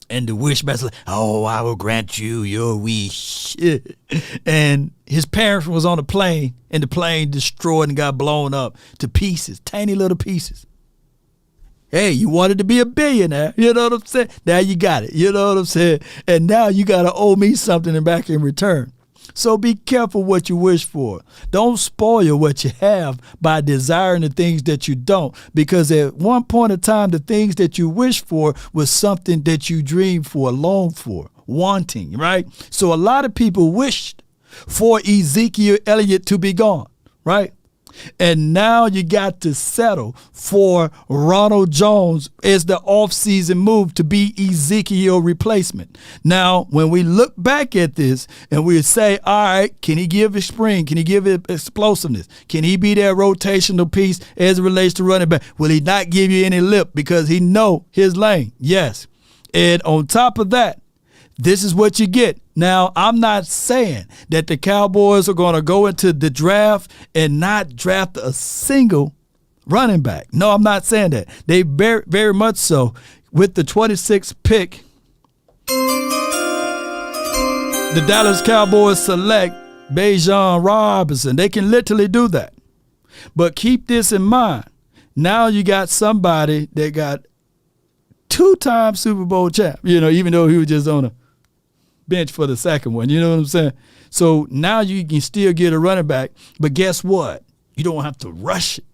And the wishmaster, like, oh, I will grant you your wish. And his parents was on a plane, and the plane destroyed and got blown up to pieces, tiny little pieces. Hey, you wanted to be a billionaire. You know what I'm saying? Now you got it. You know what I'm saying? And now you got to owe me something back in return. So be careful what you wish for. Don't spoil what you have by desiring the things that you don't. Because at one point in time, the things that you wish for was something that you dreamed for, longed for, wanting, right? So a lot of people wished for Ezekiel Elliott to be gone, right? And now you got to settle for Ronald Jones as the offseason move to be Ezekiel replacement. Now, when we look back at this and we say, all right, can he give a spring? Can he give it explosiveness? Can he be that rotational piece as it relates to running back? Will he not give you any lip because he know his lane? Yes. And on top of that, this is what you get. Now, I'm not saying that the Cowboys are going to go into the draft and not draft a single running back. No, I'm not saying that. They very, very much so. With the 26th pick, the Dallas Cowboys select Bijan Robinson. They can literally do that. But keep this in mind. Now you got somebody that got 2-time Super Bowl champ, even though he was just on a bench for the second one. You know what I'm saying? So now you can still get a running back, but guess what? You don't have to rush it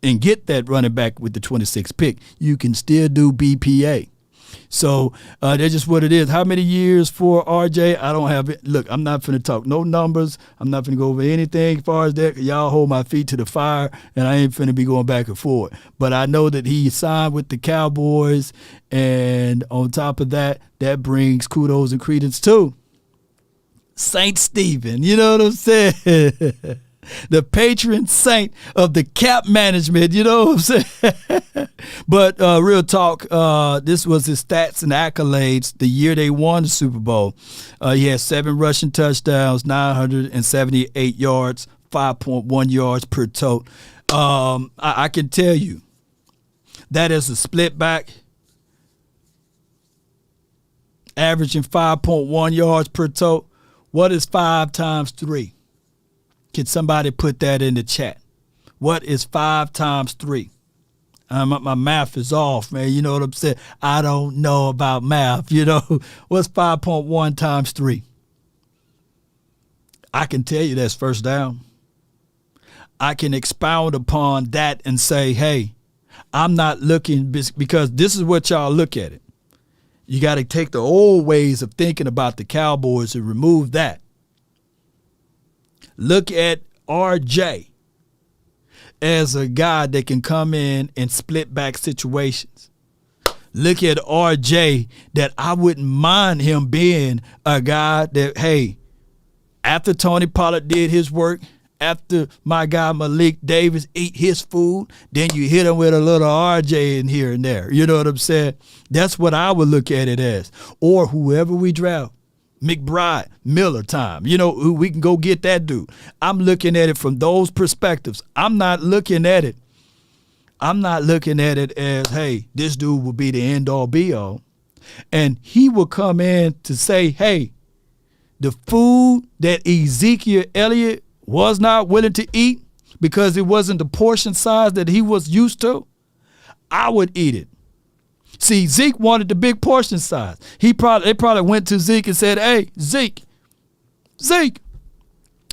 and get that running back with the 26th pick. You can still do BPA. So that's just what it is. How many years for RJ? I don't have it. Look, I'm not finna talk no numbers. I'm not finna go over anything as far as that. Y'all hold my feet to the fire, and I ain't finna be going back and forth. But I know that he signed with the Cowboys, and on top of that, that brings kudos and credence to Saint Stephen. You know what I'm saying? The patron saint of the cap management, you know what I'm saying? But real talk, this was his stats and accolades the year they won the Super Bowl. He had 7 rushing touchdowns, 978 yards, 5.1 yards per tote. I can tell you that is a split back, averaging 5.1 yards per tote. What is 5 times 3? Can somebody put that in the chat? What is 5 times 3? My math is off, man. You know what I'm saying? I don't know about math, What's 5.1 times 3? I can tell you that's first down. I can expound upon that and say, hey, I'm not looking, because this is what y'all look at it. You got to take the old ways of thinking about the Cowboys and remove that. Look at RJ as a guy that can come in and split back situations. Look at RJ that I wouldn't mind him being a guy that, hey, after Tony Pollard did his work, after my guy Malik Davis ate his food, then you hit him with a little RJ in here and there. You know what I'm saying? That's what I would look at it as. Or whoever we draft. McBride, Miller time. Who we can go get that dude. I'm looking at it from those perspectives. I'm not looking at it as, hey, this dude will be the end-all be-all. And he will come in to say, hey, the food that Ezekiel Elliott was not willing to eat because it wasn't the portion size that he was used to, I would eat it. See, Zeke wanted the big portion size. They probably went to Zeke and said, hey, Zeke,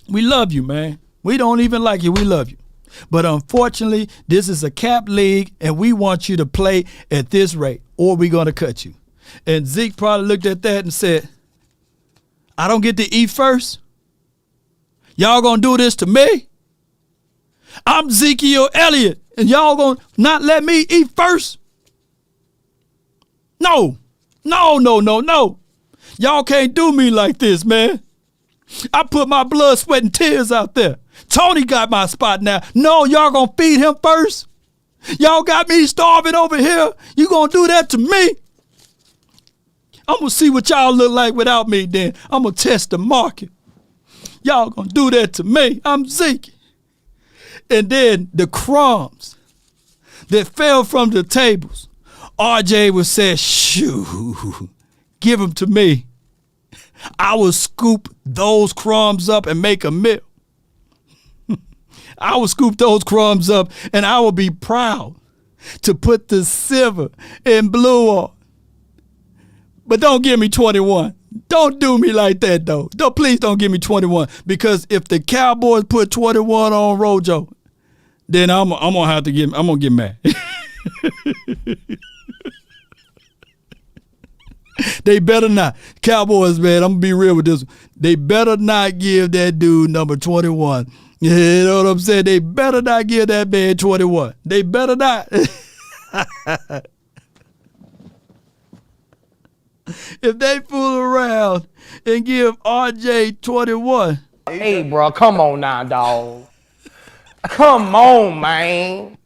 we love you, man. We don't even like you. We love you. But unfortunately, this is a cap league, and we want you to play at this rate, or we're going to cut you. And Zeke probably looked at that and said, I don't get to eat first? Y'all going to do this to me? I'm Ezekiel Elliott, and y'all going to not let me eat first? No. Y'all can't do me like this, man. I put my blood, sweat, and tears out there. Tony got my spot now. No, y'all gonna feed him first? Y'all got me starving over here. You gonna do that to me? I'm gonna see what y'all look like without me then. I'm gonna test the market. Y'all gonna do that to me. I'm Zeke. And then the crumbs that fell from the tables, RJ would say, shoo, give them to me. I will scoop those crumbs up and make a meal. I will scoop those crumbs up and I will be proud to put the silver and blue on. But don't give me 21. Don't do me like that, though. Please don't give me 21. Because if the Cowboys put 21 on Rojo, then I'm gonna get mad. They better not. Cowboys, man, I'm going to be real with this one. They better not give that dude number 21 You know what I'm saying? They better not give that man 21. They better not. If they fool around and give RJ 21. Hey, bro, come on now, dog. Come on, man.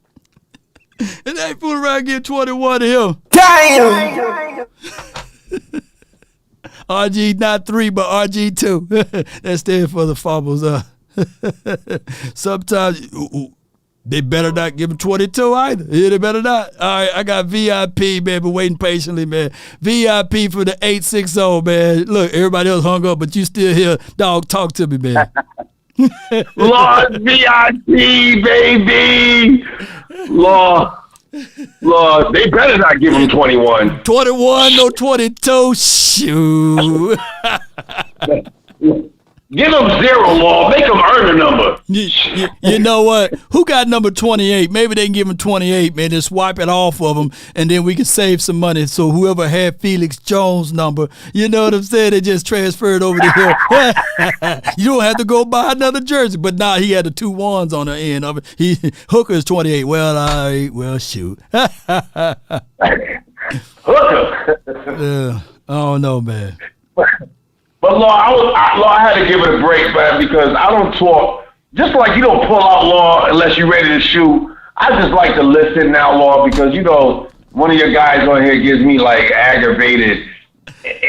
If they fool around and give 21 to him. Damn. RG not 3, but RG 2. That stands for the fumbles. Sometimes they better not give him 22 either. Yeah, they better not. All right, I got VIP, man, been waiting patiently, man. VIP for the 860, man. Look, everybody else hung up, but you still here. Dog, talk to me, man. Lord VIP, baby. Lord, they better not give him 21. 21, no 22. Shoot. Give them 0, Lord. Make them earn a number. You know what? Who got number 28? Maybe they can give him 28, man. Just wipe it off of them, and then we can save some money. So whoever had Felix Jones' number, you know what I'm saying? They just transferred over to him. You don't have to go buy another jersey. But nah, he had the 2 1s on the end of it. Hooker's 28. Well, all right. Well, shoot. Hooker. I don't know, man. But Lord, I had to give it a break, man, because I don't talk. Just like you don't pull out, Lord, unless you're ready to shoot. I just like to listen now, Lord, because, you know, one of your guys on here gives me, like, aggravated.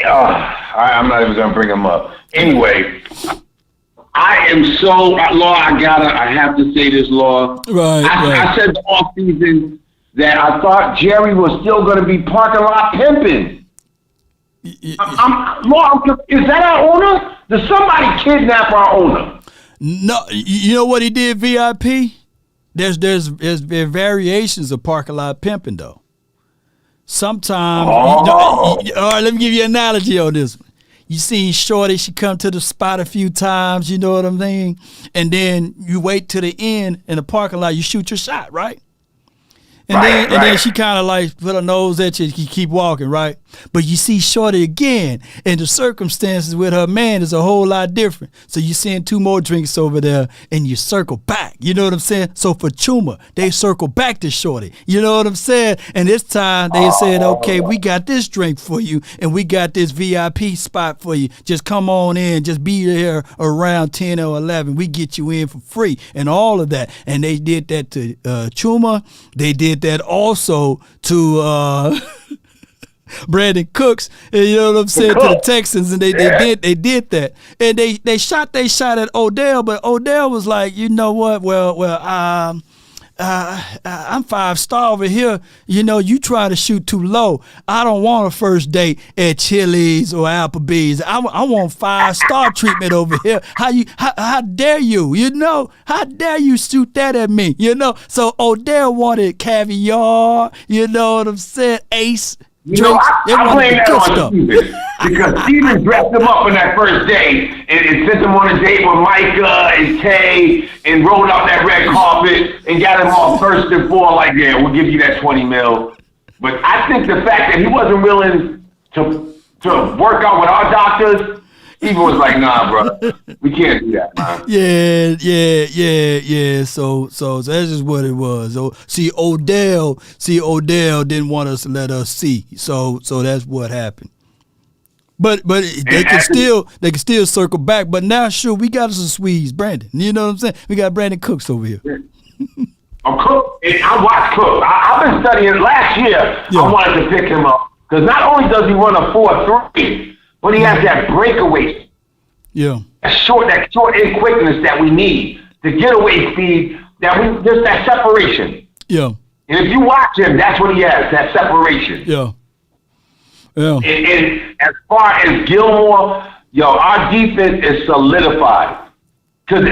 I'm not even going to bring him up. Anyway, I am so, Lord, I have to say this, Lord. Right. I said the offseason that I thought Jerry was still going to be parking lot pimping. Lord, is that our owner? Did somebody kidnap our owner? No, you know what he did, VIP? There's variations of parking lot pimping, though. Sometimes, all right, let me give you an analogy on this one. You see Shorty, she come to the spot a few times, you know what I'm saying? And then you wait to the end in the parking lot, you shoot your shot, right? And then she kind of like put her nose at you, you keep walking, right? But you see Shorty again, and the circumstances with her man is a whole lot different. So you send 2 more drinks over there, and you circle back. You know what I'm saying? So for Chuma, they circle back to Shorty. You know what I'm saying? And this time they said, okay, we got this drink for you, and we got this VIP spot for you. Just come on in, just be there around 10 or 11. We get you in for free, and all of that. And they did that to Chuma. They did that also to Brandon Cooks, and you know what I'm saying, to the Texans, and they did that, and they shot at Odell, but Odell was like, you know what, I'm 5-star over here. You know, you try to shoot too low. I don't want a first date at Chili's or Applebee's. I want 5-star treatment over here. How dare you? You know, how dare you shoot that at me? You know, so Odell wanted caviar. You know what I'm saying? Ace. You know, I blame that on Steven, because Steven dressed him up on that first day and sent him on a date with Micah and Tay and rolled out that red carpet and got him all thirsty for, like, yeah, we'll give you that 20 mil. But I think the fact that he wasn't willing to work out with our doctors, Steven was like, nah, bro, we can't do that, man. Yeah. So that's just what it was. So see, Odell didn't want us to let us see. So that's what happened. But they can still circle back. But now, sure, we got us a Swedes, Brandon. You know what I'm saying? We got Brandon Cooks over here. Cook, I watched Cook. I've been studying last year. Yeah. I wanted to pick him up because not only does he run a 4.3. But he has that breakaway. Yeah. That short end quickness that we need. The getaway speed, just that separation. Yeah. And if you watch him, that's what he has, that separation. Yeah. And as far as Gilmore, our defense is solidified. Because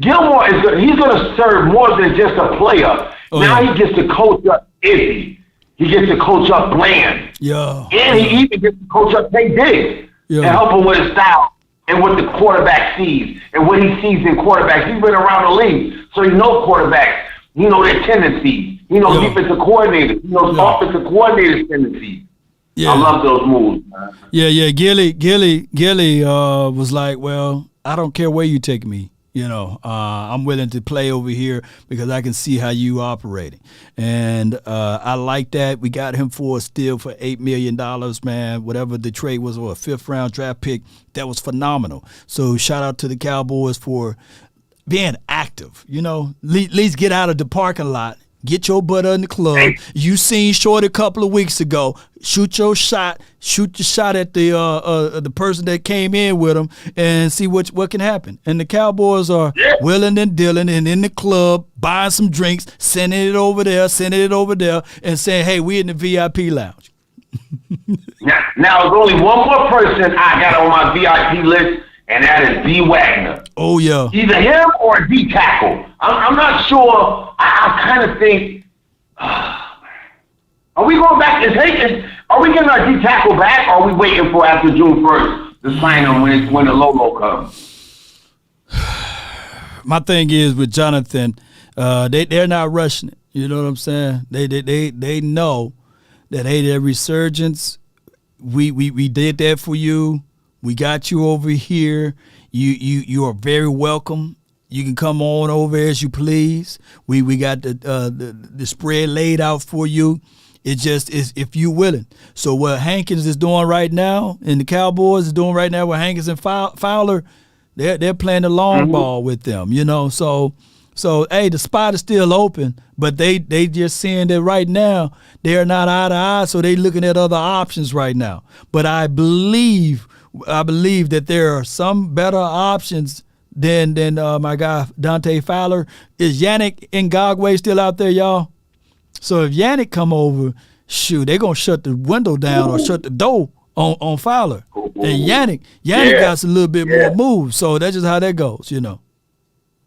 Gilmore he's going to serve more than just a player. He gets to coach up Izzy. He gets to coach up Bland. Yeah. And he even gets to coach up Tay Diggs and help him with his style and what the quarterback sees and what he sees in quarterbacks. He's been around the league, so he knows quarterbacks. He knows their tendencies. He knows defensive coordinators. He knows offensive coordinators' tendencies. Yeah. I love those moves, man. Yeah. Gilly was like, well, I don't care where you take me. I'm willing to play over here because I can see how you operating. And I like that. We got him for a steal for $8 million, man. Whatever the trade was, or a 5th-round draft pick, that was phenomenal. So shout out to the Cowboys for being active, at least get out of the parking lot. Get your butt in the club. You seen Short a couple of weeks ago. Shoot your shot. Shoot your shot at the person that came in with him and see what can happen. And the Cowboys are willing and dealing and in the club, buying some drinks, sending it over there, and saying, hey, we in the VIP lounge. now, there's only one more person I got on my VIP list, and that is D. Wagner. Oh, yeah. Either him or D. Tackle. I'm not sure. I kind of think, are we going back? Are we getting our D. Tackle back, or are we waiting for after June 1st to sign him when the logo comes? My thing is with Jonathan, they're not rushing it. You know what I'm saying? They know that, hey, their resurgence, we did that for you. We got you over here. You are very welcome. You can come on over as you please. We got the spread laid out for you. It just is if you willing. So what Hankins is doing right now, and the Cowboys is doing right now with Hankins and Fowler, they're playing the long ball with them. So hey, the spot is still open, but they just seeing that right now they are not eye to eye, so they looking at other options right now. But I believe that there are some better options than my guy Dante Fowler. Is Yannick Ngakoue still out there, y'all? So if Yannick come over, shoot, they're gonna shut the window down or shut the door on Fowler. And Yannick got a little bit more moves. So that's just how that goes,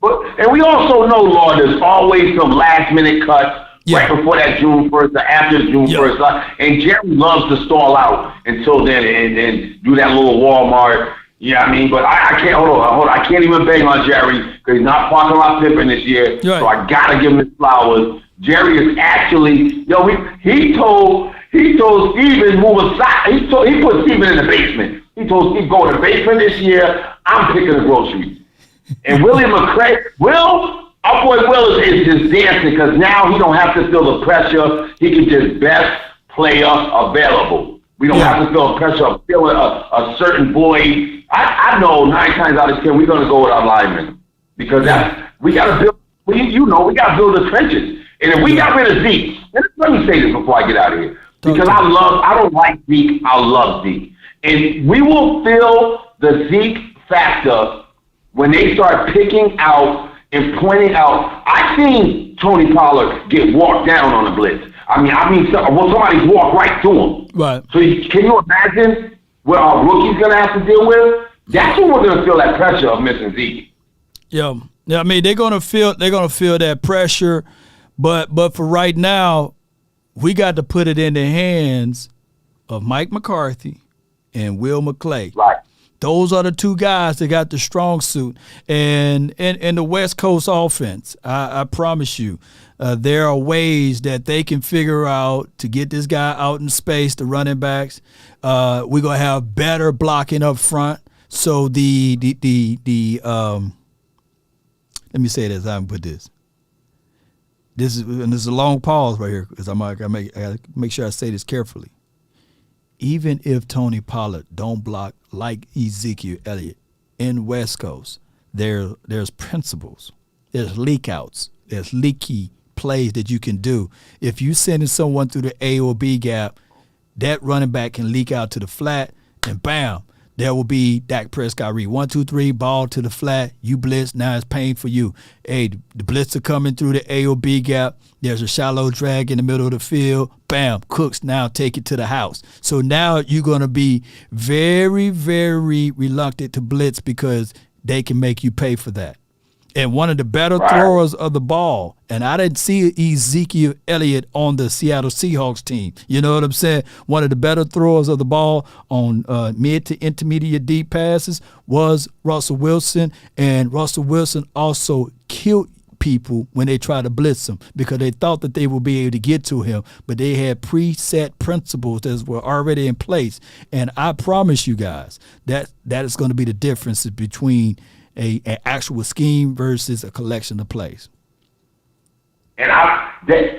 But and we also know, Lord, there's always some last minute cuts. Right before that June 1st or after June 1st. And Jerry loves to stall out until then and do that little Walmart. Yeah, I mean, but I can't, hold on. I can't even bang on Jerry because he's not parking lot Pippen this year. Right. So I got to give him his flowers. Jerry is actually, he told Steven move aside. He put Steven in the basement. He told Steve, go in the basement this year. I'm picking the groceries. And William McCray, our boy Will is just dancing because now he don't have to feel the pressure. He can just best player available. We don't have to feel the pressure of feeling a certain void. I know 9 times out of 10 we're going to go with our linemen because we got to build. We got to build the trenches. And if we got rid of Zeke, let me say this before I get out of here because I don't like Zeke. I love Zeke, and we will feel the Zeke factor when they start picking out and pointing out. I seen Tony Pollard get walked down on a blitz. Somebody's walked right to him. Right. So can you imagine what our rookie's gonna have to deal with? That's when we're gonna feel that pressure of missing Zeke. Yeah. I mean, they're gonna feel that pressure, but for right now, we got to put it in the hands of Mike McCarthy and Will McClay. Right. Those are the two guys that got the strong suit. And the West Coast offense, I promise you, there are ways that they can figure out to get this guy out in space, the running backs. We're going to have better blocking up front. So let me say this, I can put this. This is a long pause right here because I got to make sure I say this carefully. Even if Tony Pollard don't block like Ezekiel Elliott in West Coast, there's principles, there's leak outs, there's leaky plays that you can do. If you sending someone through the A or B gap, that running back can leak out to the flat, and bam, there will be Dak Prescott read 1, 2, 3, ball to the flat. You blitz, now it's pain for you. Hey, the blitzer coming through the A or B gap. There's a shallow drag in the middle of the field. Bam, Cooks now take it to the house. So now you're going to be very, very reluctant to blitz because they can make you pay for that. And one of the better throwers of the ball, and I didn't see Ezekiel Elliott on the Seattle Seahawks team. You know what I'm saying? One of the better throwers of the ball on mid to intermediate deep passes was Russell Wilson, and Russell Wilson also killed people when they tried to blitz him because they thought that they would be able to get to him, but they had preset principles that were already in place. And I promise you guys that is going to be the difference between an actual scheme versus a collection of plays. And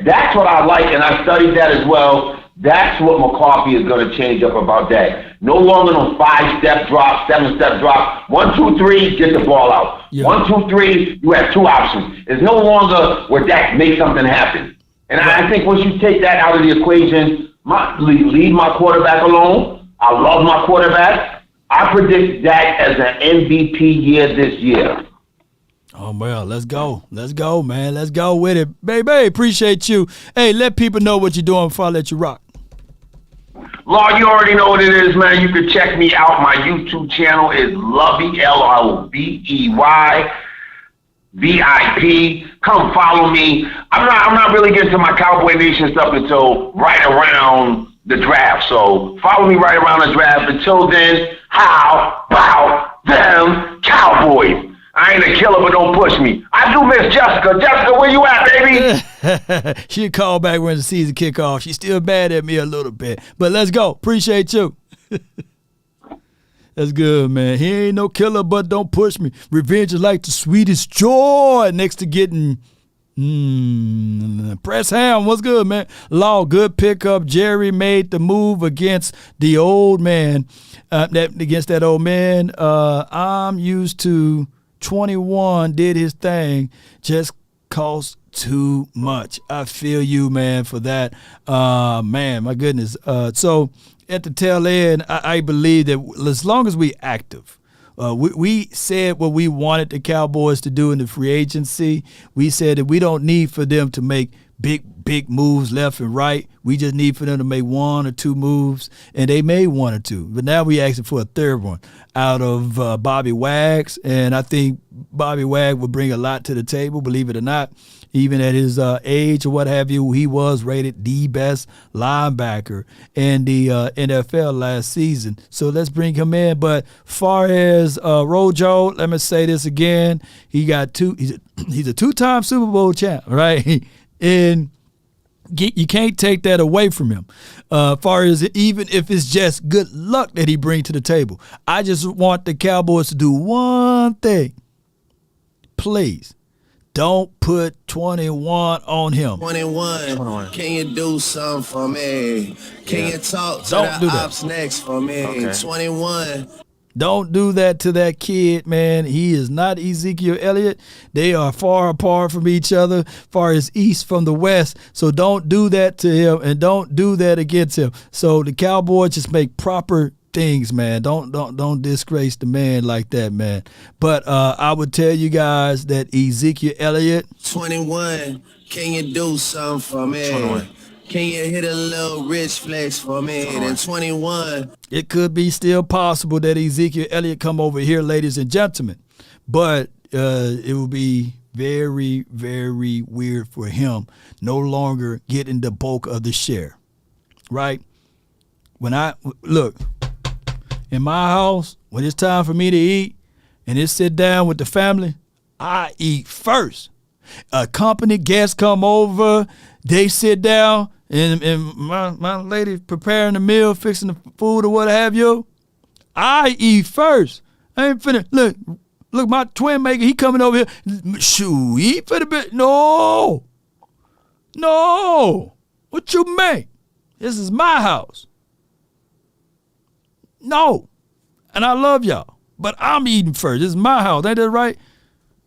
that's what I like, and I studied that as well. That's what McCarthy is going to change up about that. No longer those 5-step drops, 7-step drops. 1, 2, 3, get the ball out. Yeah. 1, 2, 3, you have 2 options. It's no longer where Dak makes something happen. And I think once you take that out of the equation, leave my quarterback alone. I love my quarterback. I predict Dak as an MVP year this year. Oh, well, let's go. Let's go, man. Let's go with it. Baby, appreciate you. Hey, let people know what you're doing before I let you rock. Lord, you already know what it is, man. You can check me out. My YouTube channel is Lovey, Lovey, VIP. Come follow me. I'm not really getting to my Cowboy Nation stuff until right around the draft. So follow me right around the draft. Until then, how about them Cowboys? I ain't a killer, but don't push me. I do miss Jessica. Jessica, where you at, baby? She'll call back when the season kick off. She's still mad at me a little bit. But let's go. Appreciate you. That's good, man. He ain't no killer, but don't push me. Revenge is like the sweetest joy next to getting press ham. What's good, man? Law, good pickup. Jerry made the move against the old man. Against that old man. I'm used to 21 did his thing, just cost too much. I feel you, man, for that. Man, my goodness. So at the tail end, I believe that as long as we active, we said what we wanted the Cowboys to do in the free agency. We said that we don't need for them to make big moves left and right. We just need for them to make 1 or 2 moves, and they made 1 or 2. But now we asking for a third one out of Bobby Wags, and I think Bobby Wag will bring a lot to the table, believe it or not. Even at his age or what have you, he was rated the best linebacker in the NFL last season. So let's bring him in. But far as Rojo, let me say this again. He's a 2-time Super Bowl champ, right? And you can't take that away from him. Far as even if it's just good luck that he brings to the table. I just want the Cowboys to do one thing. Please, don't put 21 on him. 21. Can you do something for me? Can you talk to the ops next for me? Okay. 21. Don't do that to that kid, man. He is not Ezekiel Elliott. They are far apart from each other, far as east from the west. So don't do that to him, and don't do that against him. So the Cowboys just make proper things, man. Don't disgrace the man like that, man. But I would tell you guys that Ezekiel Elliott. 21. Can you do something for me? 21. Can you hit a little rich flex for me? And 21. It could be still possible that Ezekiel Elliott come over here, ladies and gentlemen. But it will be very, very weird for him no longer getting the bulk of the share, right? When look, in my house, when it's time for me to eat and it's sit down with the family, I eat first. A company guest come over, they sit down, and my lady preparing the meal, fixing the food or what have you. I eat first. I ain't finna look. My twin maker, he coming over here. Shoot, he finna be no. What you mean? This is my house. No, and I love y'all, but I'm eating first. This is my house. Ain't that right?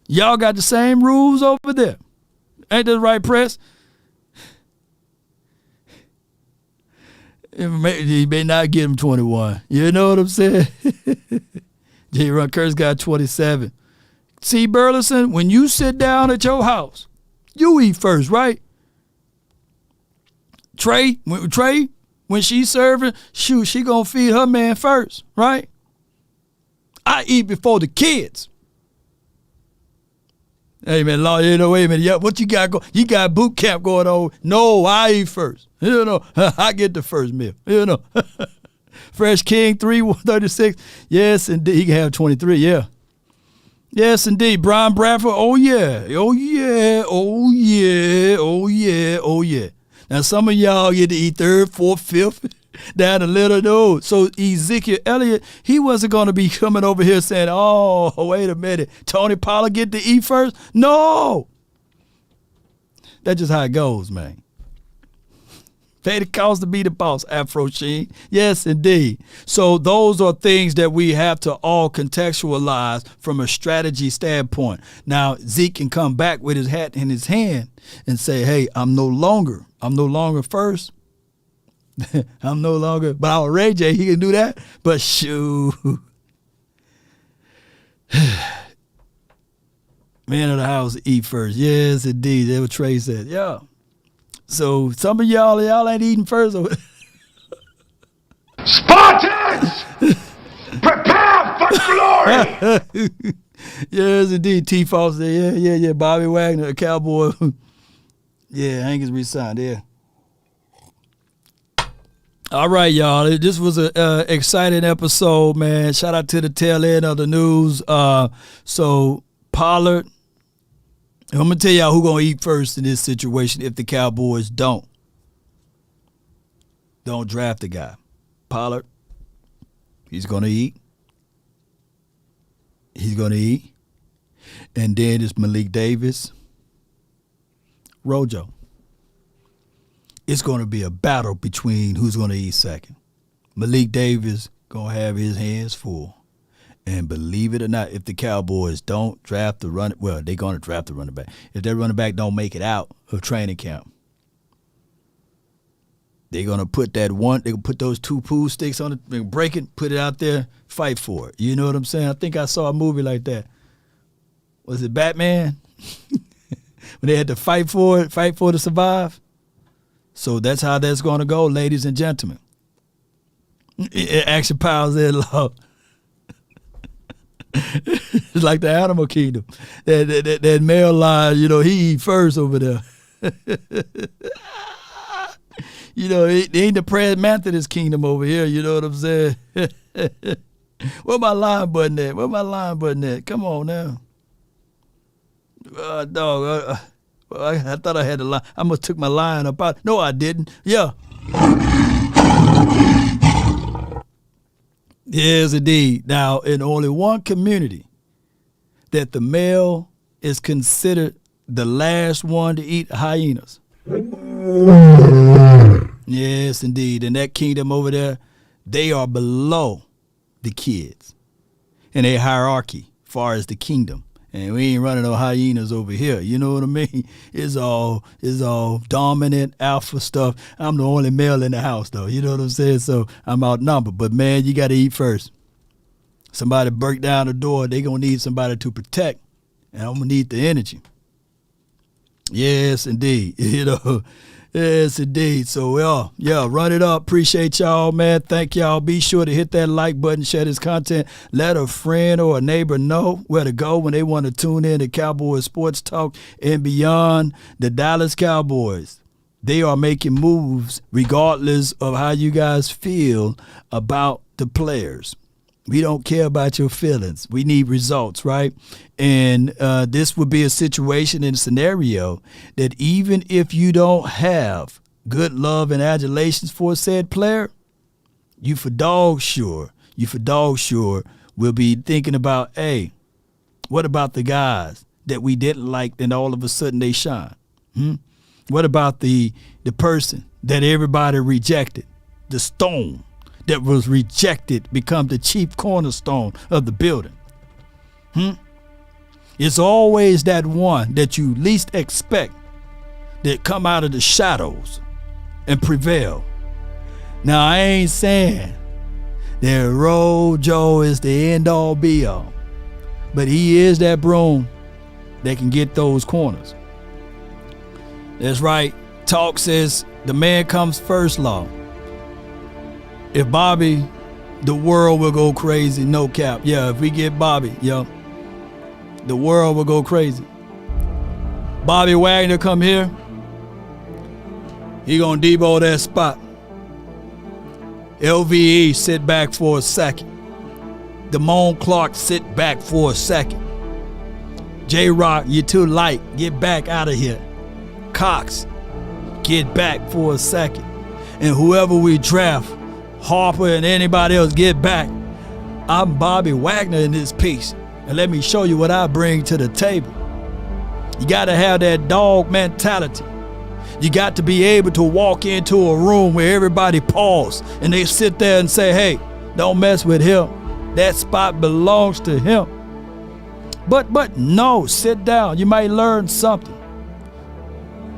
Y'all got the same rules over there. Ain't that right, Press? You may not get him 21. You know what I'm saying? J. Ron Kurtz got 27. See, Burleson, when you sit down at your house, you eat first, right? Trey, when she's serving, shoot, she gonna feed her man first, right? I eat before the kids. Hey, man, Lord, you know, wait a minute. Yeah, what you got You got boot camp going on. No, I eat first. You know, I get the first meal. You know. Fresh King, 336. Yes, indeed. He can have 23, yeah. Yes, indeed. Brian Bradford, oh, yeah. Now, some of y'all get to eat third, fourth, fifth. Down a little no. So Ezekiel Elliott, he wasn't going to be coming over here saying, oh, wait a minute, Tony Pollard get to eat first? No. That's just how it goes, man. Pay the cost to be the boss, Afro Sheen. Yes, indeed. So those are things that we have to all contextualize from a strategy standpoint. Now, Zeke can come back with his hat in his hand and say, hey, I'm no longer first. I'm no longer, but our Ray J, he can do that. But shoot. Man of the house, eat first. Yes, indeed. That's what Trey said. Yeah. So some of y'all ain't eating first. Spartans! Prepare for glory! Yes, indeed. T. Foster. Yeah. Bobby Wagner, a Cowboy. Yeah, Angus resigned. Yeah. All right, y'all. This was an exciting episode, man. Shout out to the tail end of the news. So Pollard, I'm going to tell y'all who's going to eat first in this situation if the Cowboys don't draft the guy. Pollard, he's going to eat. He's going to eat. And then it's Malik Davis, Rojo. It's going to be a battle between who's going to eat second. Malik Davis going to have his hands full. And believe it or not, if the Cowboys don't draft the running, well, they're going to draft the running back. If their running back don't make it out of training camp, they're going to put they're going to put those two pool sticks on it, break it, put it out there, fight for it. You know what I'm saying? I think I saw a movie like that. Was it Batman? When they had to fight for it, fight for it to survive? So that's how that's going to go, ladies and gentlemen. Action powers in law. It's like the animal kingdom. That male lion, you know, he eat first over there. You know, it ain't the Prayer Methodist kingdom over here. You know what I'm saying? Where my line button at? Come on now. Dog, I thought I had the line. I must took my line up out. No, I didn't. Yeah. Yes, indeed. Now, in only one community that the male is considered the last one to eat hyenas. Yes, indeed. In that kingdom over there, they are below the kids in a hierarchy far as the kingdom. And we ain't running no hyenas over here. You know what I mean? It's all dominant alpha stuff. I'm the only male in the house, though. You know what I'm saying? So I'm outnumbered. But, man, you got to eat first. Somebody break down the door, they going to need somebody to protect. And I'm going to need the energy. Yes, indeed. You know, yes, indeed. So, yeah, run it up. Appreciate y'all, man. Thank y'all. Be sure to hit that like button, share this content. Let a friend or a neighbor know where to go when they want to tune in to Cowboys Sports Talk and beyond. The Dallas Cowboys, they are making moves regardless of how you guys feel about the players. We don't care about your feelings. We need results, right? And this would be a situation and scenario that even if you don't have good love and adulations for said player, you for dog sure will be thinking about, hey, what about the guys that we didn't like and all of a sudden they shine? What about the person that everybody rejected, the stone that was rejected become the chief cornerstone of the building? It's always that one that you least expect that come out of the shadows and prevail. Now, I ain't saying that Rojo is the end-all be-all, but he is that broom that can get those corners. That's right. Talk says the man comes first law. If Bobby, the world will go crazy, no cap. Yeah, if we get Bobby, the world will go crazy. Bobby Wagner come here, he gonna Debo that spot. LVE sit back for a second. Damone Clark sit back for a second. J-Rock, you're too light, get back out of here. Cox, get back for a second. And whoever we draft, Harper and anybody else get back. I'm Bobby Wagner in this piece, and let me show you what I bring to the table. You got to have that dog mentality. You got to be able to walk into a room where everybody pause and they sit there and say, hey, don't mess with him. That spot belongs to him. But no, sit down. You might learn something.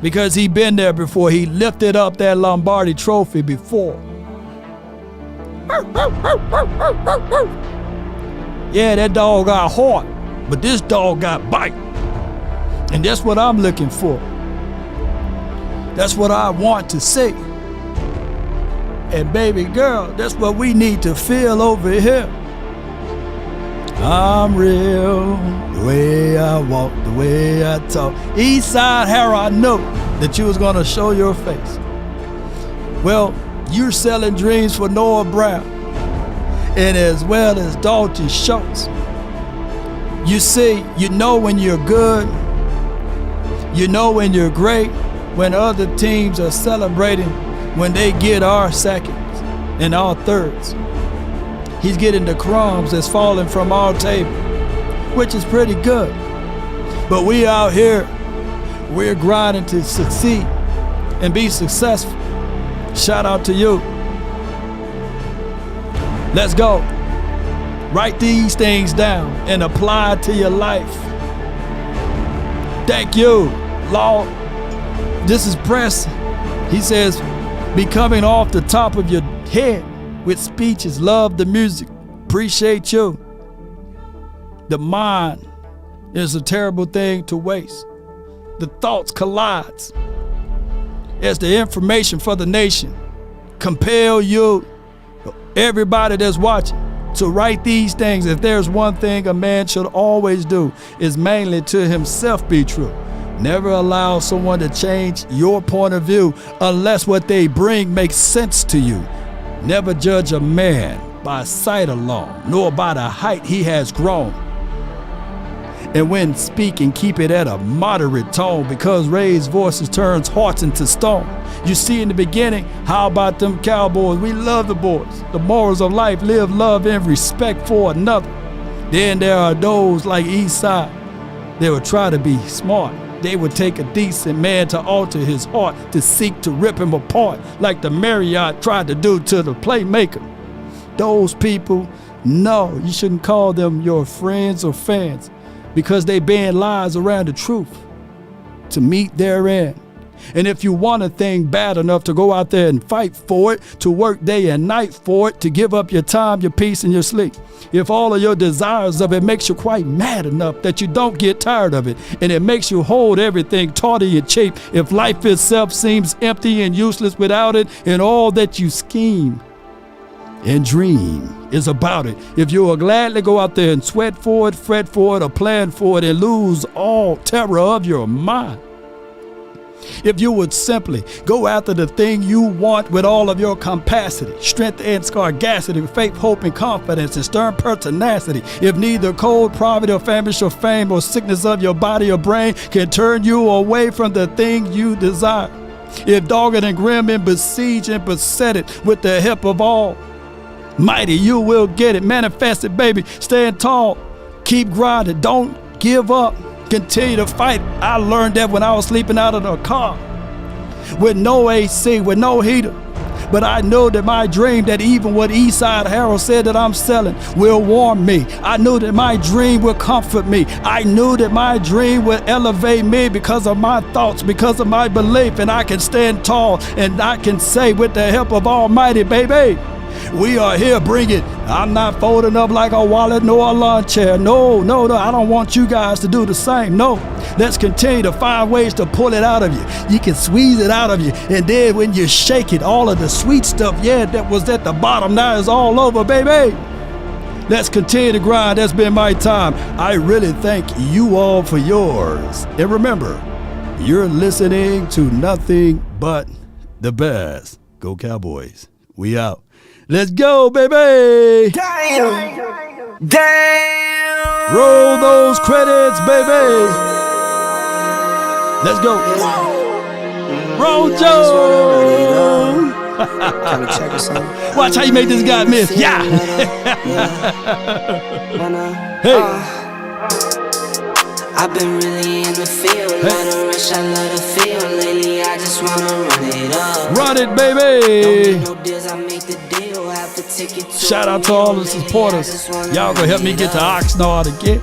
Because he been there before. He lifted up that Lombardi trophy before. Yeah, that dog got heart, but this dog got bite. And that's what I'm looking for. That's what I want to see. And baby girl, that's what we need to feel over here. I'm real, the way I walk, the way I talk. Eastside Harold, I know that you was gonna show your face. Well, you're selling dreams for Noah Brown, and as well as Dalton Schultz. You see, you know when you're good, you know when you're great, when other teams are celebrating when they get our seconds and our thirds. He's getting the crumbs that's falling from our table, which is pretty good. But we out here, we're grinding to succeed and be successful. Shout out to you. Let's go. Write these things down and apply it to your life. Thank you, Law. This is Press. He says, be coming off the top of your head with speeches. Love the music. Appreciate you. The mind is a terrible thing to waste. The thoughts collides as the information for the nation compel you, everybody that's watching, to write these things. If there's one thing a man should always do, is mainly to himself be true. Never allow someone to change your point of view unless what they bring makes sense to you. Never judge a man by sight alone, nor by the height he has grown. And when speaking, keep it at a moderate tone, because raised voices turns hearts into stone. You see in the beginning, how about them Cowboys? We love the boys. The morals of life, live, love, and respect for another. Then there are those like Eastside. They would try to be smart. They would take a decent man to alter his heart, to seek to rip him apart, like the Marriott tried to do to the playmaker. Those people, no, you shouldn't call them your friends or fans, because they bend lies around the truth to meet their end. And if you want a thing bad enough to go out there and fight for it, to work day and night for it, to give up your time, your peace, and your sleep, if all of your desires of it makes you quite mad enough that you don't get tired of it, and it makes you hold everything tawdry and cheap, if life itself seems empty and useless without it, and all that you scheme and dream is about it, if you will gladly go out there and sweat for it, fret for it, or plan for it, and lose all terror of your mind, if you would simply go after the thing you want with all of your capacity, strength and sagacity, faith, hope, and confidence, and stern pertinacity, if neither cold, poverty, or famish, or fame, or sickness of your body or brain can turn you away from the thing you desire, if dogged and grim and besieged and beset it with the help of all mighty, you will get it. Manifest it, baby. Stand tall. Keep grinding. Don't give up. Continue to fight. I learned that when I was sleeping out of the car with no AC, with no heater. But I know that my dream, that even what Eastside Harold said that I'm selling, will warm me. I knew that my dream will comfort me. I knew that my dream would elevate me because of my thoughts, because of my belief. And I can stand tall, and I can say with the help of Almighty, baby, we are here, bring it. I'm not folding up like a wallet nor a lawn chair. No, I don't want you guys to do the same. No, let's continue to find ways to pull it out of you. You can squeeze it out of you, and then when you shake it, all of the sweet stuff, yeah, that was at the bottom, now is all over, baby. Let's continue to grind. That's been my time. I really thank you all for yours. And remember, you're listening to nothing but the best. Go Cowboys. We out. Let's go, baby! Damn! Roll those credits, baby! Let's go! Roll Jones! Watch how you make this guy miss. Yeah. Hey. I've been really in the field. Let her rush, I love the feel. Lately, I just wanna run it up. Run it, baby. No deals, I make the deal. Have to take it to shout out to all the supporters. Y'all gonna help me get to Oxnard again.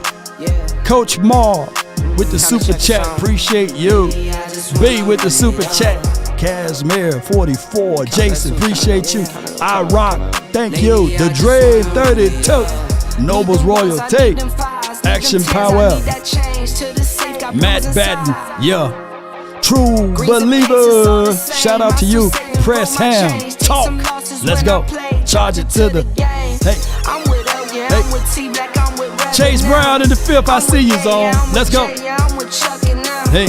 Coach Mar with the super chat. Appreciate you. B with the super chat. Casimir 44. Jason, appreciate you. I rock. Thank you. The Dre 32. Nobles Royalty. Action Powell. Matt Batten. Yeah. True Believer. Shout out to you. Press Ham. Talk. Let's go. Charge it to the. Hey. Hey. Chase Brown in the fifth. I see you, Zone. Let's go. Hey.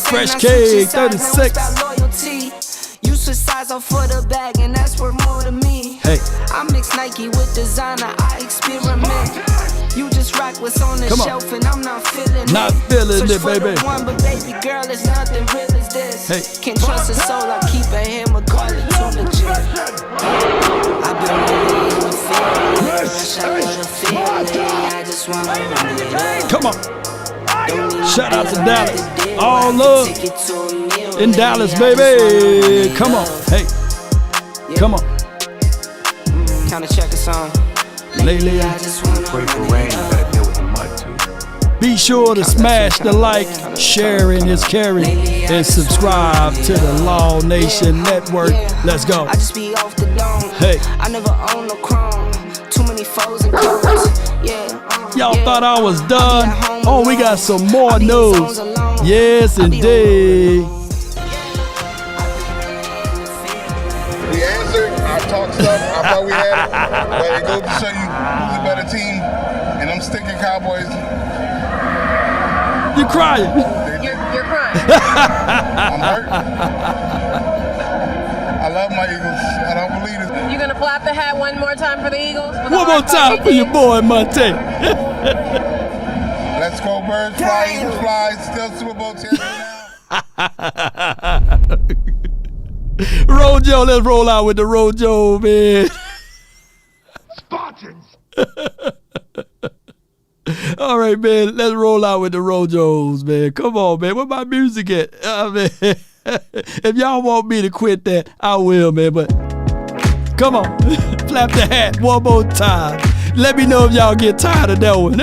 Fresh K 36. You switch size off for the bag, and that's worth more to me. Hey. I mix Nike with designer. I experiment. You just rock what's on the shelf, and I'm not feeling not it. Feeling it, baby. One, but baby girl, it's nothing real as this. Hey. Can't trust a soul, I keep a hammer, call it too legit. I've been really in the field. Rush, I love the feeling. I just want to run it up. Come on. Shout out to Dallas. All love in Dallas, baby. Come on. Hey. Come on. Kinda check a song. Lately, I just wanna pray for rain. You gotta deal with the mud too. Be sure to smash the like, sharing is caring, and subscribe to the Law Nation Network. Let's go. I just be off the dome. Hey. I never own no chrome. Too many foes and codes. Y'all thought I was done? Oh, we got some more news. Yes, indeed. We answered. I talked stuff. I thought we had it. But it goes to show you who's a better team. And I'm sticking Cowboys. You crying? You're crying. I'm hurt. I love my Eagles. I don't believe it. You gonna flap the hat one more time for the Eagles? One more time for your boy, Monte. Let's go, Birds. Fly, Eagles, fly. Still Super Bowl champion now. Rojo, let's roll out with the Rojo, man. Spartans. All right, man. Let's roll out with the Rojos, man. Come on, man. Where my music at? Man. If y'all want me to quit that, I will, man. But come on. Flap the hat one more time. Let me know if y'all get tired of that one.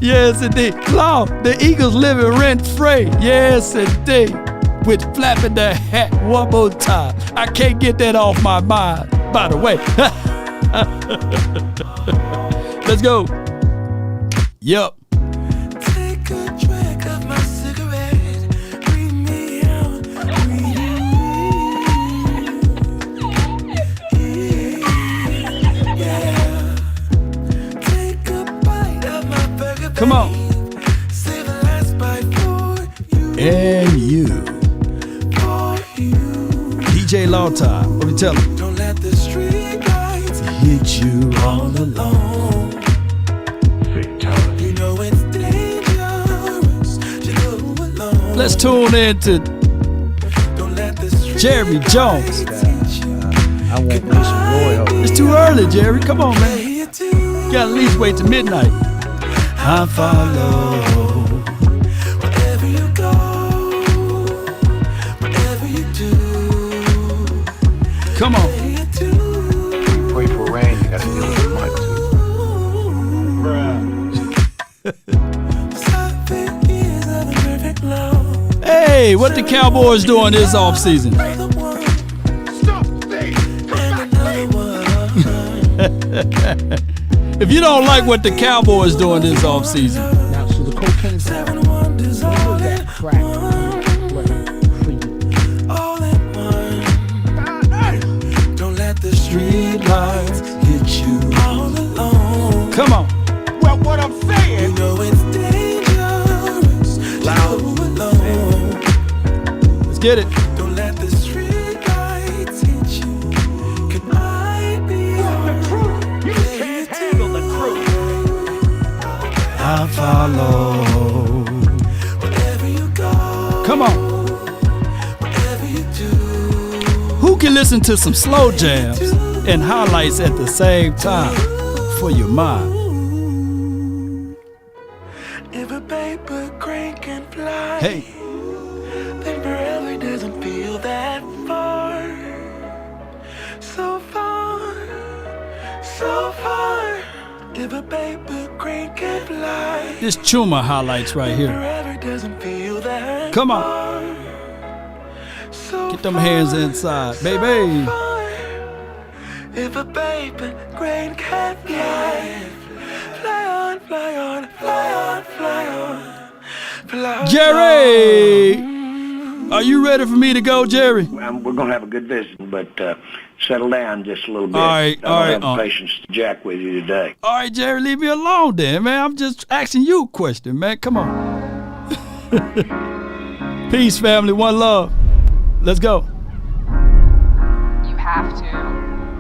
Yes, indeed. Law, the Eagles living rent-free. Yes, indeed. With flapping the hat one more time. I can't get that off my mind, by the way. Let's go. Yup. Take a drag of my cigarette. Breathe me out. Take a bite of my burger. Come on. Save the last bite for you. And you. DJ Lawtime, what we tell him? Don't let the street lights hit you all alone. You know it's dangerous to go alone. Let's tune in to Jerry Jones. I want me some royal. It's too early, Jerry. Come on, man. You gotta at least wait till midnight. I follow. Wherever you go, whatever you do. Come on. Pray for rain. You gotta deal with the mud too. Hey, what the Cowboys doing this offseason? If you don't like what the Cowboys doing this offseason. Now, so the cocaine that crack. Don't let the street lights hit you all alone. Come on. Well, what I'm saying. You know it's dangerous to go alone. Let's get it. Don't let the street lights hit you. Could I be the truth? You can't handle the truth. I follow. Wherever you go. Come on. Wherever you Who can listen to some slow jams and highlights at the same time for your mind? If a paper crane can fly, hey, then forever doesn't feel that far. So far, so far. If a paper crane can fly, this Chuma highlights right here. forever doesn't feel that Come on. far. So Get them hands inside, baby. if a paper crane can fly, fly on, fly on, fly on, fly on, fly on. Jerry, are you ready for me to go, Jerry? We're going to have a good visit, but settle down just a little bit. All right, I don't have the patience to jack with you today. All right, Jerry, leave me alone then, man. I'm just asking you a question, man. Come on. Peace, family. One love. Let's go. You have to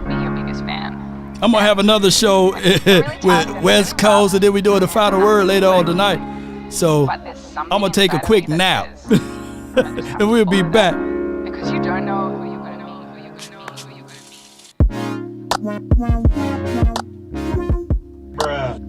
be your biggest fan. I'm going to have another show with West Coast, and then we doing the final word later on tonight. So I'm going to take a quick nap, and we'll be back. Because you don't know who you're going to be. Bruh.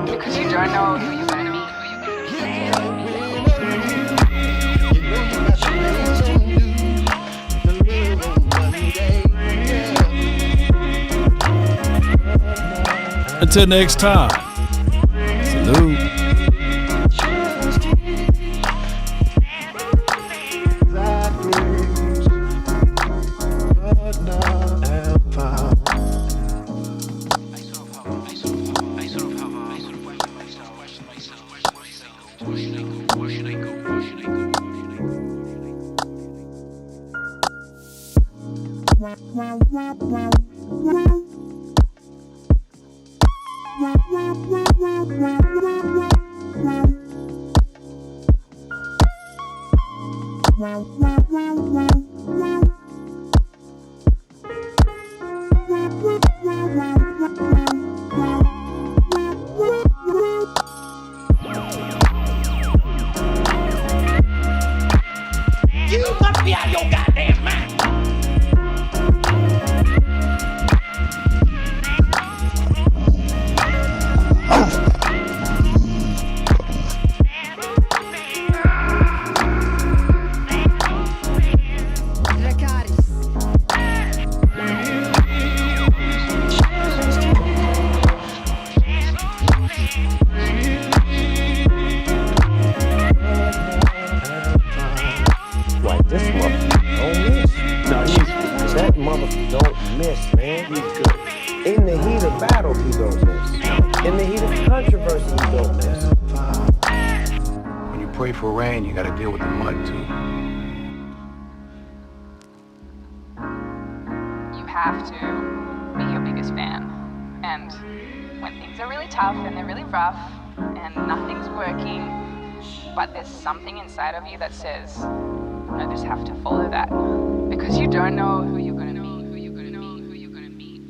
Because you don't know who you're going to be. Until next time. Salute. You must be out of your goddamn mind. For rain, you gotta deal with the mud too. You have to be your biggest fan. And when things are really tough and they're really rough and nothing's working, but there's something inside of you that says, I just have to follow that. Because you don't know who